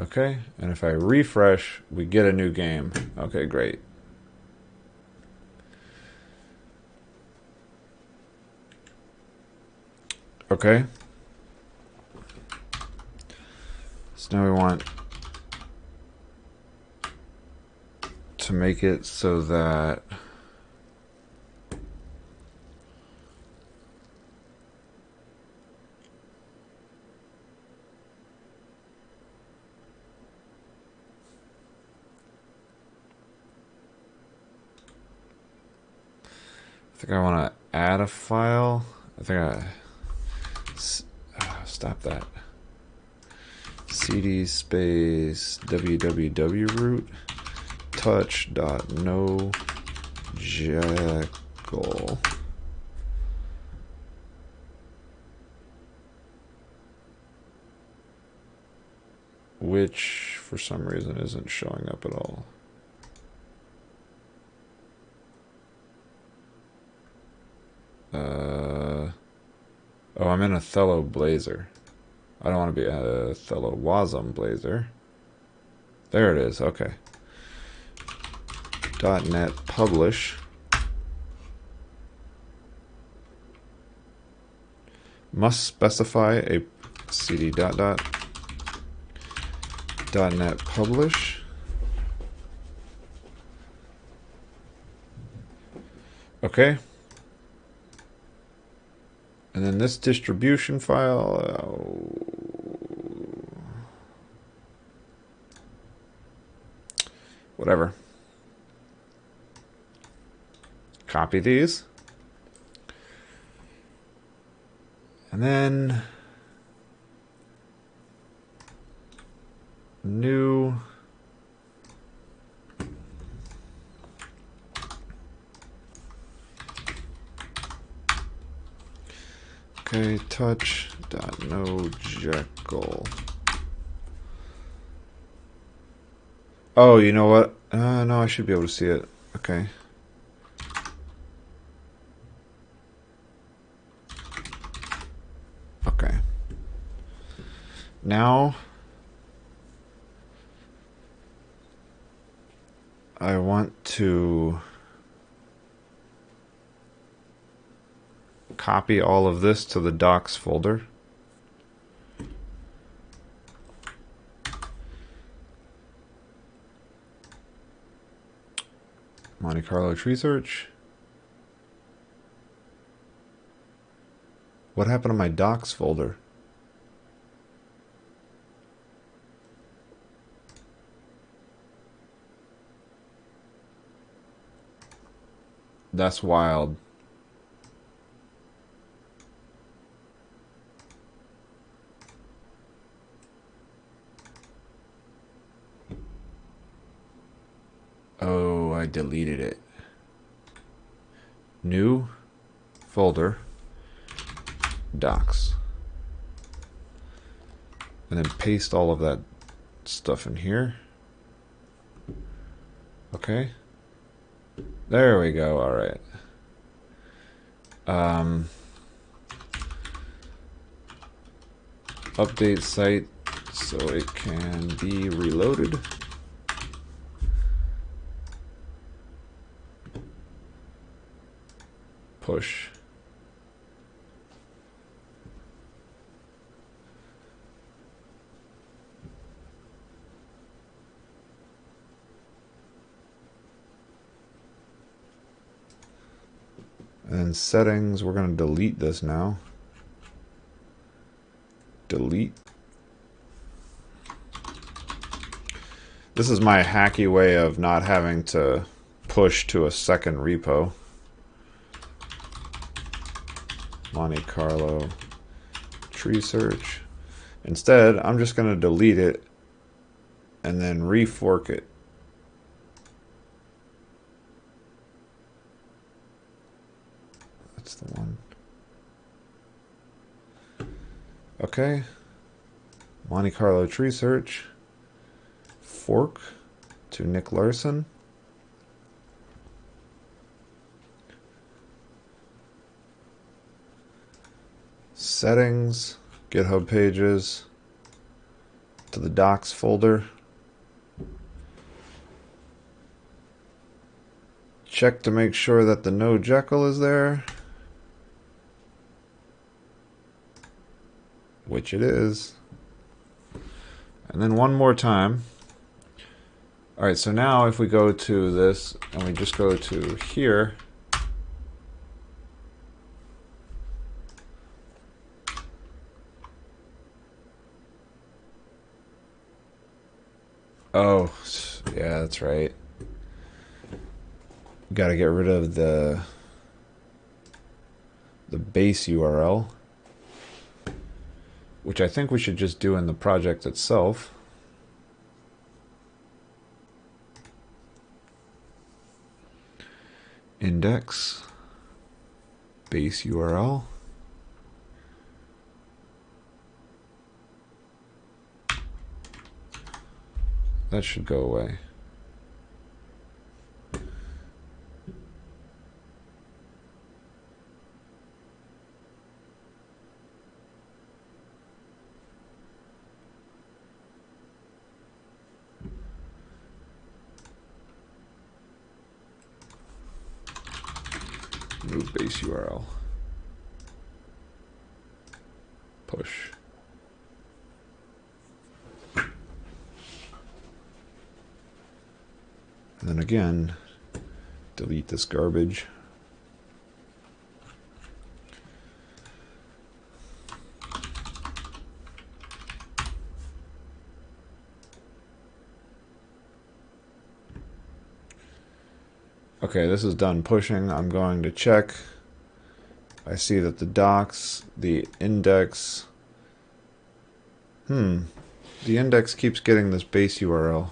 Speaker 1: Okay, and if I refresh, we get a new game. Okay, great. Okay. So now we want to make it so that I think I want to add a file. I think stop that. CD space www root touch.no Jekyll. Which for some reason isn't showing up at all. Oh, I'm in Othello blazor. I don't want to be a Othello wasm blazor. There it is. Okay. .NET publish. Must specify a cd .NET publish. Okay. And then this distribution file, whatever. Copy these. And then new okay, touch.nojekyll. Oh, you know what? No, I should be able to see it. Okay. Okay. Now I want to copy all of this to the docs folder. Monte Carlo tree search. What happened to my docs folder? That's wild. Oh, I deleted it. New folder, docs. And then paste all of that stuff in here. Okay. There we go. All right. Update site so it can be reloaded. Push. And settings, we're going to delete this now. Delete. This is my hacky way of not having to push to a second repo. Monte Carlo tree search. Instead, I'm just going to delete it and then refork it. That's the one. Okay. Monte Carlo tree search. Fork to Nick Larson. Settings, GitHub pages, to the docs folder. Check to make sure that the no Jekyll is there, which it is. And then one more time. All right, so now if we go to this and we just go to here, oh, yeah, that's right. Got to get rid of the base URL, which I think we should just do in the project itself. Index, base URL. That should go away. Move base URL. Push. And then again, delete this garbage. Okay, this is done pushing. I'm going to check. I see that the docs, the index, The index keeps getting this base URL.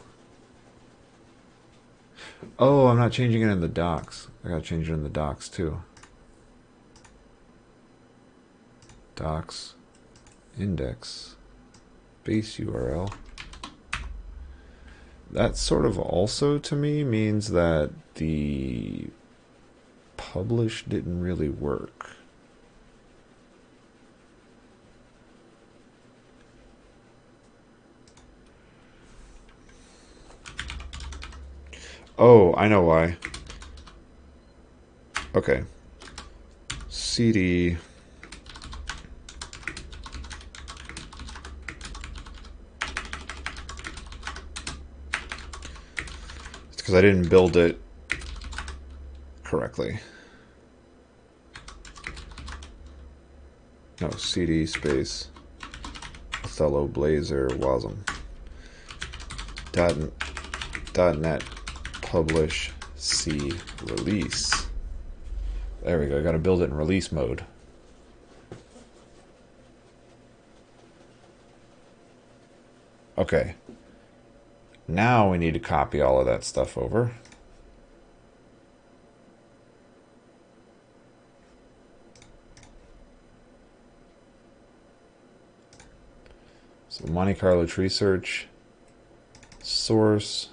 Speaker 1: Oh, I'm not changing it in the docs. I gotta change it in the docs too. Docs, index, base URL. That sort of also to me means that the publish didn't really work. Oh, I know why. Okay. CD it's because I didn't build it correctly. No, CD space othello blazor wasm .net publish C release. There we go. I got to build it in release mode. Okay. Now we need to copy all of that stuff over. So Monte Carlo tree search, source,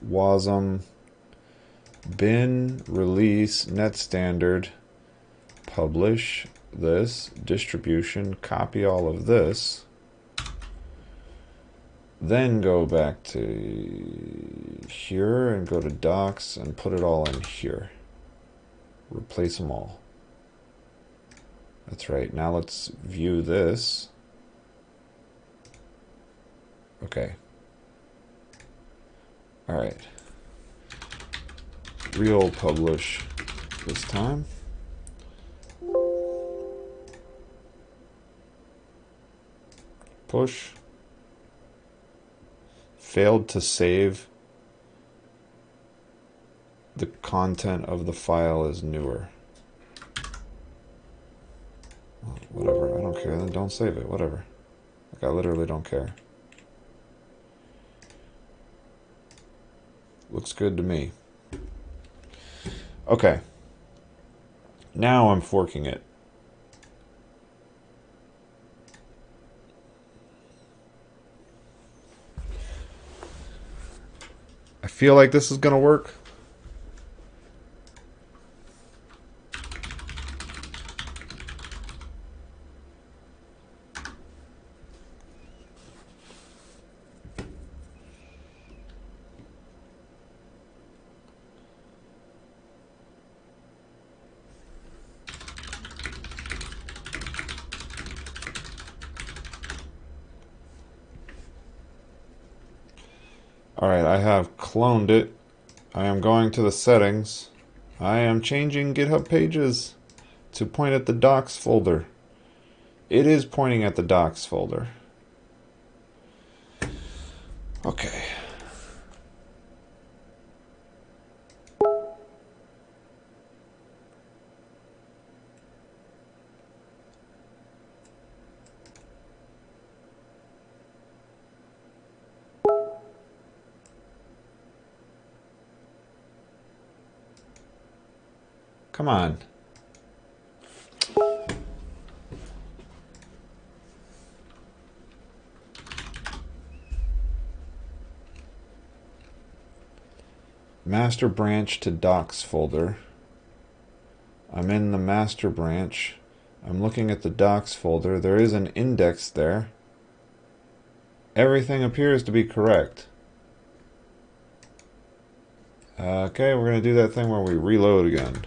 Speaker 1: wasm, bin, release, net standard, publish this, distribution, copy all of this, then go back to here and go to docs and put it all in here. Replace them all. That's right. Now let's view this. Okay. All right. Real publish this time. Push. Failed to save. The content of the file is newer. Whatever, I don't care. Then don't save it. Whatever. Like, I literally don't care. Looks good to me. Okay. Now I'm forking it. I feel like this is going to work. Alright, I have cloned it. I am going to the settings. I am changing GitHub pages to point at the docs folder. It is pointing at the docs folder. Okay. Come on. Master branch to docs folder. I'm in the master branch. I'm looking at the docs folder. There is an index there. Everything appears to be correct. Okay, we're going to do that thing where we reload again.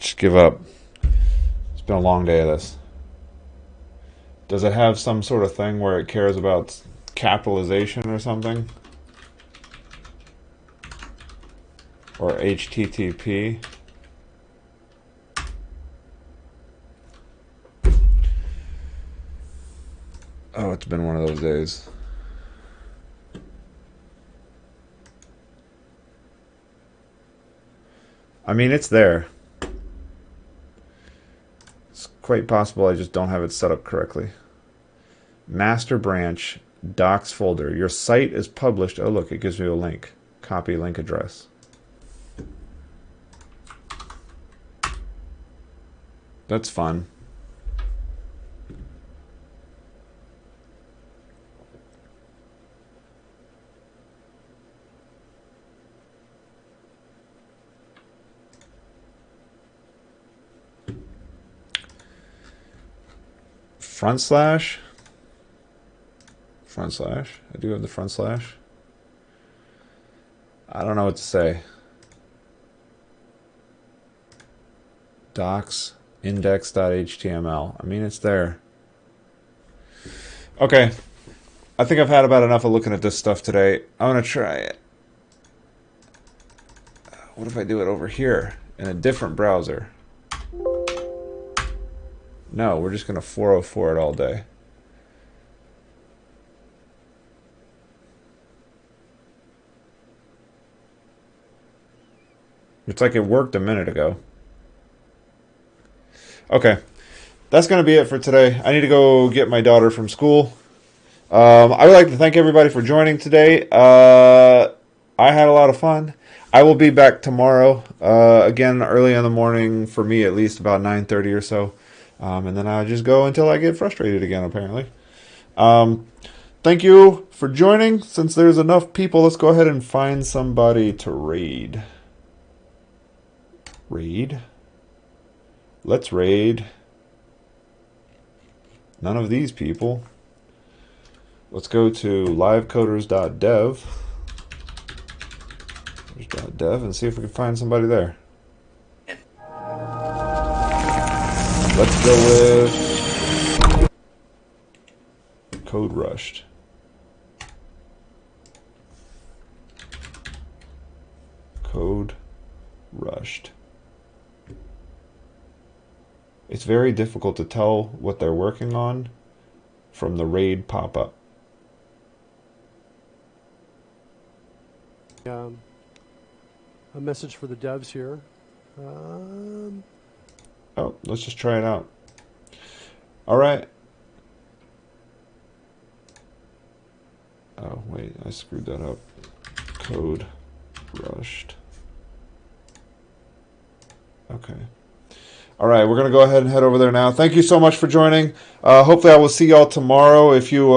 Speaker 1: Just give up. It's been a long day of this. Does it have some sort of thing where it cares about capitalization or something? Or HTTP? Oh, it's been one of those days. I mean, it's there. It's quite possible I just don't have it set up correctly. Master branch, docs folder. Your site is published. Oh, look, it gives me a link. Copy link address. That's fun. Front slash. Front slash. I do have the front slash. I don't know what to say. Docs index.html. I mean, it's there. Okay. I think I've had about enough of looking at this stuff today. I'm going to try it. What if I do it over here in a different browser? No, we're just going to 404 it all day. It's like it worked a minute ago. Okay. That's going to be it for today. I need to go get my daughter from school. I would like to thank everybody for joining today. I had a lot of fun. I will be back tomorrow, again, early in the morning, for me at least, about 9:30 or so. And then I'll just go until I get frustrated again, apparently. Thank you for joining. Since there's enough people, let's go ahead and find somebody to raid. Raid. Let's raid. None of these people. Let's go to livecoders.dev. .dev and see if we can find somebody there. Let's go with Code Rushed. Code Rushed. It's very difficult to tell what they're working on from the raid pop-up.
Speaker 2: A message for the devs here.
Speaker 1: Oh, let's just try it out. All right. Oh, wait, I screwed that up. Code Rushed. Okay. All right, we're going to go ahead and head over there now. Thank you so much for joining. Hopefully I will see y'all tomorrow. If you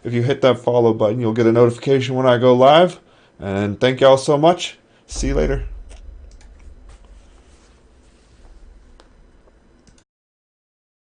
Speaker 1: hit that follow button, you'll get a notification when I go live. And thank y'all so much. See you later.